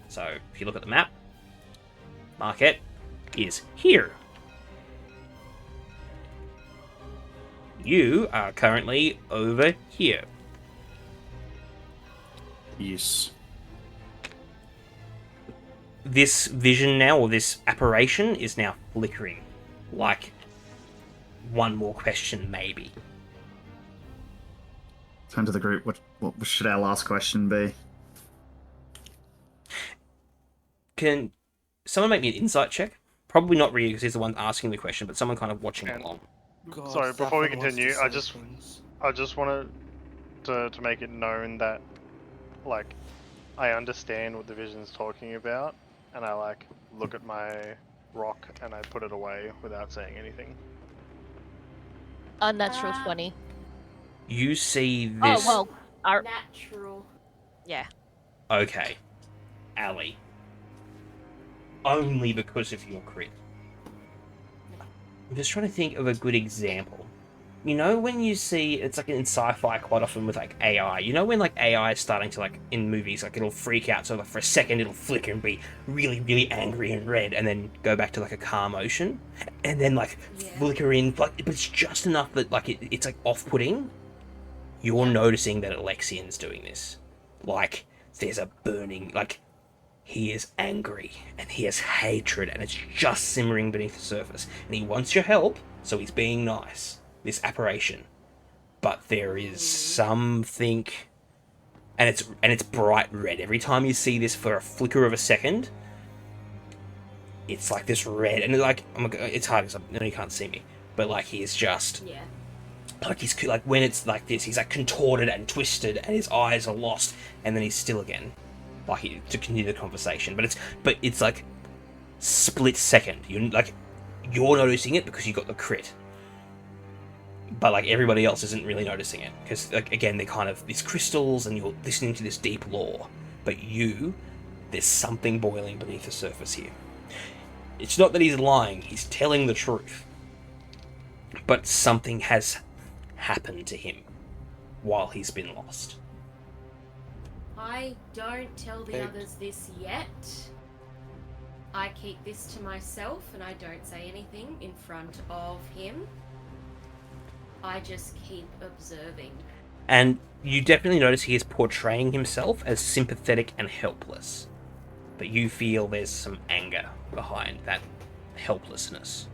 So, if you look at the map, Marquette is here. You are currently over here. Yes. This vision now, or this apparition, is now flickering. Like, one more question, maybe. Turn to the group. What should our last question be? Can someone make me an insight check? Probably not Ryu, because he's the one asking the question, but someone kind of watching along. God, Sorry, before we Saffron wants to continue, say I just wanted to make it known that, like, I understand what the vision's talking about, and I like look at my rock and I put it away without saying anything. Unnatural 20. You see this... Oh, well, our... Natural. Yeah. okay, Ali, only because of your crit. I'm just trying to think of a good example. You know when you see, it's like in sci-fi quite often with like AI, you know when like AI is starting to like, in movies, like it'll freak out, so like for a second it'll flicker and be really, really angry and red, and then go back to like a calm motion, and then like flicker in, like, but it's just enough that like it's like off-putting. You're noticing that Alexian's doing this. Like, there's a burning, like, he is angry, and he has hatred, and it's just simmering beneath the surface, and he wants your help, so he's being nice. This apparition, but there is something, and it's bright red. Every time you see this for a flicker of a second, it's like this red, and like, it's hard because you can't see me, but like he is just like, he's like, when it's like this, he's like contorted and twisted, and his eyes are lost, and then he's still again, like to continue the conversation. But it's like split second. You're noticing it because you got the crit. But like everybody else isn't really noticing it because, like, again, they're kind of these crystals, and you're listening to this deep lore. But there's something boiling beneath the surface here. It's not that he's lying; he's telling the truth. But something has happened to him while he's been lost. I don't tell the others this yet. I keep this to myself, and I don't say anything in front of him. I just keep observing. And you definitely notice he is portraying himself as sympathetic and helpless. But you feel there's some anger behind that helplessness.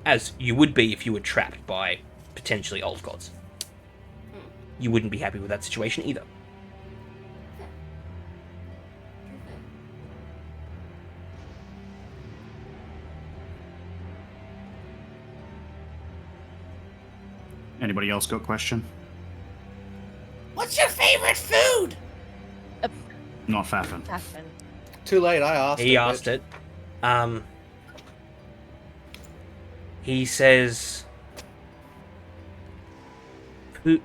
As you would be if you were trapped by potentially old gods. You wouldn't be happy with that situation either. Anybody else got a question? What's your favorite food? Not Faffin. Too late, I asked He asked it. He says,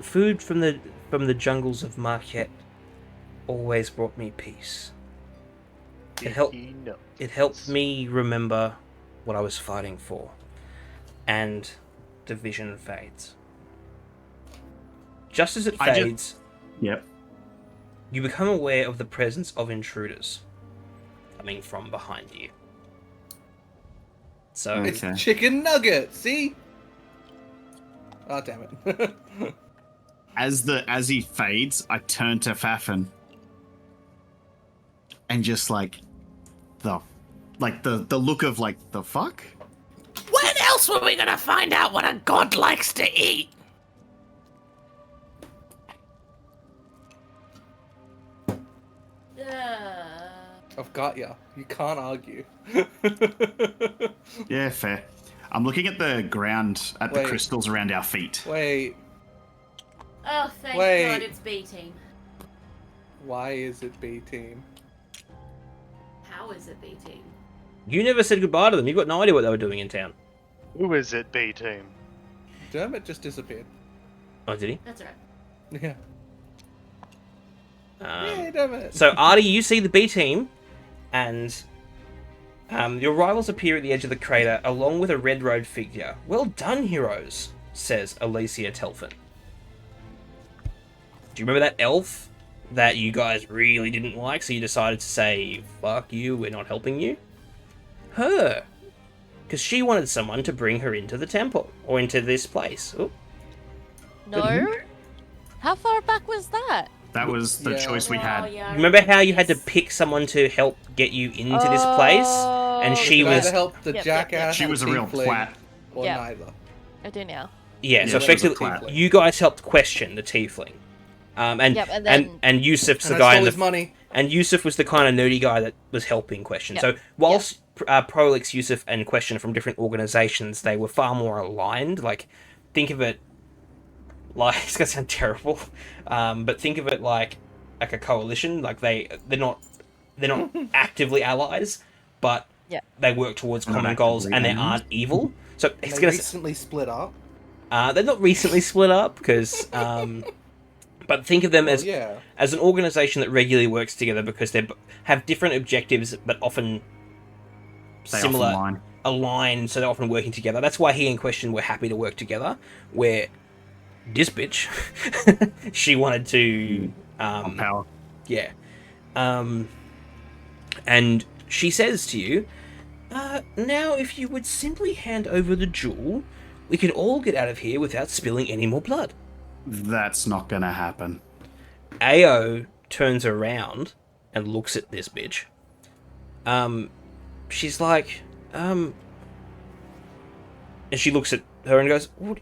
food from the jungles of Marquette always brought me peace. It helped me remember what I was fighting for, and the vision fades. Just as it fades, you become aware of the presence of intruders coming from behind you. So it's chicken nugget. See? Oh, damn it! As he fades, I turn to Faffin and just like the look of like, the fuck? When else were we gonna find out what a god likes to eat? I've got ya. You can't argue. Yeah, fair. I'm looking at the ground, at the crystals around our feet. Wait. Oh, thank God it's B team. Why is it B team? How is it B team? You never said goodbye to them. You've got no idea what they were doing in town. Who is it, B team? Dermot just disappeared. Oh, did he? That's right. Yeah. So, Artie, you see the B team, and your rivals appear at the edge of the crater, along with a red road figure. Well done, heroes, says Alicia Telfin. Do you remember that elf that you guys really didn't like, so you decided to say, fuck you, we're not helping you? Her. Because she wanted someone to bring her into the temple, or into this place. Ooh. No? How far back was that? That was the choice we had. Remember how you had to pick someone to help get you into this place? And she was... Either help the jackass She was a real twat. Or neither. I do now. Yeah, so effectively, you guys helped question the tiefling. And Yusuf's the guy in the money. And Yusuf was the kind of nerdy guy that was helping question. So whilst Prolix, Yusuf, and Question are from different organizations, they were far more aligned. Like, think of it like, it's gonna sound terrible, but think of it like a coalition. Like they're not actively allies, but they work towards common goals, and they aren't evil. So it's they recently split up. They're not recently split up because But think of them as yeah. as an organization that regularly works together because they have different objectives, but often They similar, often align, so they're often working together. That's why he in question were happy to work together. Where this bitch, she wanted to, power. yeah, and she says to you, now if you would simply hand over the jewel, we can all get out of here without spilling any more blood. That's not gonna happen. Ao turns around and looks at this bitch. She's like, and she looks at her and goes, what?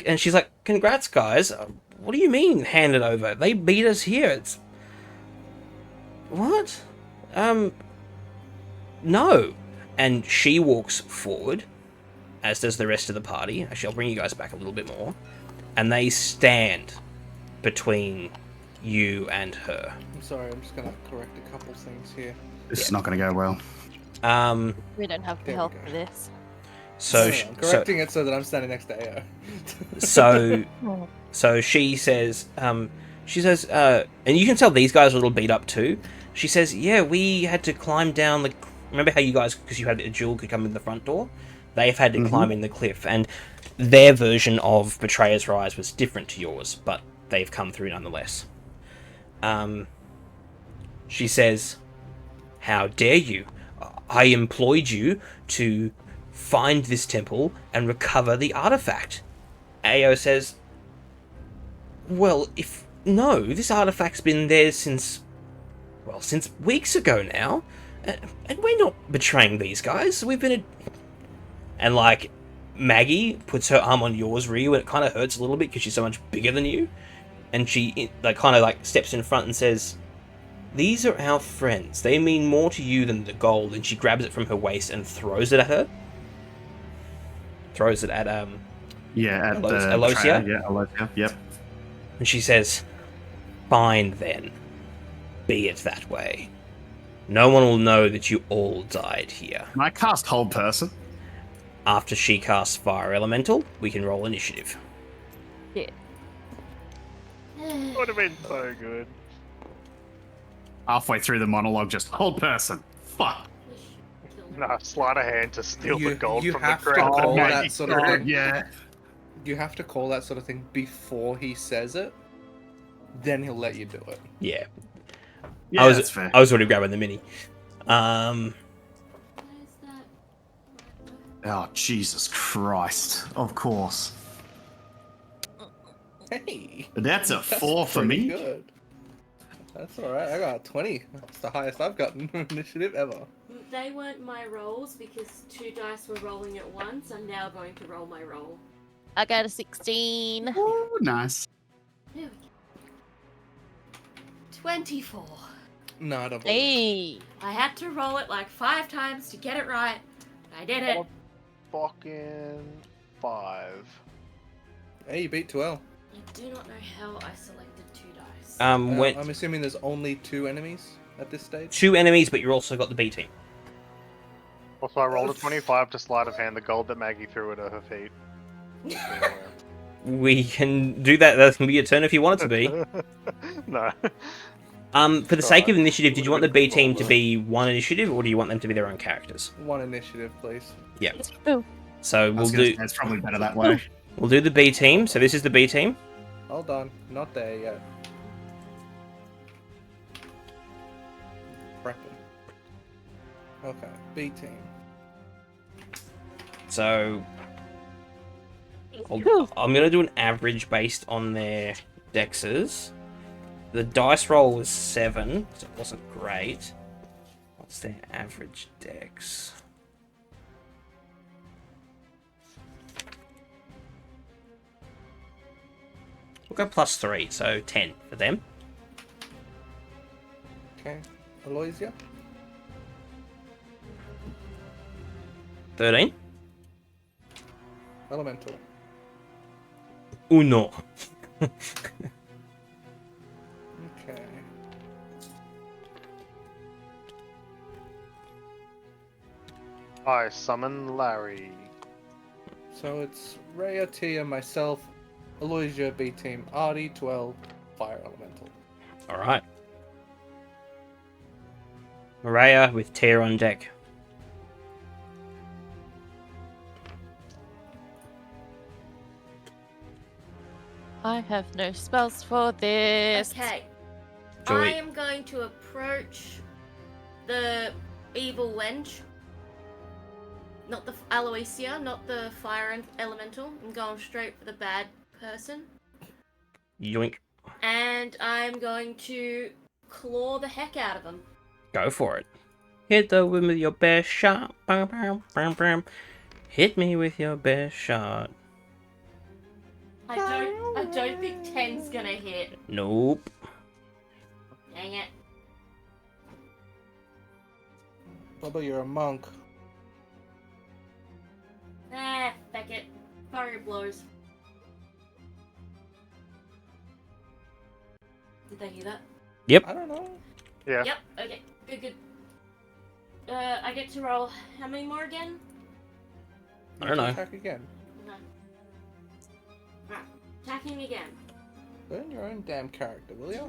And she's like, congrats, guys. What do you mean, hand it over? They beat us here. It's... What? No. And she walks forward, as does the rest of the party. Actually, I'll bring you guys back a little bit more. And they stand between you and her. I'm sorry, I'm just gonna correct a couple things here. This is not gonna go well. We don't have the There we help go. for this. So, I'm correcting it so that I'm standing next to AO. so she says, and you can tell these guys are a little beat up too. She says, yeah, we had to climb down the... Remember how you guys, because you had a jewel, could come in the front door? They've had to climb in the cliff, and their version of Betrayer's Rise was different to yours, but they've come through nonetheless. She says, how dare you? I employed you to find this temple and recover the artifact. Ao says, well, no, this artifact's been there since weeks ago now, and we're not betraying these guys. We've been and like, Maggie puts her arm on yours, Ryu, and it kind of hurts a little bit because she's so much bigger than you, and she kind of steps in front and says, these are our friends. They mean more to you than the gold. And she grabs it from her waist and throws it at her. Throws it at Alosia. Yeah, Alosia. Yep. And she says, fine then. Be it that way. No one will know that you all died here. Can I cast Hold Person? After she casts Fire Elemental, we can roll initiative. Yeah. Would have been so good. Halfway through the monologue, just Hold Person. Fuck. Nah, sleight of hand to steal the gold you from the have to crowd. call yeah, that sort of thing. Yeah. You have to call that sort of thing before he says it. Then he'll let you do it. Yeah. Yeah, that's fair. I was already grabbing the mini. Oh, Jesus Christ. Of course. Hey. That's a 4 for pretty me. Good. That's alright, I got a 20. That's the highest I've gotten in initiative ever. They weren't my rolls because 2 dice were rolling at once. I'm now going to roll my roll. I got a 16. Ooh, nice. There we go. 24. No, I don't believe Hey. I had to roll it like 5 times to get it right. I did it. Fucking 5. Hey, you beat 12. I do not know how I selected 2 dice. I'm assuming there's only 2 enemies at this stage. 2 enemies, but you've also got the B team. Also, I rolled a 25 to sleight of hand the gold that Maggie threw at her feet. We can do that. That can be your turn if you want it to be. No. For the sake of initiative, did you want the B team to be 1 initiative, or do you want them to be their own characters? 1 initiative, please. Yeah. Ooh. So we'll do. It's probably better that way. We'll do the B team. So this is the B team. Hold on, not there yet. Prepping. Okay, B team. So I'm gonna do an average based on their dexes. The dice roll was 7, so it wasn't great. What's their average dex? We'll go +3, so 10 for them. Okay, Aloysia. 13. Elemental. Uno. Okay. I summon Larry. So it's Rhea, Tia, myself, Aloysia, B team, Artie, 12, fire elemental. Alright. Maria with Tear on deck. I have no spells for this. Okay. Joey. I am going to approach the evil wench. Not the Aloysia, not the fire elemental. I'm going straight for the bad person. Yoink. And I'm going to claw the heck out of him. Go for it. Hit the wind with your best shot. Bam, bam, bam, bam. Hit me with your best shot. I don't think 10's gonna hit. Nope. Dang it. Bubba, you're a monk. Ah, feck it. Fire blows. Did they hear that? I don't know. Yeah. Yep, okay. Good. I get to roll how many more again? I don't know. Attack again. Okay. Right. Attacking again. Learn your own damn character, will you?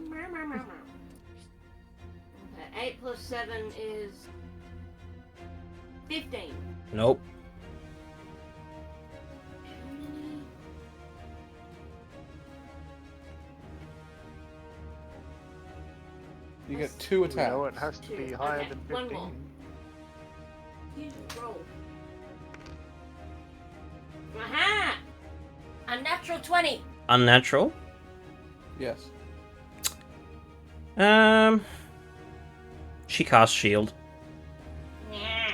Okay, 8 plus 7 is 15. Nope. You get 2 attacks. No, it has to be higher Okay, than one 15. more. You roll. Aha! A natural 20. Unnatural. Yes. She casts shield. Yeah.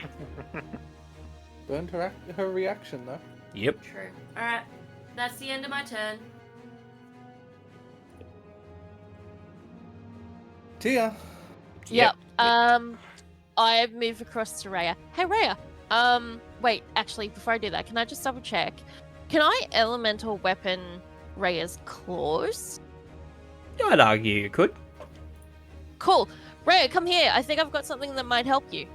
Burned her reaction though. Yep. True. Alright, that's the end of my turn. Tia. Yep. I move across to Rhea. Hey, Rhea. Wait. Actually, before I do that, can I just double check? Can I elemental weapon Rhea's claws? I'd argue you could. Cool. Rhea, come here. I think I've got something that might help you.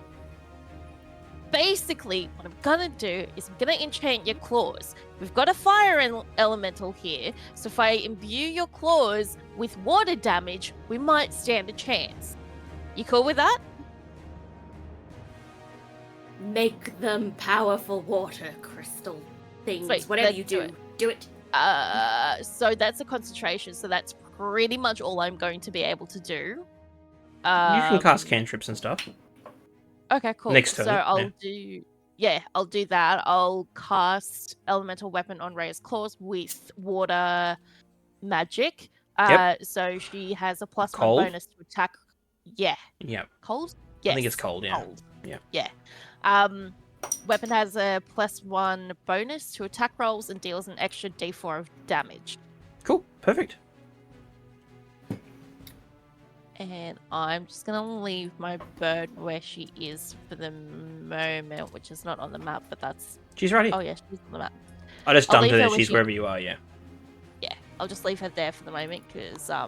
Basically, what I'm gonna do is I'm gonna enchant your claws. We've got a fire elemental here, so if I imbue your claws with water damage, we might stand a chance. You cool with that? Make them powerful water crystal things. Sweet, Whatever let's you do do, it. do it. So that's a concentration, so that's pretty much all I'm going to be able to do. You can cast cantrips and stuff. Okay, cool. Next turn, So yeah. I'll do that. I'll cast elemental weapon on Rhea's claws with water magic. Yep. So she has a +1 Cold? bonus to attack. Yeah. Yep. Cold? I Yes. think it's cold, yeah. Cold. Yeah. Yeah. Weapon has a +1 bonus to attack rolls and deals an extra d4 of damage. Cool. Perfect. And I'm just gonna leave my bird where she is for the moment, which is not on the map, but that's... She's ready. Oh yeah, she's on the map. I just I'll dumped leave her her there. where She's she- wherever you are, yeah. Yeah, I'll just leave her there for the moment, because I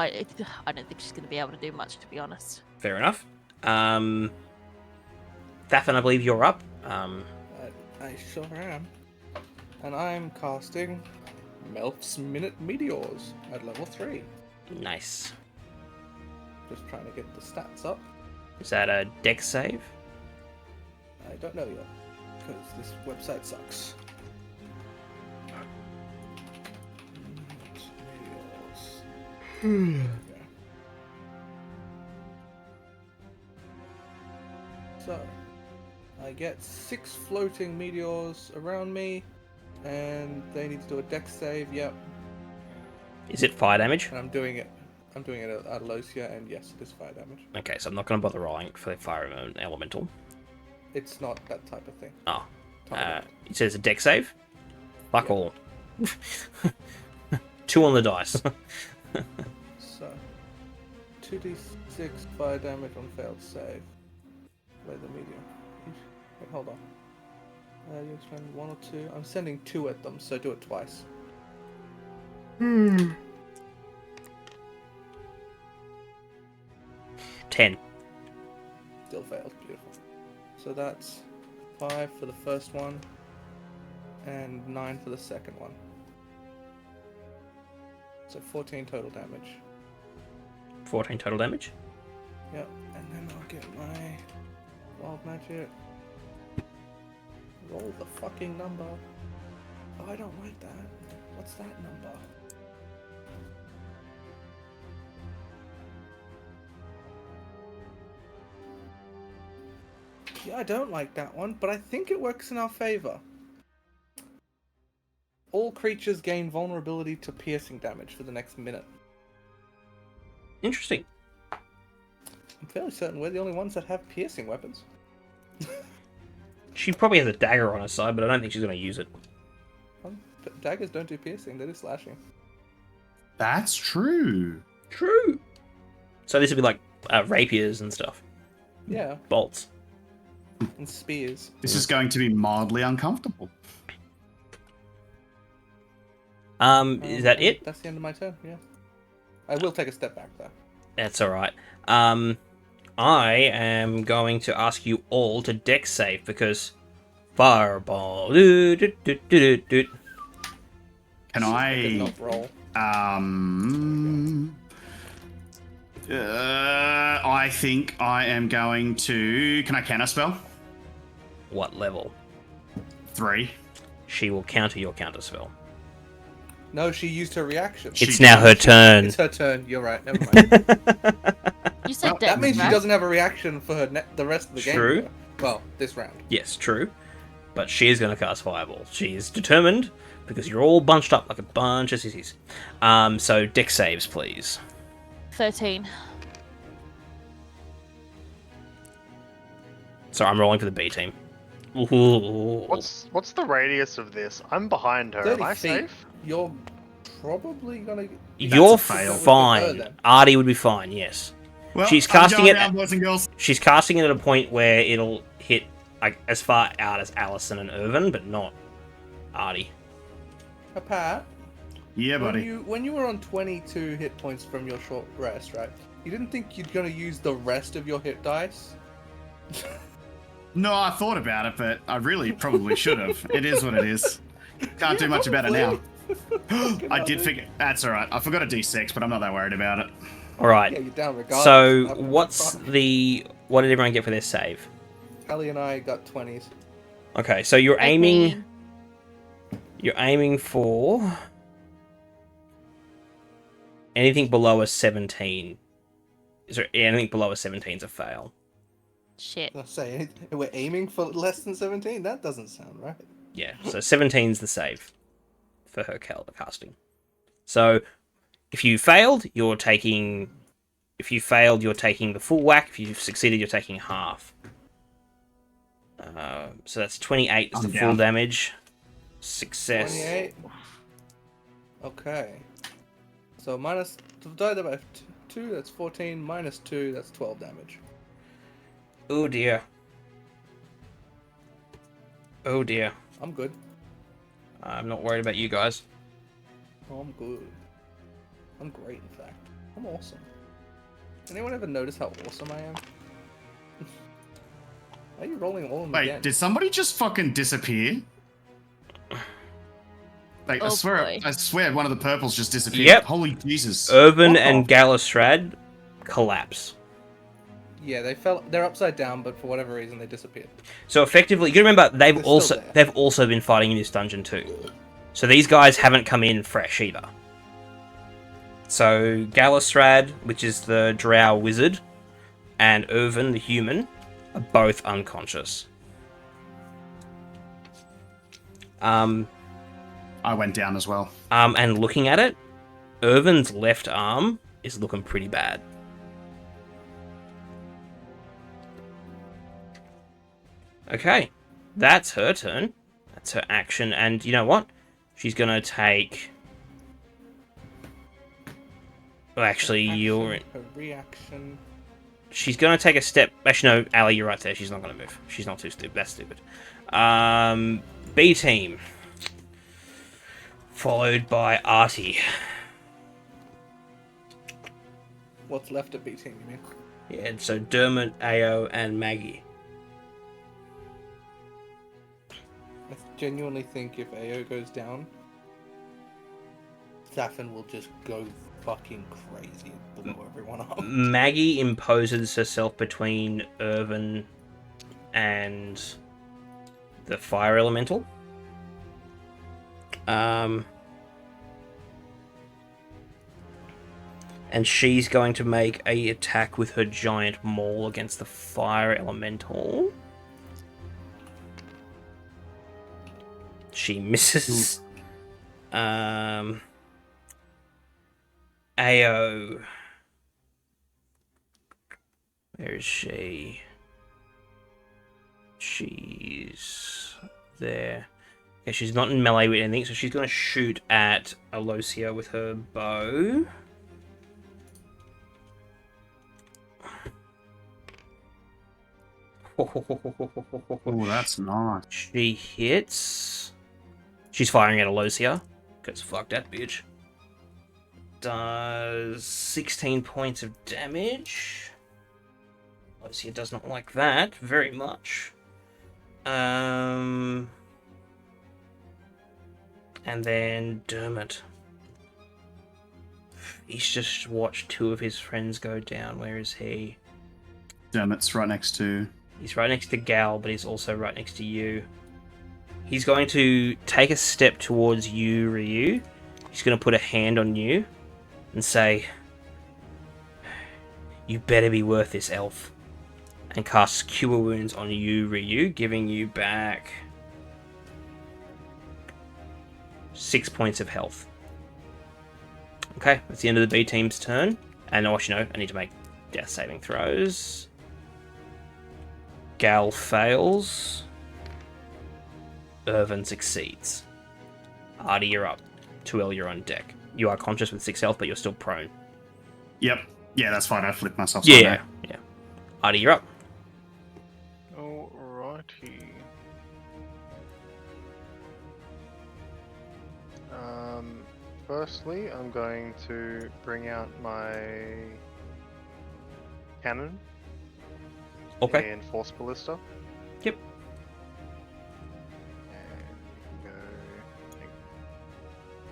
don't think she's gonna be able to do much, to be honest. Fair enough. Thafin, I believe you're up. I sure am. And I'm casting Melf's Minute Meteors at level 3. Nice. Just trying to get the stats up. Is that a dex save? I don't know yet, because this website sucks. Okay. So, I get 6 floating meteors around me, and they need to do a dex save, yep. Is it fire damage? And I'm doing it at Aloysia, and yes, it is fire damage. Okay, so I'm not going to bother rolling for the fire elemental. It's not that type of thing. Oh. Target. It says a dex save? Fuck Yeah. all. 2 on the dice. So, 2d6 fire damage on failed save. Play the medium. Wait, hold on. You spend 1 or 2. I'm sending 2 at them, so do it twice. 10. Still failed. Beautiful. So that's 5 for the first one, and 9 for the second one. So 14 total damage. 14 total damage. Yep. And then I'll get my wild magic. Roll the fucking number. Oh, I don't like that. What's that number? Yeah, I don't like that one, but I think it works in our favor. All creatures gain vulnerability to piercing damage for the next minute. Interesting. I'm fairly certain we're the only ones that have piercing weapons. She probably has a dagger on her side, but I don't think she's going to use it. But daggers don't do piercing, they do slashing. That's true. True. So this would be like rapiers and stuff. Yeah, Bolts. and spears. This is going to be mildly uncomfortable. Is that it? That's the end of my turn, yeah. I will take a step back, though. That's alright. I am going to ask you all to dex save because fireball. Can Good I? enough roll. I think I am going to. Can I counter spell? What level? 3. She will counter your counter spell. No, she used her reaction. It's now her turn. It's her turn, you're right, never mind. You said Well, dex, that means right? she doesn't have a reaction for her the rest of the game. True. though. Well, this round. Yes, true. But she is going to cast fireball. She is determined because you're all bunched up like a bunch of sissies. So dex saves, please. 13. So I'm rolling for the B team. Ooh. What's the radius of this? I'm behind her. 30 Am I feet. safe? You're probably gonna. You're a fail. fine. Then. Artie would be fine. Yes. Well, She's I'm casting going it. down, boys and girls. She's casting it at a point where it'll hit like as far out as Allison and Irvin, but not Artie. Pat, Yeah, buddy. when you were on 22 hit points from your short rest, right? You didn't think you'd gonna use the rest of your hit dice? No, I thought about it, but I really probably should have. It is what it is. Can't do much about it now. I did figure. That's all right. I forgot a D6, but I'm not that worried about it. All right. Yeah, you're down regardless. So Fuck. what did everyone get for their save? Ellie and I got 20s. Okay, so you're aiming. me. You're aiming for anything below a 17. Is there anything below a 17 is a fail? Shit. I say we're aiming for less than 17. That doesn't sound right. Yeah, so 17's the save for her casting. So if you failed, you're taking. If you failed, you're taking the full whack. If you've succeeded, you're taking half. So that's 28 is I'm the full down. damage. Success. 28. Okay. So minus divided by 2, that's 14. Minus 2, that's 12 damage. Oh dear. Oh dear. I'm good. I'm not worried about you guys. Oh, I'm good. I'm great, in fact. I'm awesome. Anyone ever notice how awesome I am? Why are you rolling all of them Wait, again? did somebody just fucking disappear? Like, Oh, boy. I swear one of the purples just disappeared. Yep. Holy Jesus. Irvin What and the- Galastrad collapse. Yeah, they're upside down, but for whatever reason they disappeared. So effectively, you remember They're still there. they've also been fighting in this dungeon too. So these guys haven't come in fresh either. So Galastrad, which is the drow wizard, and Irvin, the human, are both unconscious. I went down as well. And looking at it, Irvin's left arm is looking pretty bad. Okay, that's her turn. That's her action, and you know what? She's gonna take. Well, actually, you're. Her reaction. She's gonna take a step. Actually, no, Ali, you're right there. She's not gonna move. She's not too stupid. That's stupid. B team, followed by Artie. What's left of B team, you mean? Yeah, so Dermot, Ao, and Maggie. I genuinely think if AO goes down, Saffin will just go fucking crazy and blow everyone up. Maggie imposes herself between Irvin and the fire elemental. And she's going to make a attack with her giant maul against the fire elemental. She misses. Ao. Where is she? She's there. Okay, she's not in melee with anything, so she's going to shoot at Alosia with her bow. Oh, that's nice. She hits. She's firing at Alosia. Because fuck that bitch. Does 16 points of damage. Alosia does not like that very much. And then Dermot. He's just watched two of his friends go down. Where is he? Dermot's right next to... He's right next to Gal, but he's also right next to you. He's going to take a step towards you, Ryu. He's going to put a hand on you and say, "You better be worth this, elf." And cast Cure Wounds on you, Ryu, giving you back 6 points of health. Okay, that's the end of the B team's turn. And actually, no, I need to make death saving throws. Gal fails. Irvin succeeds. Artie, you're up. Tuel, you're on deck. You are conscious with 6 health, but you're still prone. Yep. Yeah, that's fine. I flipped myself. Yeah. Artie, you're up. Alrighty. Firstly, I'm going to bring out my cannon. Okay. And Force Ballista. Yep. And go.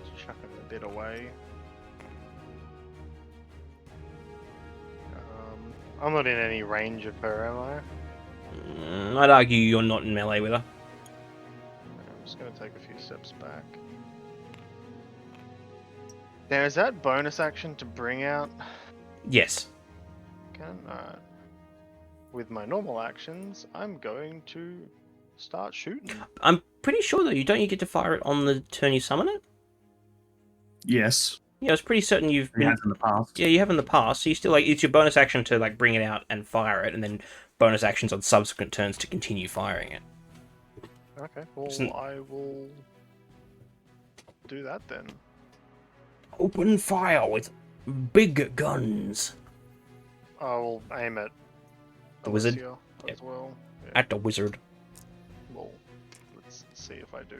Just chucking a bit away. I'm not in any range of her, am I? I'd argue you're not in melee with her. I'm just going to take a few steps back. Now, is that bonus action to bring out? Yes. Alright. With my normal actions, I'm going to start shooting. I'm pretty sure, though, you get to fire it on the turn you summon it? Yes. Yeah, I was pretty certain you've been... Has in the past. Yeah, you have in the past. So you still, it's your bonus action to, bring it out and fire it, and then bonus actions on subsequent turns to continue firing it. Okay, well, I will do that then. Open fire with big guns. I will aim at The wizard? Alicia as well. Yeah. At the wizard. Well, let's see if I do.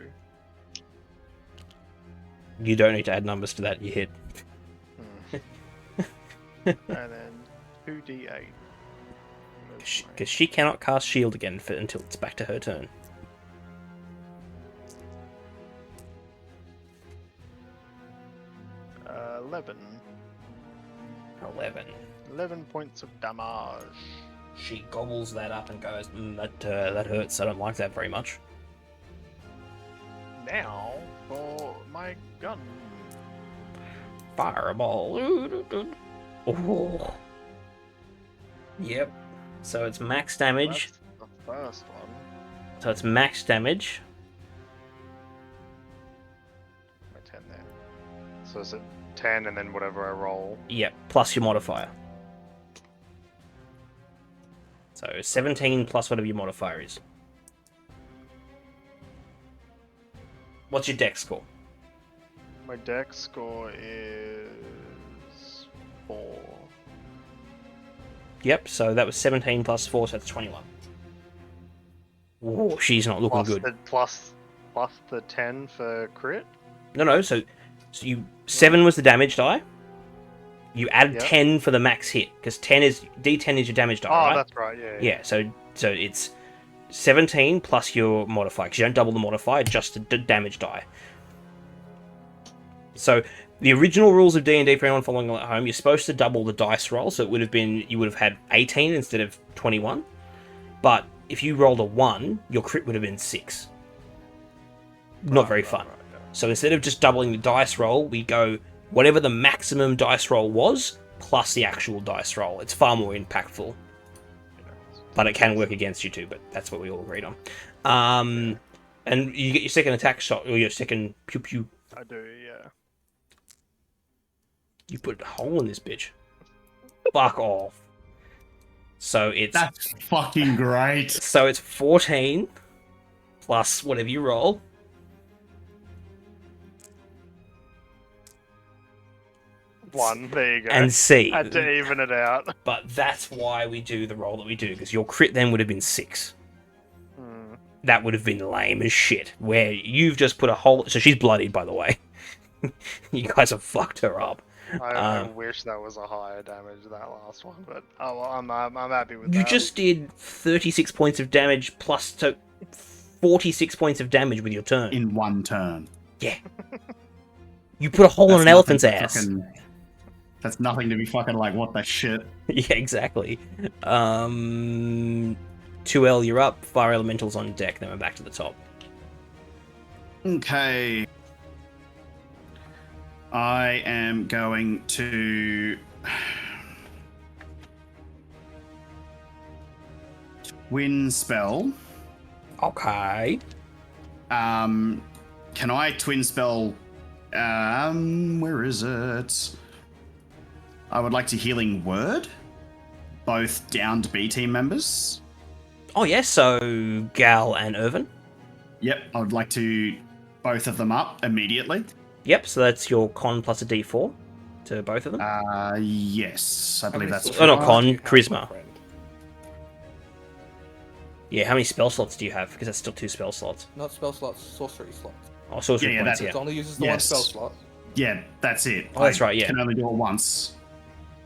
You don't need to add numbers to that, you hit. And then 2d8. Because she cannot cast shield again until it's back to her turn. Uh, 11. 11 points of damage. She gobbles that up and goes, that hurts, I don't like that very much. Now for my gun. Fireball. Oh. Yep. So it's max damage. That's the first one. So it's max damage. My 10 there. So is it 10 and then whatever I roll? Yep, plus your modifier. So 17 plus whatever your modifier is. What's your dex score? My dex score is 4. Yep, so that was 17 plus 4, so that's 21. Oh, she's not looking good. Plus the 10 for crit? No, so you 7 was the damage die. You added Yep. 10 for the max hit, because D10 is your damage die, right? Oh, that's right, yeah. So it's 17 plus your modifier, because you don't double the modifier, just the damage die. So the original rules of D&D for anyone following along at home, you're supposed to double the dice roll, so you would have had 18 instead of 21. But if you rolled a 1, your crit would have been 6. Not very fun. Yeah. So instead of just doubling the dice roll, we go whatever the maximum dice roll was, plus the actual dice roll. It's far more impactful. But it can work against you too, but that's what we all agreed on. And you get your second attack shot, or your second pew-pew. I do, yeah. You put a hole in this bitch. Fuck off. So it's... That's fucking great. So it's 14 plus whatever you roll. One, there you go. And C. Had to even it out. But that's why we do the roll that we do, because your crit then would have been 6. That would have been lame as shit. Where you've just put a hole... So she's bloodied, by the way. You guys have fucked her up. I wish that was a higher damage, that last one, but I'm happy with that. You just did 36 points of damage plus 46 points of damage with your turn. In one turn. Yeah. You put a hole in an elephant's ass. That's nothing to be fucking like, what the shit? Yeah, exactly. 2L, you're up. Fire elementals on deck. Then we're back to the top. Okay. I am going to... Twin spell. Okay. Can I twin spell... where is it? I would like to healing word. Both downed B team members. Oh, yes, so Gal and Irvin. Yep, I would like to both of them up immediately. Yep, so that's your con plus a d4 to both of them. Yes, I believe that's... Oh, not con, charisma. Yeah, how many spell slots do you have? Because that's still 2 spell slots. Not spell slots, sorcery slots. Oh, sorcery Yeah, points, that's yeah. It only uses the one spell slot. Yeah, that's it. Oh, that's right, yeah. I can only do it once.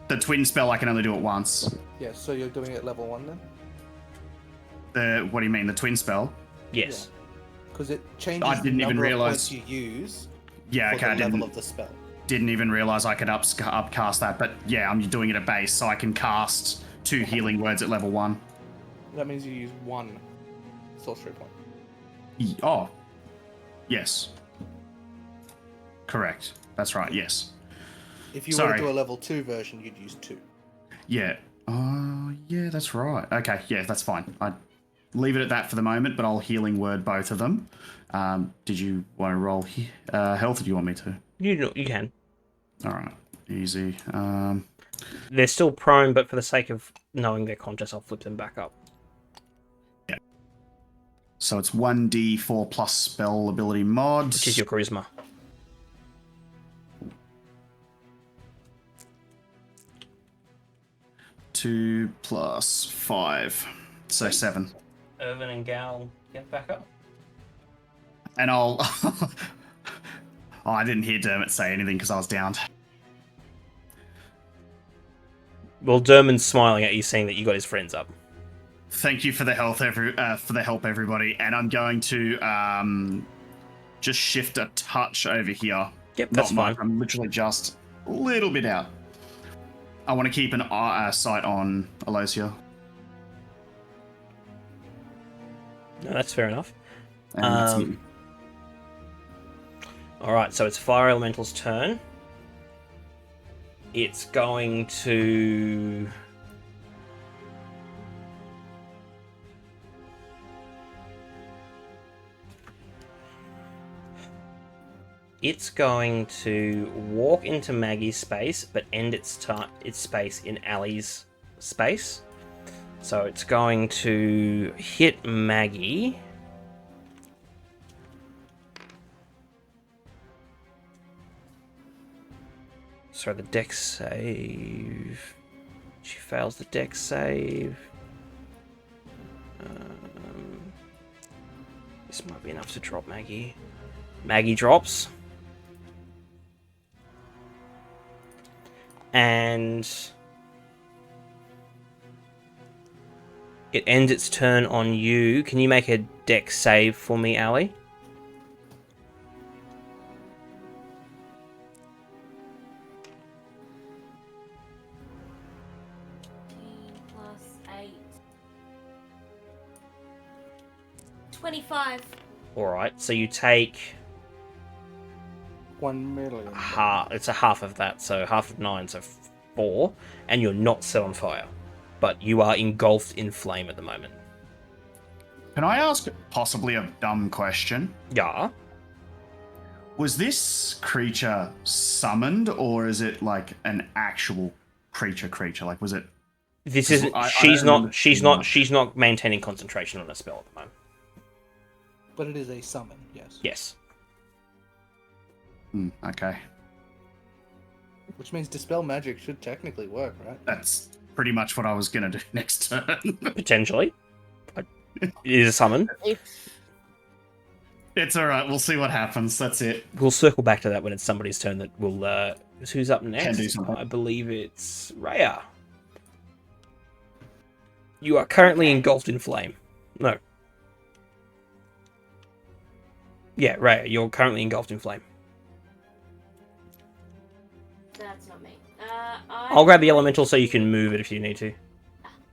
The twin spell, I can only do it once. Yeah, so you're doing it at level 1 then? What do you mean, the twin spell? Yes. Because it changes I didn't the even number of realize. points you use Yeah, for okay, I the level didn't, of the spell. didn't even realize I could upcast that, but yeah, I'm doing it at base, so I can cast 2 healing words at level 1. That means you use 1 sorcery point. Oh. Yes. Correct. That's right, yes. If you were Sorry. to do a level 2 version, you'd use 2. Yeah. Yeah, that's right. Okay, yeah, that's fine. I leave it at that for the moment, but I'll healing word both of them. Did you want to roll health, or do you want me to? You can. Alright, easy. They're still prone, but for the sake of knowing they're conscious, I'll flip them back up. Yeah. So it's 1d4 plus spell ability mod. Which is your charisma. Two plus 5. So 7. Irvin and Gal get back up. And I'll... oh, I didn't hear Dermot say anything because I was downed. Well, Dermon's smiling at you, seeing that you got his friends up. Thank you for the help, everybody. And I'm going to just shift a touch over here. Yep, that's Not fine. much, I'm literally just a little bit out. I want to keep an sight on Alosia. No, that's fair enough. And that's it. Alright, so it's Fire Elemental's turn. It's going to... It's going to walk into Maggie's space, but end its space in Allie's space. So it's going to hit Maggie. So the dex save. She fails the dex save. This might be enough to drop Maggie. Maggie drops. And it ends its turn on you. Can you make a dex save for me, Ali? 25. Alright, so you take 1 million. it's a half of that, so half of 9, so 4, and you're not set on fire. But you are engulfed in flame at the moment. Can I ask possibly a dumb question? Yeah. Was this creature summoned, or is it like an actual creature? Like, was it? This isn't. She's not maintaining concentration on a spell at the moment. But it is a summon, yes. Yes. Okay. Which means Dispel Magic should technically work, right? That's pretty much what I was gonna do next turn. Potentially. It is a summon. It's alright, we'll see what happens, that's it. We'll circle back to that when it's somebody's turn that will, who's up next? Can do something. I believe it's Rhea. You are currently engulfed in flame. No. Yeah, Rhea, you're currently engulfed in flame. That's not me. I'll grab the elemental so you can move it if you need to.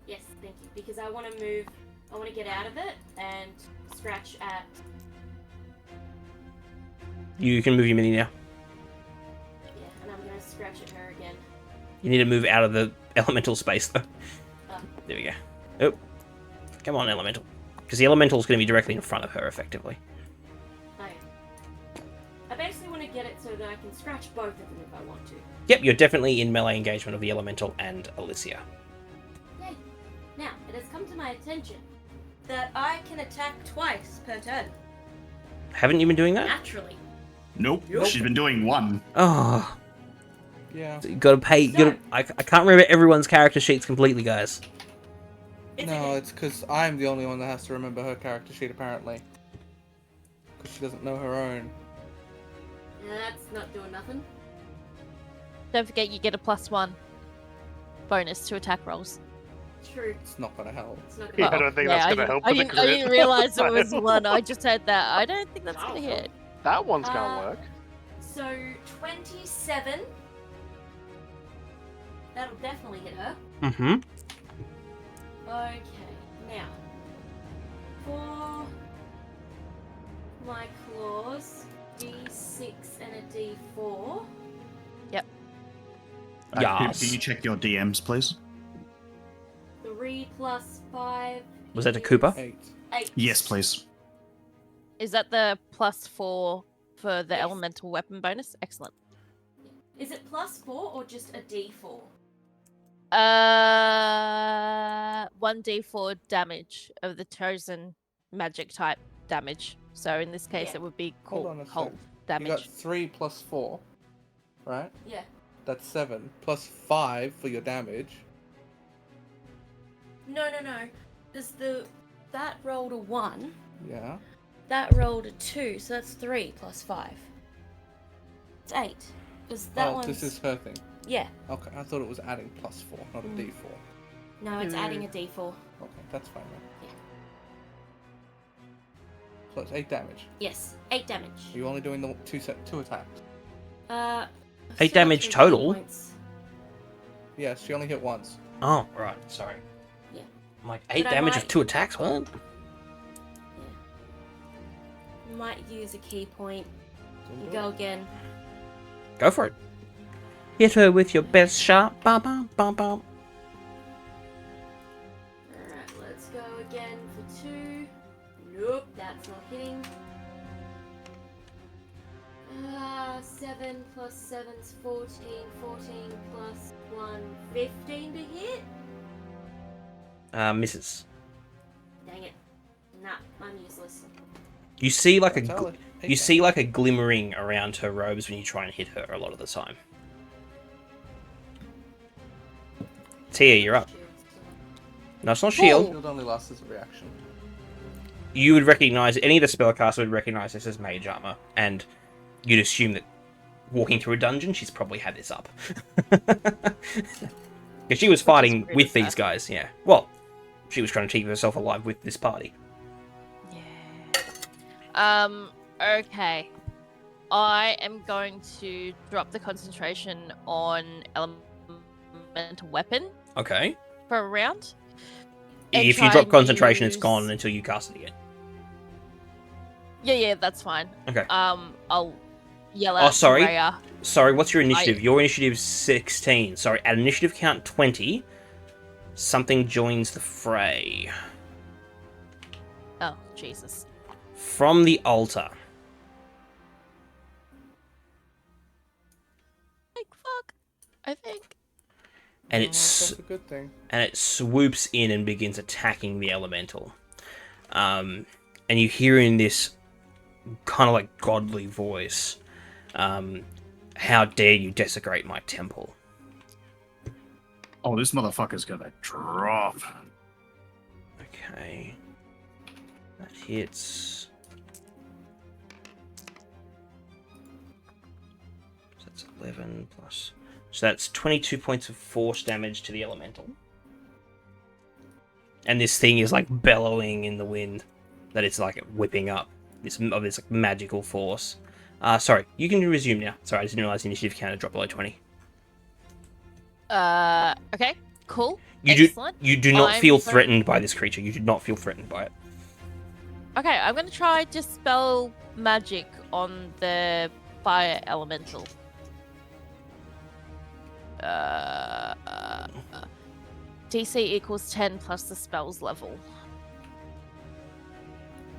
Yes, thank you. Because I want to move. I want to get out of it and scratch at. You can move your mini now. Yeah, and I'm going to scratch at her again. You need to move out of the elemental space, though. Oh. There we go. Oh. Come on, elemental. Because the elemental is going to be directly in front of her, effectively. Okay. I basically want to get it so that I can scratch both of them if I want to. Yep, you're definitely in melee engagement of the elemental and Alicia. Yay. Now, it has come to my attention that I can attack twice per turn. Haven't you been doing that? Naturally. Nope, she's been doing one. Oh. Yeah. So you gotta pay. I can't remember everyone's character sheets completely, guys. No, it's because I'm the only one that has to remember her character sheet, apparently. Because she doesn't know her own. That's not doing nothing. Don't forget you get a +1 bonus to attack rolls. True. It's not gonna help. It's not Yeah, gonna I don't think that's gonna help I with the didn't, crit. I didn't realize it was 1. I just heard that. I don't think that's gonna hit. That one's gonna work. So 27. That'll definitely hit her. Mm-hmm. Okay, now for my claws, D6 and a D4. Yep. Yes. Can you check your DMs, please? 3 plus 5. Was that a Cooper? 8. 8. Yes, please. Is that the +4 for the elemental weapon bonus? Excellent. Is it +4 or just a D4? 1d4 damage of the chosen magic type damage. So in this case, Yeah. it would be Hold on a cold sec. You damage. got 3 plus 4, right? Yeah. That's 7. Plus 5 for your damage. No. Because that rolled a 1. Yeah. That rolled a 2, so that's 3 plus 5. It's 8. Because that one's... this is her thing. Yeah. Okay, I thought it was adding +4, not a D4. No, it's adding a D4. Okay, that's fine then. Yeah. So it's 8 damage. Yes, 8 damage. Are you only doing the two attacks? 8 damage still total? points. Yes, she only hit once. Oh, right. Sorry. Yeah. I'm like, 8 But I damage might- of 2 attacks? What? Might use a key point. You go again. Go for it. Hit her with your best shot. Bum, bum, bum, bum. Alright, let's go again for 2. Nope, that's not hitting. 7 plus 7's 14. 14 plus 1, 15 to hit. Misses. Dang it. Nah, I'm useless. You see like That's solid. you see like a glimmering around her robes when you try and hit her a lot of the time. Tia, you're up. No, it's not shield. Shield only lasts as a reaction. You would recognize, any of the spellcasters would recognize this as mage armor, and you'd assume that walking through a dungeon, she's probably had this up. Because she was fighting really with these guys, yeah. Well, she was trying to keep herself alive with this party. Okay. I am going to drop the concentration on elemental weapon Okay. for a round. And If you try drop and concentration, it's use- gone until you cast it again. Yeah, that's fine. Okay. I'll yell Oh, out sorry. to Raya. Sorry, what's your initiative? Your initiative's 16. Sorry, at initiative count 20, something joins the fray. Oh, Jesus. From the altar. Like, fuck. I think. And That's a good thing. and it swoops in and begins attacking the elemental. And you hear in this kind of like godly voice, how dare you desecrate my temple? Oh, this motherfucker's gonna drop. Okay. That hits. So that's 11 plus. So that's 22 points of force damage to the elemental. And this thing is like bellowing in the wind, that it's like whipping up this like magical force. Sorry, you can resume now. Sorry, I didn't realize the initiative counter dropped below 20. Okay, cool. You do not feel I'm threatened by this creature. You do not feel threatened by it. Okay, I'm gonna try dispel magic on the fire elemental. DC equals 10 plus the spell's level.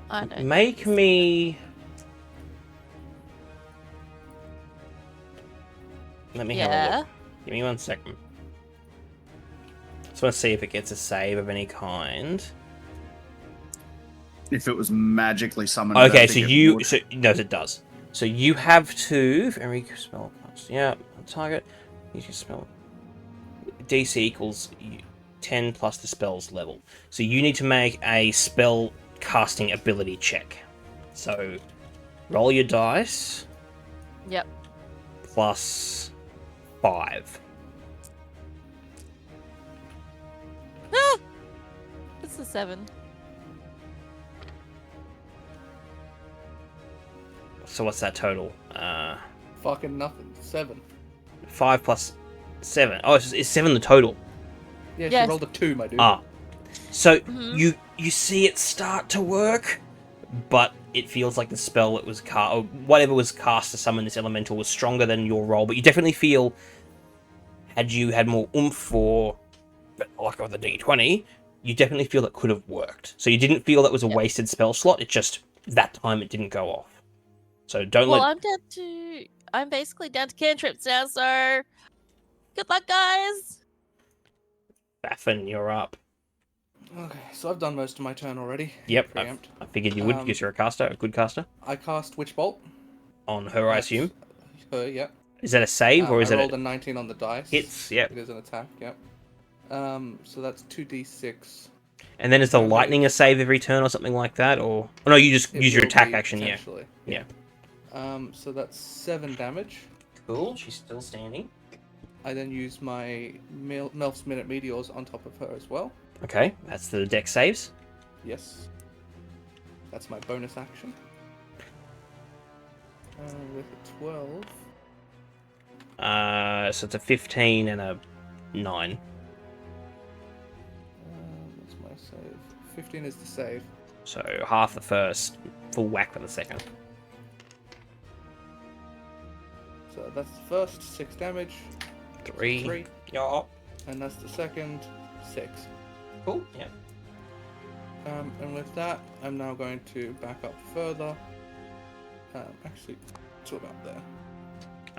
I don't Make me. Let me have a look. Give me 1 second. Just want to see if it gets a save of any kind. If it was magically summoned. Okay, so no, it does. So you have to very spell cast. Yeah, target. You can spell. DC equals 10 plus the spell's level. So you need to make a spell casting ability check. So roll your dice. Yep. Plus 5. Ah! It's a 7. So what's that total? Fucking nothing. 7. 5 plus 7. Oh, it's 7 the total. Yeah, Yes. she rolled a 2, my dude. So you see it start to work, but it feels like the spell that was cast, or whatever was cast to summon this elemental, was stronger than your roll. But you definitely feel, had you had more oomph or like with the D20, you definitely feel that could have worked. So you didn't feel that was a wasted spell slot. It just that time it didn't go off. So don't Well, let. I'm basically down to cantrips now, so good luck, guys. Baffin, you're up. Okay, so I've done most of my turn already. Yep, Preempt. I figured you would because you're a caster, a good caster. I cast Witch Bolt. On her, I assume. Her, yeah. Is that a save or is I it rolled a 19 on the dice. Hits? Yep. It is an attack, yep. So that's 2d6. And then is the damage. lightning a save every turn or something like that, or oh no, you just It use your will attack be, action, yeah. potentially. Yeah. So that's 7 damage. Cool. She's still standing. I then use my Melf's Minute Meteors on top of her as well. Okay, that's the deck saves. Yes. That's my bonus action. With a 12. So it's a 15 and a 9. What's my save? 15 is the save. So half the first, full whack for the second. So that's the first, 6 damage. 3. Yeah. And that's the second, 6. Cool. Yeah. And with that, I'm now going to back up further. Actually, to about there.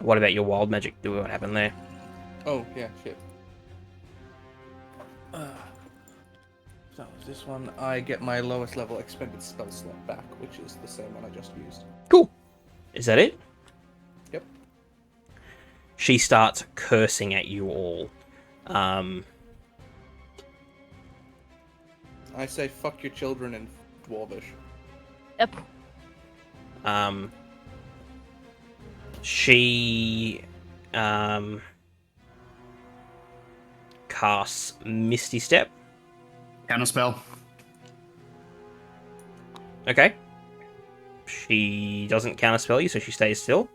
What about your wild magic? What happened there? Oh, yeah, shit. So this one, I get my lowest level expended spell slot back, which is the same one I just used. Cool. Is that it? Yep. She starts cursing at you all. I say fuck your children in Dwarvish. Yep. She casts Misty Step. Counterspell. Okay. She doesn't counterspell you, so she stays still.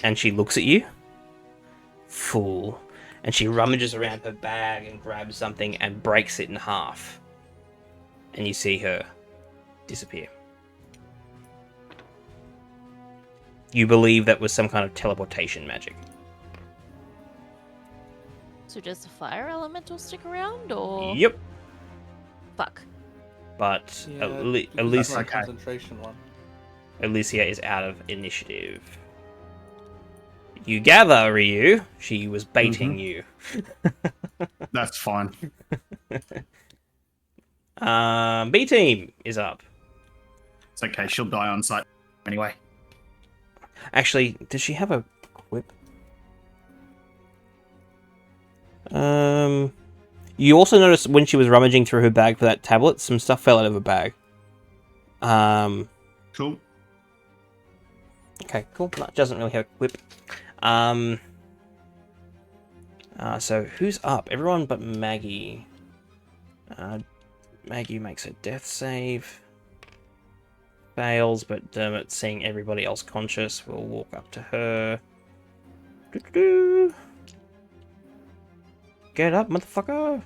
And she looks at you. Fool. And she rummages around her bag and grabs something and breaks it in half. And you see her disappear. You believe that was some kind of teleportation magic. So does the fire elemental stick around, or Yep. fuck? But Yeah, because that's Alicia, my concentration one. Alicia is out of initiative. You gather, Ryu. She was baiting you. That's fine. B team is up. It's okay. She'll die on sight anyway. Actually, does she have a whip? You also noticed when she was rummaging through her bag for that tablet, some stuff fell out of her bag. Cool. Okay, cool. No, doesn't really have a whip. So who's up? Everyone but Maggie. Maggie makes a death save. Fails, but Dermot, seeing everybody else conscious, will walk up to her. Doo-doo-doo. Get up, motherfucker!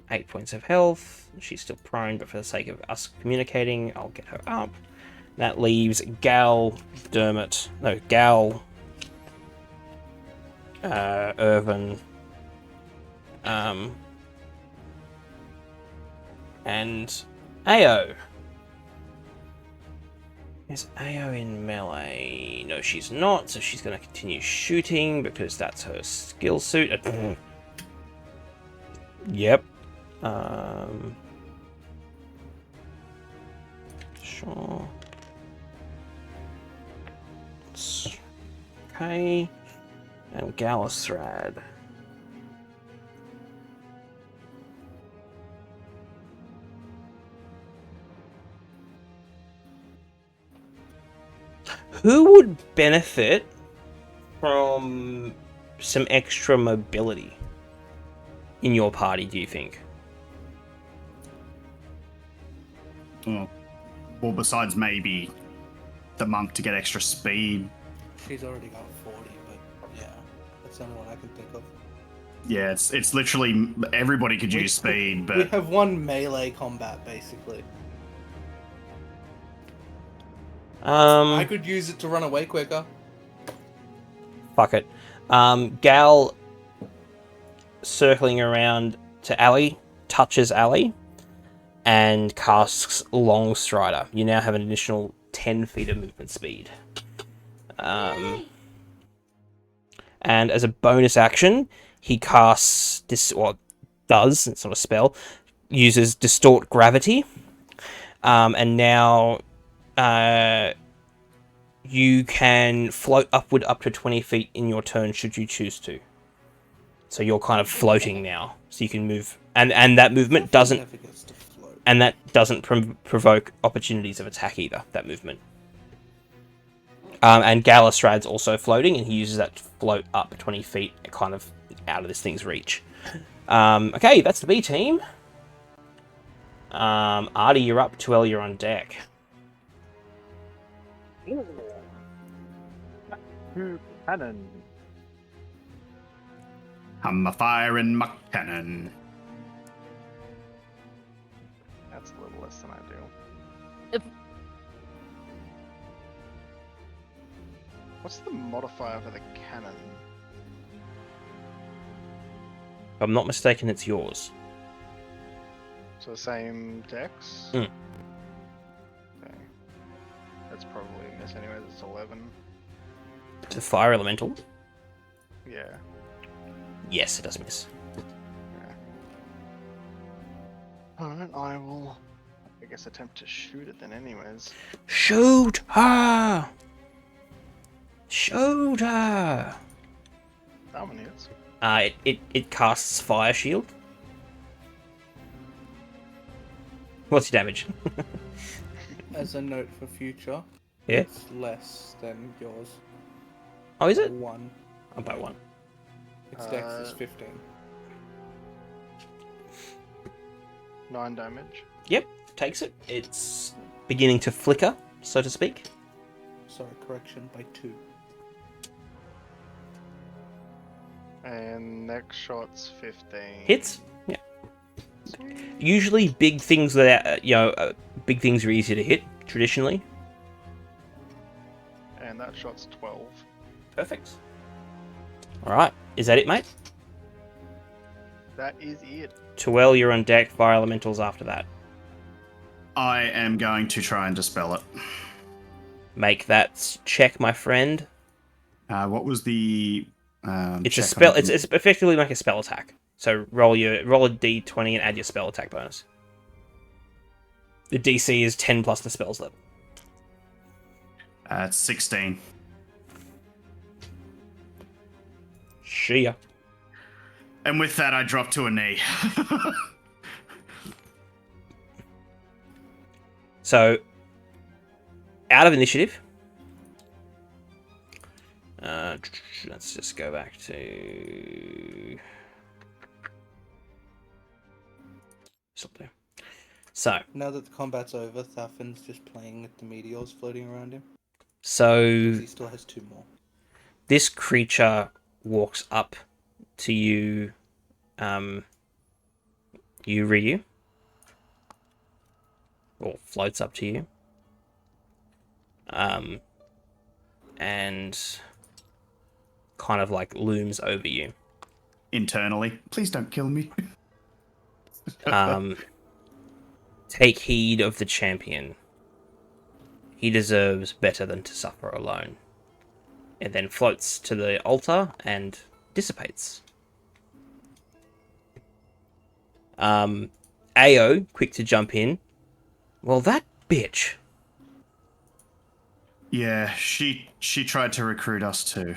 8 points of health. She's still prone, but for the sake of us communicating, I'll get her up. That leaves Gal, Dermot. No, Gal, Irvin, and Ao. Is Ao in melee? No, she's not, so she's going to continue shooting because that's her skill suit. Yep. Sure. Okay. And Gallisthrad. Who would benefit from some extra mobility in your party, do you think? Well, besides maybe the monk to get extra speed. She's already got 40, but yeah, that's the only one I can think of. Yeah, it's literally everybody could use speed, but we have one melee combat basically. I could use it to run away quicker. Fuck it. Gal circling around to Ali, touches Ali, and casts Long Strider. You now have an additional 10 feet of movement speed. And as a bonus action, he casts this, or does, it's not a spell, uses Distort Gravity. And now you can float upward up to 20 feet in your turn should you choose to. So you're kind of floating now. So you can move, and that movement doesn't, and that doesn't provoke opportunities of attack either, that movement. And Gallistrad's also floating, and he uses that to float up 20 feet, kind of out of this thing's reach. Okay, that's the B team. Artie, you're up. Tuel, you're on deck. Cannon. I'm a firing my cannon. That's a little less than I do. What's the modifier for the cannon? If I'm not mistaken, it's yours. So the same dex? Mm. Okay. That's probably a miss anyways, it's 11. The fire elemental? Yeah. Yes, it does miss. Alright, I will, I guess, attempt to shoot it then anyways. Shoot her! Shoot her! How many hits? It casts Fire Shield. What's your damage? As a note for future, Yeah? it's less than yours. Oh, is it? 1. Oh, by 1. Its dex is 15. 9 damage. Yep, takes it. It's beginning to flicker, so to speak. Sorry, correction, by 2. And next shot's 15. Hits? Yeah. Usually big things that, big things are easy to hit, traditionally. and that shot's 12. Perfect. Alright, is that it, mate? That is it. Tuel, you're on deck. Fire elementals after that. I am going to try and dispel it. Make that check, my friend. What was the? It's a check spell. on- It's effectively like a spell attack. So roll a d20 and add your spell attack bonus. The DC is 10 plus the spell's level. It's 16. See ya. And with that, I drop to a knee. So, out of initiative. Let's just go back to something. So, Now that the combat's over, Thaffin's just playing with the meteors floating around him. so He still has 2 more. this creature walks up to you, you Ryu, or floats up to you, and kind of like looms over you. Internally, please don't kill me. Take heed of the champion. He deserves better than to suffer alone. And then floats to the altar and dissipates. Ao, quick to jump in. Well, that bitch. Yeah, she tried to recruit us too.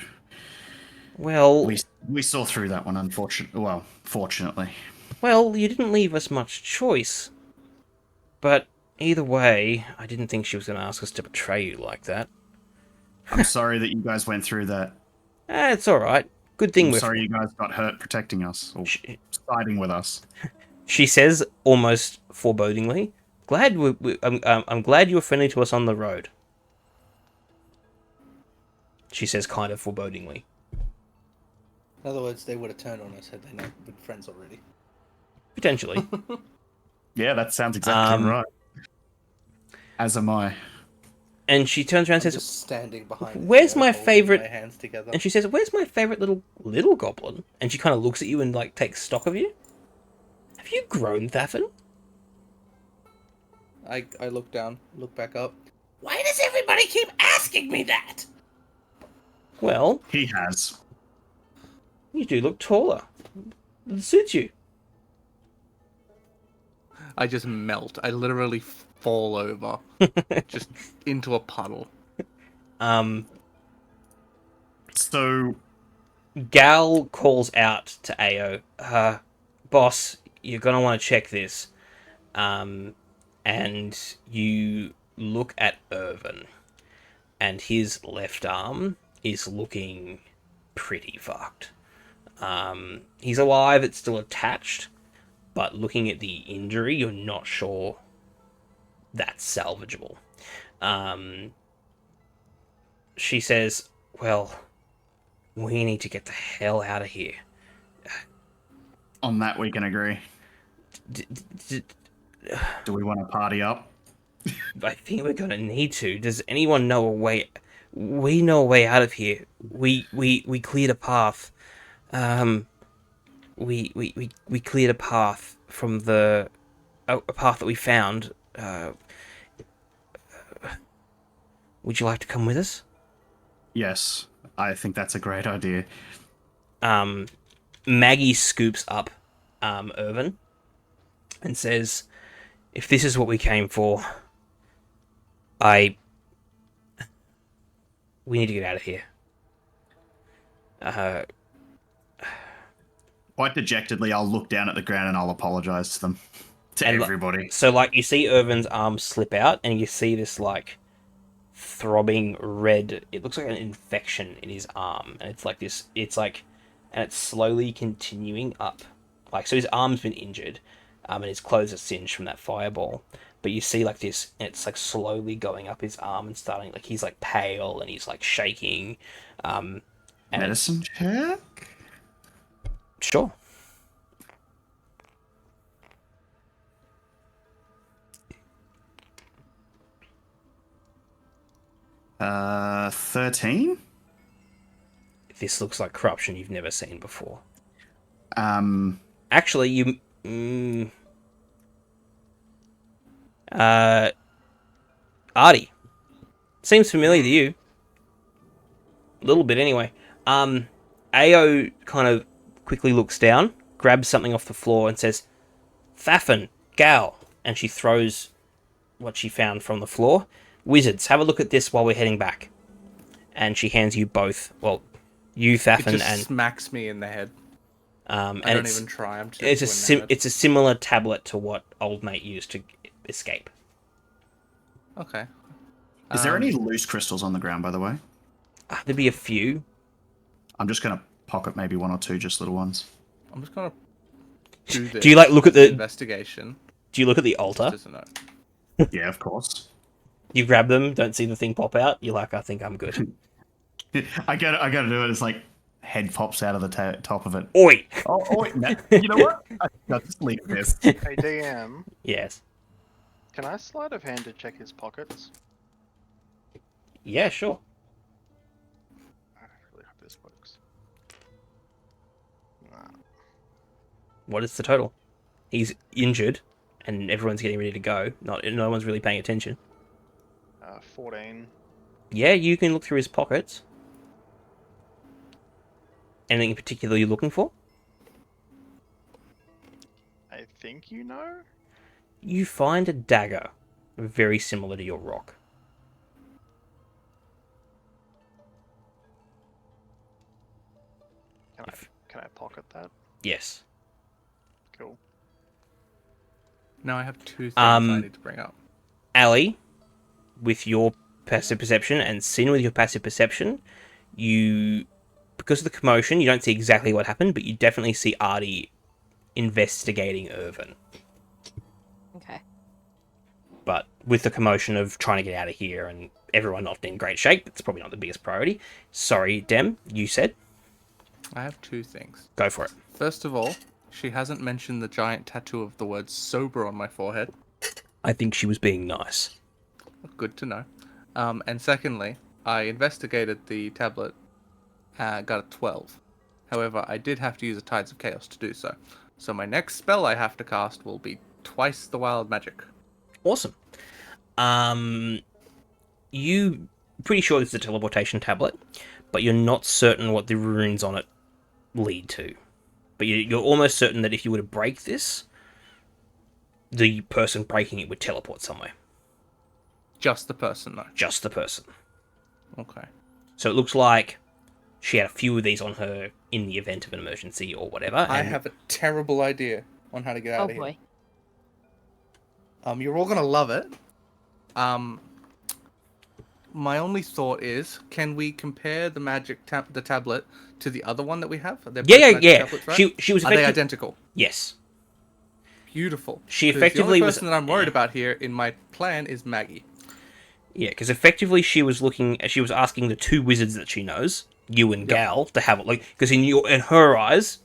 Well, We saw through that one, fortunately. well, you didn't leave us much choice. But either way, I didn't think she was going to ask us to betray you like that. I'm sorry that you guys went through that. It's all right. Good thing I'm we're. sorry you guys got hurt protecting us or siding with us. She says almost forebodingly, I'm glad you were friendly to us on the road. She says kind of forebodingly. In other words, they would have turned on us had they not been friends already. Potentially. Yeah, that sounds exactly right. As am I. And she turns around and I'm says, just standing behind. "Where's her, my holding favorite?" My hands together. And she says, "Where's my favorite little goblin?" And she kind of looks at you and like takes stock of you. Have you grown, Thaffin? I look down, look back up. Why does everybody keep asking me that? Well, He has. you do look taller. It suits you. I just melt. I literally fall over, just into a puddle. So, Gal calls out to Ao, "Boss, you're gonna want to check this." And you look at Irvin, and his left arm is looking pretty fucked. He's alive, it's still attached, but looking at the injury, you're not sure that's salvageable. She says, "Well, we need to get the hell out of here." on that we can agree. Do we want to party up? I think we're gonna need to. Does anyone know a way? We know a way out of here. We cleared a path. We cleared a path from a path that we found. Would you like to come with us? Yes, I think that's a great idea. Maggie scoops up Irvin and says, "If this is what we came for, we need to get out of here." Quite dejectedly, I'll look down at the ground and I'll apologize to them. To And, everybody. So, like, you see Irvin's arm slip out, and you see this, like, throbbing red... It looks like an infection in his arm, and it's like this... It's like... And it's slowly continuing up. Like, so his arm's been injured, and his clothes are singed from that fireball. But you see, like, this... And it's, like, slowly going up his arm and starting... Like, he's, like, pale, and he's, like, shaking. And Medicine check? Sure. 13. This looks like corruption you've never seen before. Actually, you. Artie. Seems familiar to you. A little bit, anyway. Ao kind of quickly looks down, grabs something off the floor, and says, "Thafin, Gal," and she throws what she found from the floor. "Wizards, have a look at this while we're heading back." And she hands you both. Well, you, Thafin, It just and smacks me in the head. I don't even try. I'm just it's a similar tablet to what Old Mate used to escape. Okay. Is there any loose crystals on the ground, by the way? There'd be a few. I'm just gonna pocket maybe one or two, just little ones. I'm just gonna do this. Do you like look at the investigation? Do you look at the altar? Yeah, of course. You grab them, don't see the thing pop out. You're like, I think I'm good. I gotta do it. It's like head pops out of the top of it. Oi! Oh, oi! No, you know what? I'll just leave this. Hey, DM. Yes. Can I sleight of hand to check his pockets? Yeah, sure. I really hope this works. Nah. What is the total? He's injured, and everyone's getting ready to go. No one's really paying attention. 14. Yeah, you can look through his pockets. Anything in particular you're looking for? I think you know? You find a dagger, very similar to your rock. Can I pocket that? Yes. Cool. Now I have two things I need to bring up. Ali, with your passive perception, and Sin with your passive perception, because of the commotion, you don't see exactly what happened, but you definitely see Artie investigating Irvin. Okay. But with the commotion of trying to get out of here and everyone not in great shape, it's probably not the biggest priority. Sorry, Dem, you said? I have two things. Go for it. First of all, she hasn't mentioned the giant tattoo of the word sober on my forehead. I think she was being nice. Good to know. And secondly, I investigated the tablet, got a 12. However, I did have to use a Tides of Chaos to do so. So my next spell I have to cast will be twice the wild magic. Awesome. You pretty sure this is a teleportation tablet, but you're not certain what the runes on it lead to. But you're almost certain that if you were to break this, the person breaking it would teleport somewhere. Just the person, though? Just the person. Okay. So it looks like she had a few of these on her in the event of an emergency or whatever. I have a terrible idea on how to get out of here. Oh boy. You're all gonna love it. My only thought is, can we compare the the tablet to the other one that we have? They're both magic tablets, right? She was. Are they identical? Yes. Beautiful. She effectively the only person that I'm worried about here in my plan is Maggie. Yeah, because effectively she was asking the two wizards that she knows, you and Gal, to have it. Like, because in her eyes,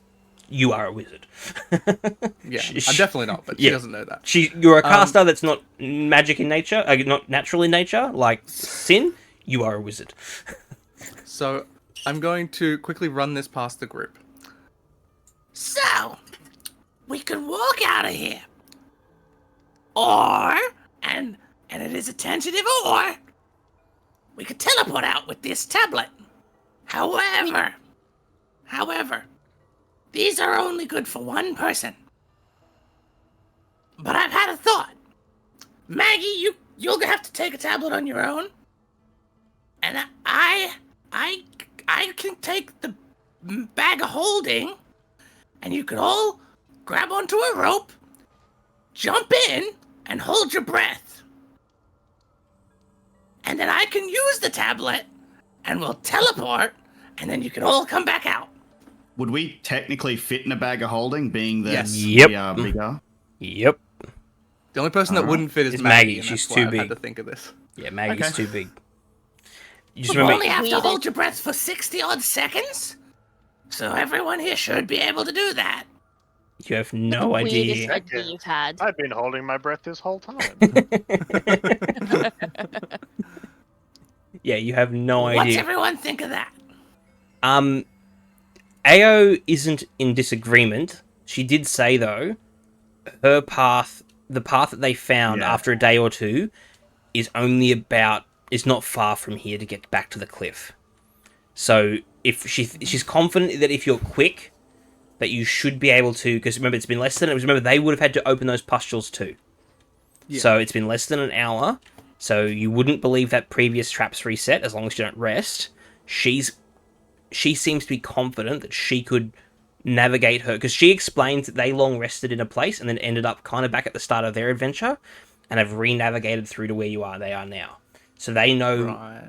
you are a wizard. Yeah, I'm definitely not, but she doesn't know that. You're a caster that's not magic in nature, not natural in nature, like Sin. You are a wizard. So, I'm going to quickly run this past the group. So, we can walk out of here. Or, and it is a tentative or, we could teleport out with this tablet. However, these are only good for one person. But I've had a thought. Maggie, you'll have to take a tablet on your own. And I can take the bag of holding, and you could all grab onto a rope, jump in, and hold your breath. And then I can use the tablet, and we'll teleport, and then you can all come back out. Would we technically fit in a bag of holding, being that Yep. we are bigger? Yep. The only person that wouldn't fit is It's Maggie. Maggie. And She's that's why too I've big. had to think of this. Yeah, Maggie's too big. You just You remember, only have to hold your breath for 60-odd seconds, so everyone here should be able to do that. you have no Weirdest idea. idea you've had. I've been holding my breath this whole time. Yeah, you have no What's idea. everyone think of that? Ao isn't in disagreement. She did say, though, her path, the path that they found after a day or two, is not far from here to get back to the cliff. So if she's confident that if you're quick, that you should be able to, because remember, it's been less than, remember, they would have had to open those pustules too. Yeah. So it's been less than an hour, so you wouldn't believe that previous traps reset as long as you don't rest. She seems to be confident that she could navigate her, because she explains that they long rested in a place and then ended up kind of back at the start of their adventure and have re-navigated through to where they are now. So they know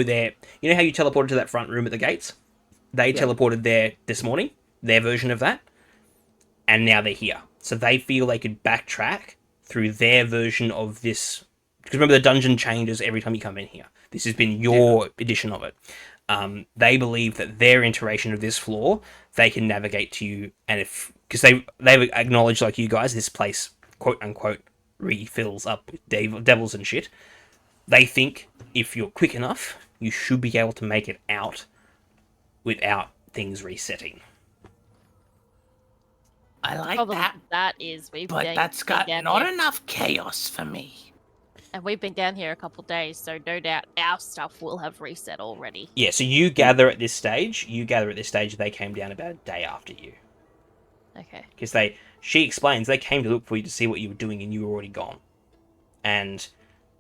their, you know how you teleported to that front room at the gates? They teleported there this morning, their version of that, and now they're here. So they feel they could backtrack through their version of this, because remember the dungeon changes every time you come in here. This has been your edition of it. They believe that their iteration of this floor, they can navigate to you, and because they've acknowledged, like you guys, this place, quote unquote, refills up with devils and shit. They think if you're quick enough, you should be able to make it out without things resetting. I like Problem that. That is, But that's got not enough chaos for me. And we've been down here a couple days, so no doubt our stuff will have reset already. Yeah, so you gather at this stage. They came down about a day after you. Okay. Because she explains they came to look for you to see what you were doing, and you were already gone. And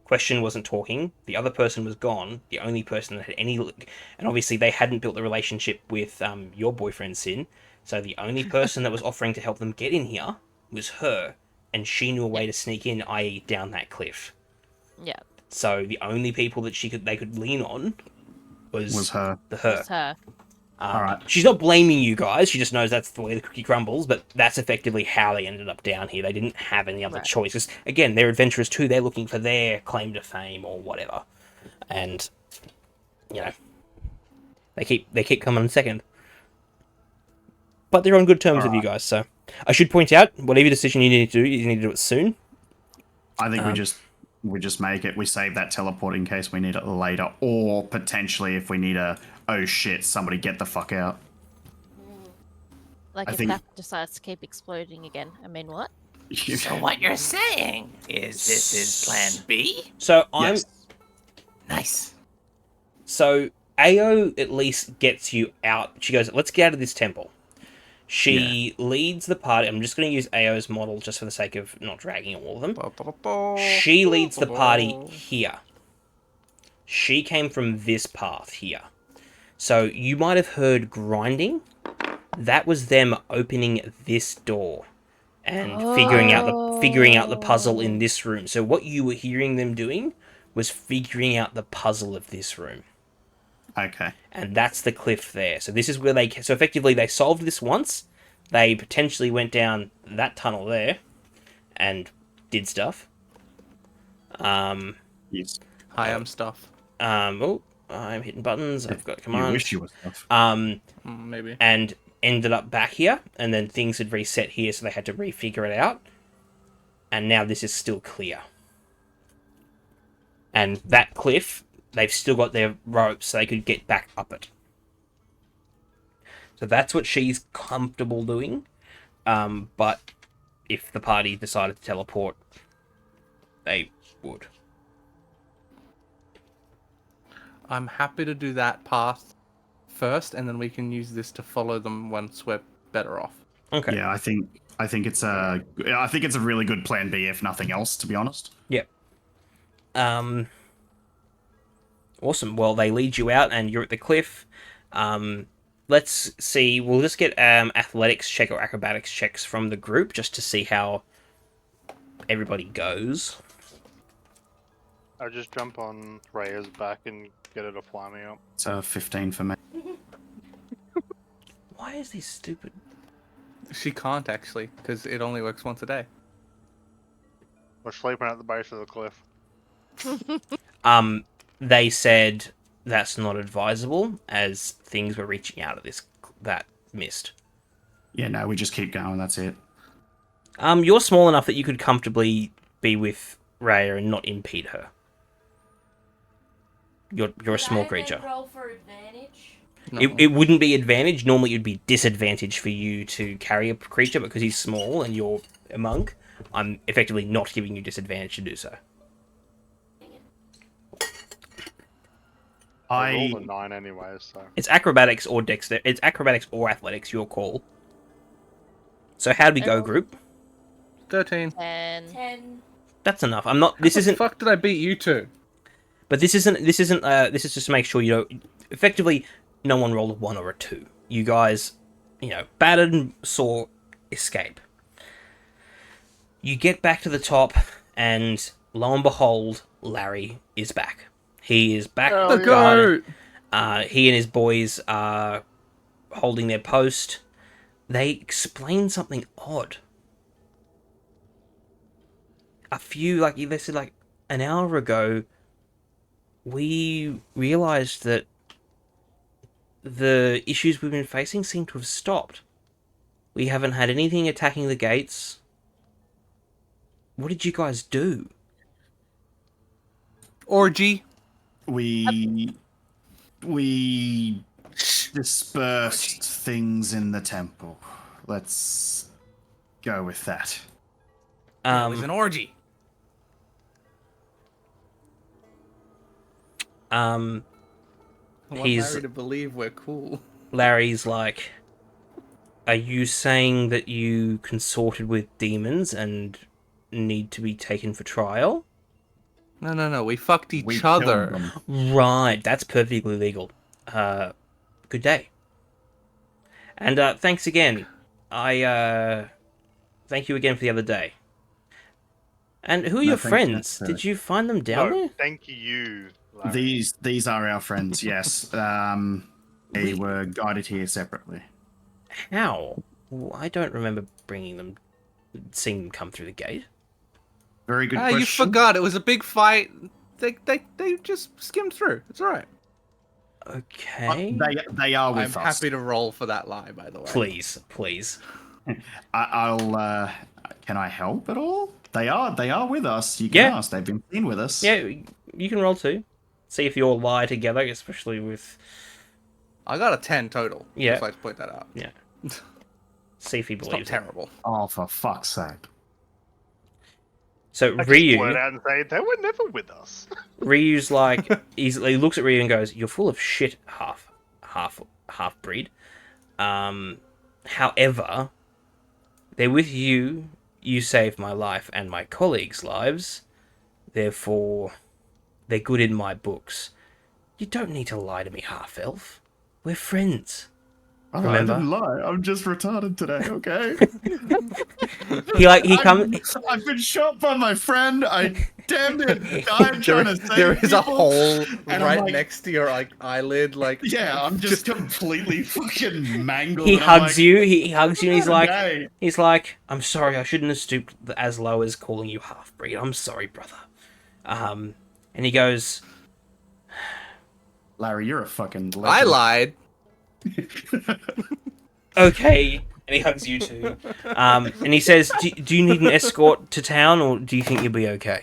Question wasn't talking. The other person was gone. The only person that had any, and obviously they hadn't built the relationship with your boyfriend Sin. So the only person that was offering to help them get in here was her, and she knew a way to sneak in, i.e., down that cliff. Yeah. So the only people that they could lean on was her. Was her. All right. She's not blaming you guys. She just knows that's the way the cookie crumbles. But that's effectively how they ended up down here. They didn't have any other choices. Again, they're adventurers too. They're looking for their claim to fame or whatever, and they keep coming in second. But they're on good terms with you guys. So I should point out, whatever decision you need to do, you need to do it soon. I think we just make it. We save that teleport in case we need it later, or potentially if we need oh shit, somebody get the fuck out. Like if that decides to keep exploding again. I mean, what? So what you're saying is this is Plan B? So Nice. So Ao at least gets you out. She goes, "Let's get out of this temple." She leads the party. I'm just going to use Ao's model just for the sake of not dragging all of them. She leads the party here. She came from this path here. So you might have heard grinding. That was them opening this door and figuring out the puzzle in this room. So what you were hearing them doing was figuring out the puzzle of this room. Okay. And that's the cliff there. So this is where so effectively they solved this once. They potentially went down that tunnel there and did stuff. Yes. Hi, I'm stuff. I'm hitting buttons. I've got commands. You wish you were stuff. Maybe. And ended up back here, and then things had reset here, so they had to refigure it out. And now this is still clear. And that cliff, they've still got their ropes, so they could get back up it. So that's what she's comfortable doing. But if the party decided to teleport, they would. I'm happy to do that path first, and then we can use this to follow them once we're better off. Okay. Yeah, I think it's a really good plan B if nothing else, to be honest. Yep. Awesome. Well, they lead you out, and you're at the cliff. Let's see. We'll just get athletics check or acrobatics checks from the group just to see how everybody goes. I'll just jump on Raya's back and get her to fly me up. It's a 15 for me. Why is this stupid? She can't actually, because it only works once a day. We're sleeping at the base of the cliff. They said that's not advisable as things were reaching out of that mist. Yeah, no, we just keep going. That's it. You're small enough that you could comfortably be with Raya and not impede her. You're a small creature. Roll for advantage. No. It wouldn't be advantage. Normally, it would be disadvantage for you to carry a creature, but because he's small and you're a monk, I'm effectively not giving you disadvantage to do so. I rolled a 9 anyway, so. It's acrobatics or dexter. It's acrobatics or athletics. Your call. So how'd we go, group? 13. 10. 10. That's enough. I'm not. This How the isn't. fuck did I beat you two? But this isn't. This isn't. This is just to make sure you don't. Effectively, no one rolled a 1 or a 2. You guys, battered and saw escape. You get back to the top, and lo and behold, Larry is back. He is back. The goat! He and his boys are holding their post. They explain something odd. They said an hour ago, we realized that the issues we've been facing seem to have stopped. We haven't had anything attacking the gates. What did you guys do? Orgy. We dispersed things in the temple. Let's go with that. It was an orgy. I want He's Larry to believe we're cool. Larry's like, are you saying that you consorted with demons and need to be taken for trial? No. We fucked each We other. killed them. Right, that's perfectly legal. Good day. And thanks again. Thank you again for the other day. And who are your thanks, friends? that's, Did you find them down No, there? thank you, Larry. These are our friends. Yes. They were guided here separately. How? I don't remember seeing them come through the gate. Very good question. You forgot. It was a big fight. They just skimmed through. It's alright. Okay. They are with I'm us. happy to roll for that lie, by the way. Please. I'll. Can I help at all? They are with us. You can ask. They've been seen with us. Yeah, you can roll too. See if you all lie together, especially with. I got a 10 total. Yeah. Just like to point that out. Yeah. See if he It's not believes it. terrible. Oh, for fuck's sake! So I just Ryu, blurt out and say they were never with us. Ryu's like, he looks at Ryu and goes, "You're full of shit, half breed. However, they're with you. You saved my life and my colleagues' lives. Therefore, they're good in my books. You don't need to lie to me, half elf. We're friends." Remember? I didn't lie. I'm just retarded today. Okay. he comes. I've been shot by my friend. I damn it. I'm trying to save There is a people, hole and right I'm like, next to your eyelid. Yeah, I'm just completely fucking mangled. He and I'm hugs like, you. He hugs you, and "Hey." he's like, "I'm sorry. I shouldn't have stooped as low as calling you half breed. I'm sorry, brother." And he goes, Larry, you're a fucking legend. I lied. "Okay," and he hugs you too. And he says, do you need an escort to town, or do you think you'll be okay?"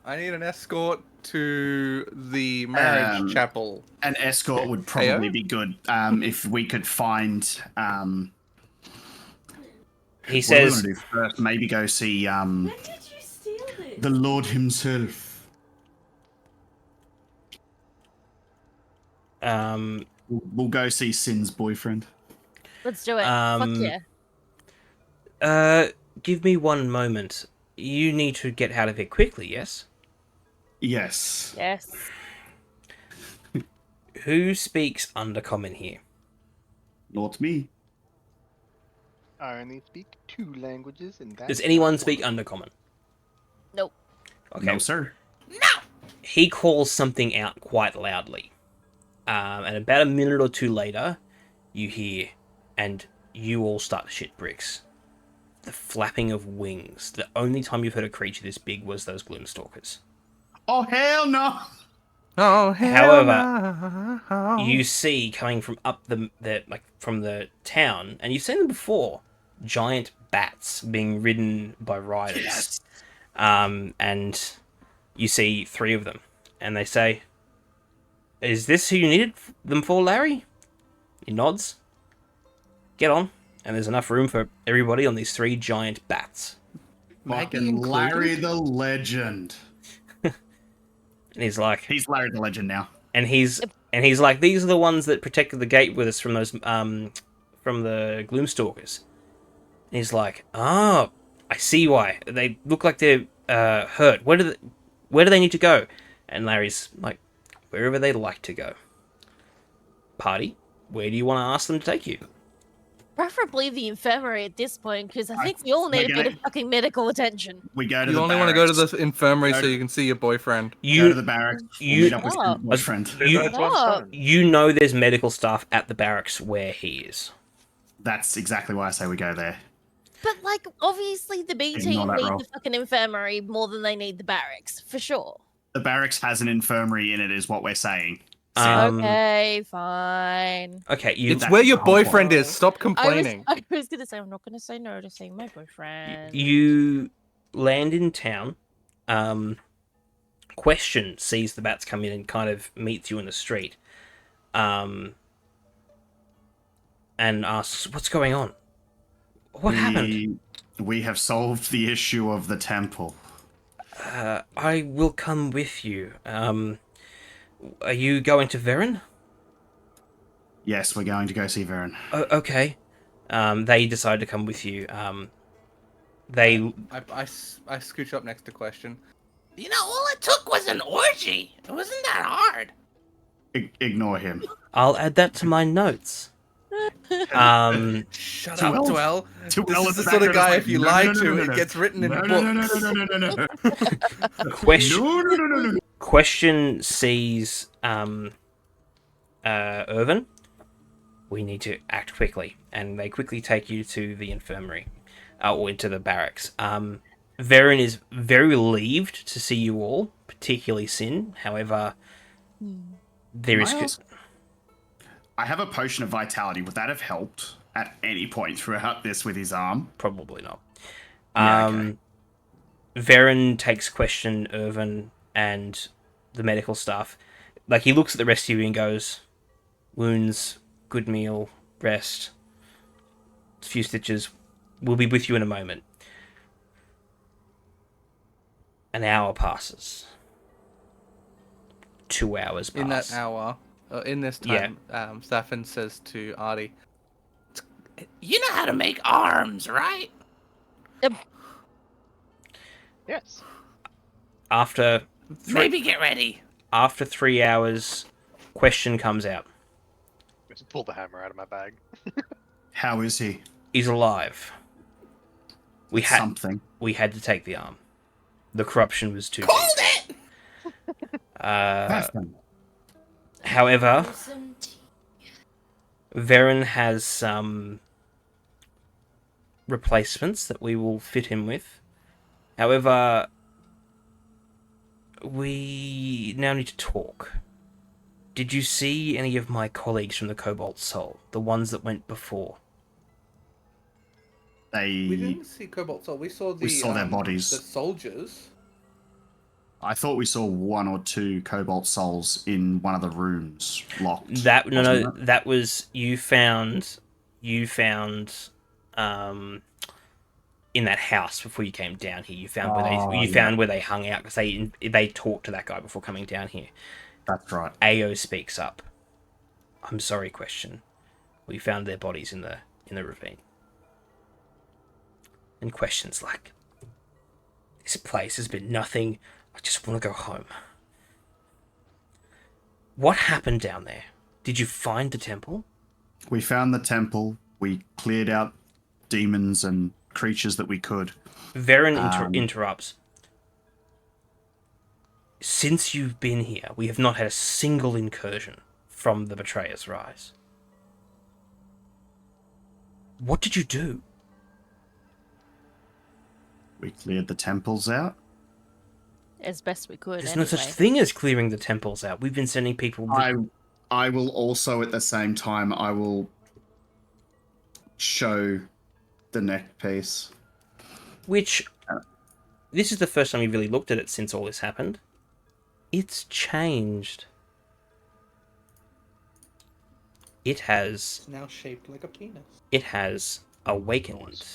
I need an escort to the marriage chapel. An escort would probably be good if we could find. He What says, do we want to do first? Maybe go see When did you steal this? the Lord himself. We'll go see Sin's boyfriend. Let's do it. Fuck yeah. "Give me one moment. You need to get out of here quickly, yes?" Yes. Yes. Who speaks Undercommon here? Not me. I only speak 2 languages, and that's Does anyone speak Undercommon? Nope. Okay. No, sir. He calls something out quite loudly. And about a minute or two later, you hear, and you all start to shit bricks. The flapping of wings. The only time you've heard a creature this big was those Gloomstalkers. Oh, hell no! Oh, hell However, no. you see coming from up from the town, and you've seen them before, giant bats being ridden by riders. Yes. And you see 3 of them, and they say, Is this who you needed them for, Larry? He nods. Get on. And there's enough room for everybody on these 3 giant bats. Fucking Larry the Legend. And he's like... He's Larry the Legend now. And he's like, these are the ones that protected the gate with us from those from the Gloomstalkers. And he's like, oh, I see why. They look like they're hurt. Where do they need to go? And Larry's like, wherever they like to go. Party, where do you want to ask them to take you? Preferably the infirmary at this point, because I think we all need a bit of fucking medical attention. We go to You the only want to go to the infirmary so you can see your boyfriend. Go to the barracks. We'll meet up with your boyfriend. You know there's medical staff at the barracks where he is. That's exactly why I say we go there. But, like, obviously the B team Ignore that need role. the fucking infirmary more than they need the barracks, for sure. The barracks has an infirmary in it, is what we're saying. Okay, fine. Okay, It's where your boyfriend is. Stop complaining. I was going to say, I'm not going to say no to seeing my boyfriend. You land in town. Question sees the bats come in and kind of meets you in the street. And asks, what's going on? What happened? We have solved the issue of the temple. I will come with you. Are you going to Varen? Yes, we're going to go see Varen. Okay. They decide to come with you. They... I scooch up next to Question. You know, all it took was an orgy. It wasn't that hard. Ignore him. I'll add that to my notes. Shut up, Dwell. This is the sort of guy, if you lie to, it gets written in books. Question sees Irvin. We need to act quickly, and they quickly take you to the infirmary, or into the barracks. Varen is very relieved to see you all, particularly Sin. However, there is... I have a potion of vitality. Would that have helped at any point throughout this with his arm? Probably not. Yeah, okay. Varen takes Question, Irvin, and the medical staff. Like, he looks at the rest of you and goes, wounds, good meal, rest, a few stitches. We'll be with you in a moment. An hour passes. 2 hours pass. In that hour, in this time, Safin says to Artie, You know how to make arms, right? Yes. After... Maybe get ready. After 3 hours, Question comes out. Just pull the hammer out of my bag. How is he? He's alive. We had to take the arm. The corruption was too deep. However, Varen has some replacements that we will fit him with. However, we now need to talk. Did you see any of my colleagues from the Cobalt Soul? The ones that went before? We didn't see Cobalt Soul. We saw their bodies. The soldiers. I thought we saw 1 or 2 Cobalt Souls in one of the rooms locked. That was you found in that house before you came down here. You found where they hung out because they talked to that guy before coming down here. That's right. AO speaks up. I'm sorry, Question. We found their bodies in the ravine. And Question's like, this place has been nothing. I just want to go home. What happened down there? Did you find the temple? We found the temple. We cleared out demons and creatures that we could. Varen interrupts. Since you've been here, we have not had a single incursion from the Betrayer's Rise. What did you do? We cleared the temples out. As best we could. There's no such thing as clearing the temples out. We've been sending people... I will also, at the same time, I will show the neck piece. Which, this is the first time you've really looked at it since all this happened. It's changed. It has It's now shaped like a penis. awakened.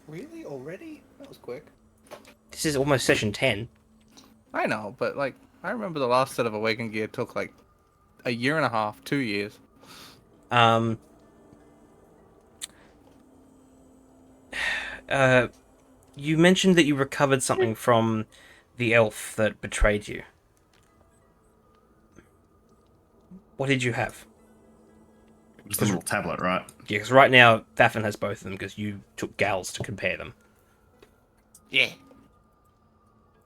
Really? Already? That was quick. This is almost session 10. I know, but like, I remember the last set of Awakened gear took like a year and a half, 2 years. You mentioned that you recovered something from the elf that betrayed you. What did you have? It was the little tablet, right? Yeah, because right now, Thafin has both of them because you took Gals to compare them. Yeah.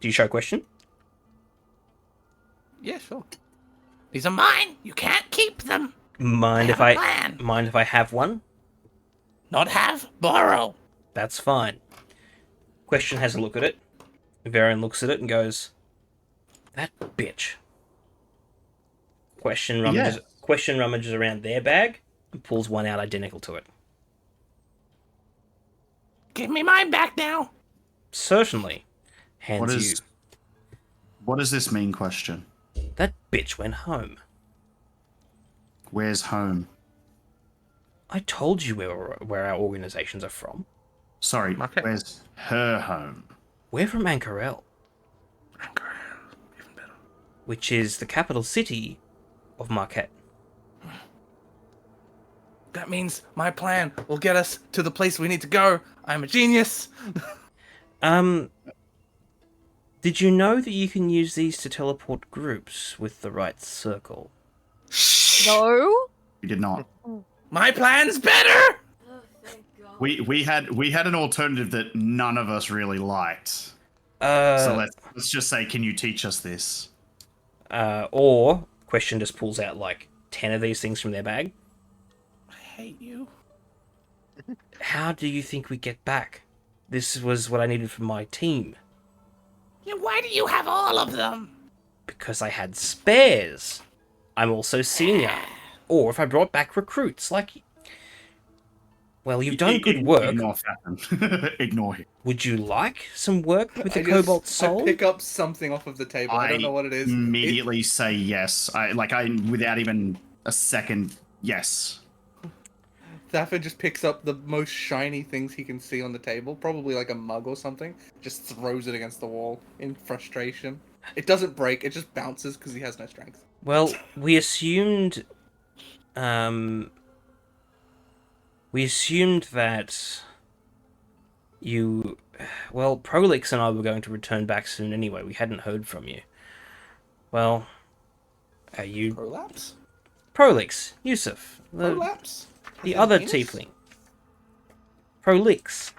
Do you show question? Yeah, sure. These are mine. You can't keep them. Mind I if have a I plan. mind if I have one? Not have, borrow. That's fine. Question has a look at it. Varian looks at it and goes, "That bitch." Question rummages around their bag and pulls one out identical to it. Give me mine back now. Certainly. Hands you. What does this mean, question? That bitch went home. Where's home? I told you where our organizations are from. Sorry, Okay. where's her home? We're from Ankarel, Even better. which is the capital city of Marquette. That means my plan will get us to the place we need to go. I'm a genius. Did you know that you can use these to teleport groups with the right circle? No. We did not. My plan's better. Oh, thank God. We had an alternative that none of us really liked. So let's just say, can you teach us this? Or question just pulls out like 10 of these things from their bag. I hate you. How do you think we get back? This was what I needed for my team. Yeah, why do you have all of them? Because I had spares. I'm also senior. Or if I brought back recruits, like... Well, you've done good work. Ignore Fathom. Ignore him. Would you like some work with the I Cobalt just- Soul? I pick up something off of the table. I don't know what it is. Immediately say yes. I without even a second. Yes. Thafin just picks up the most shiny things he can see on the table, probably like a mug or something, just throws it against the wall in frustration. It doesn't break, it just bounces because he has no strength. Well, we assumed that you... Well, Prolix and I were going to return back soon anyway. We hadn't heard from you. Well, are you... Prolapse? Prolix, Yusuf. Prolapse? The Is that other penis? tiefling. Prolix.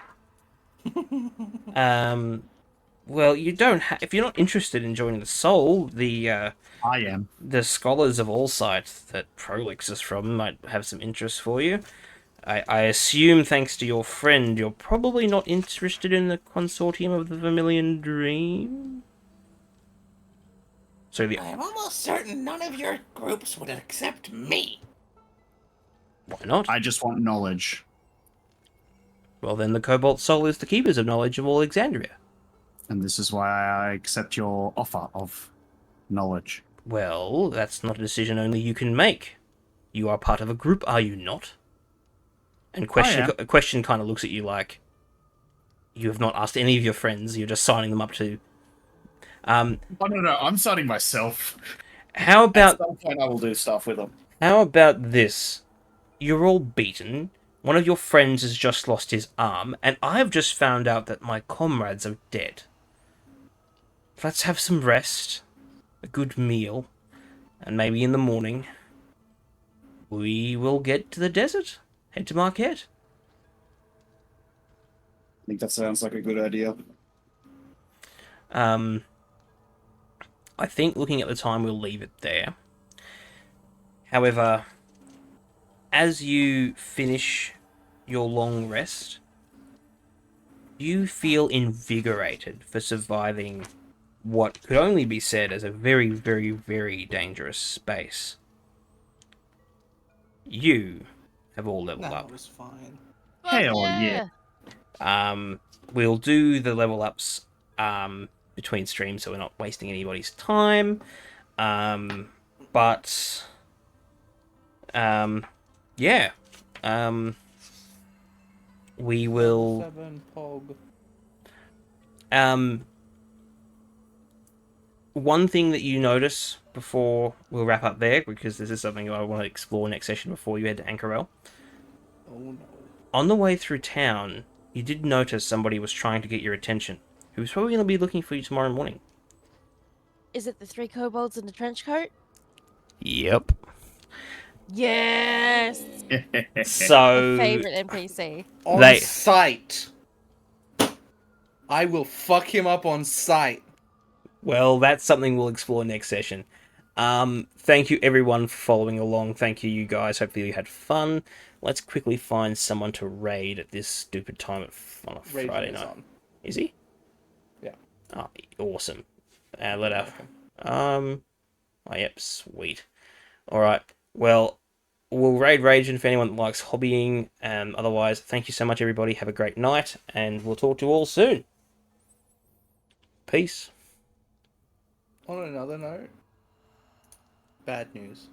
Well, you don't if you're not interested in joining the Soul, I am. the scholars of all sites that Prolix is from might have some interest for you. I assume, thanks to your friend, you're probably not interested in the consortium of the Vermilion Dream? So I am almost certain none of your groups would accept me. why not? I just want knowledge. Well, then the Cobalt Soul is the keepers of knowledge of all Exandria. And this is why I accept your offer of knowledge. Well, that's not a decision only you can make. You are part of a group, are you not? And question kind of looks at you like you have not asked any of your friends. You're just signing them up to. Oh, no, I'm signing myself. How about At some point I will do stuff with them. how about this? You're all beaten. One of your friends has just lost his arm, and I've just found out that my comrades are dead. Let's have some rest, a good meal, and maybe in the morning we will get to the desert. Head to Marquette. I think that sounds like a good idea. I think looking at the time, we'll leave it there. However, as you finish your long rest, you feel invigorated for surviving what could only be said as a very, very, very dangerous space. You have all leveled That up. was fine. Hell yeah. We'll do the level ups between streams so we're not wasting anybody's time. But yeah. We will. 7 Pog. One thing that you notice before we'll wrap up there, because this is something I want to explore next session before you head to Anchorel. Oh no. On the way through town, you did notice somebody was trying to get your attention, who's probably going to be looking for you tomorrow morning. Is it the 3 kobolds in the trench coat? Yep. Yes! So Favorite NPC. On They- sight. I will fuck him up on sight. well, that's something we'll explore next session. Thank you everyone for following along. Thank you guys. Hopefully you had fun. Let's quickly find someone to raid at this stupid time on a Raging Friday is night. on. Is he? Yeah. Oh, awesome. Let out. Oh, yep, sweet. Alright, well, we'll raid Raging for anyone that likes hobbying. Otherwise, thank you so much, everybody. Have a great night, and we'll talk to you all soon. Peace. On another note, bad news.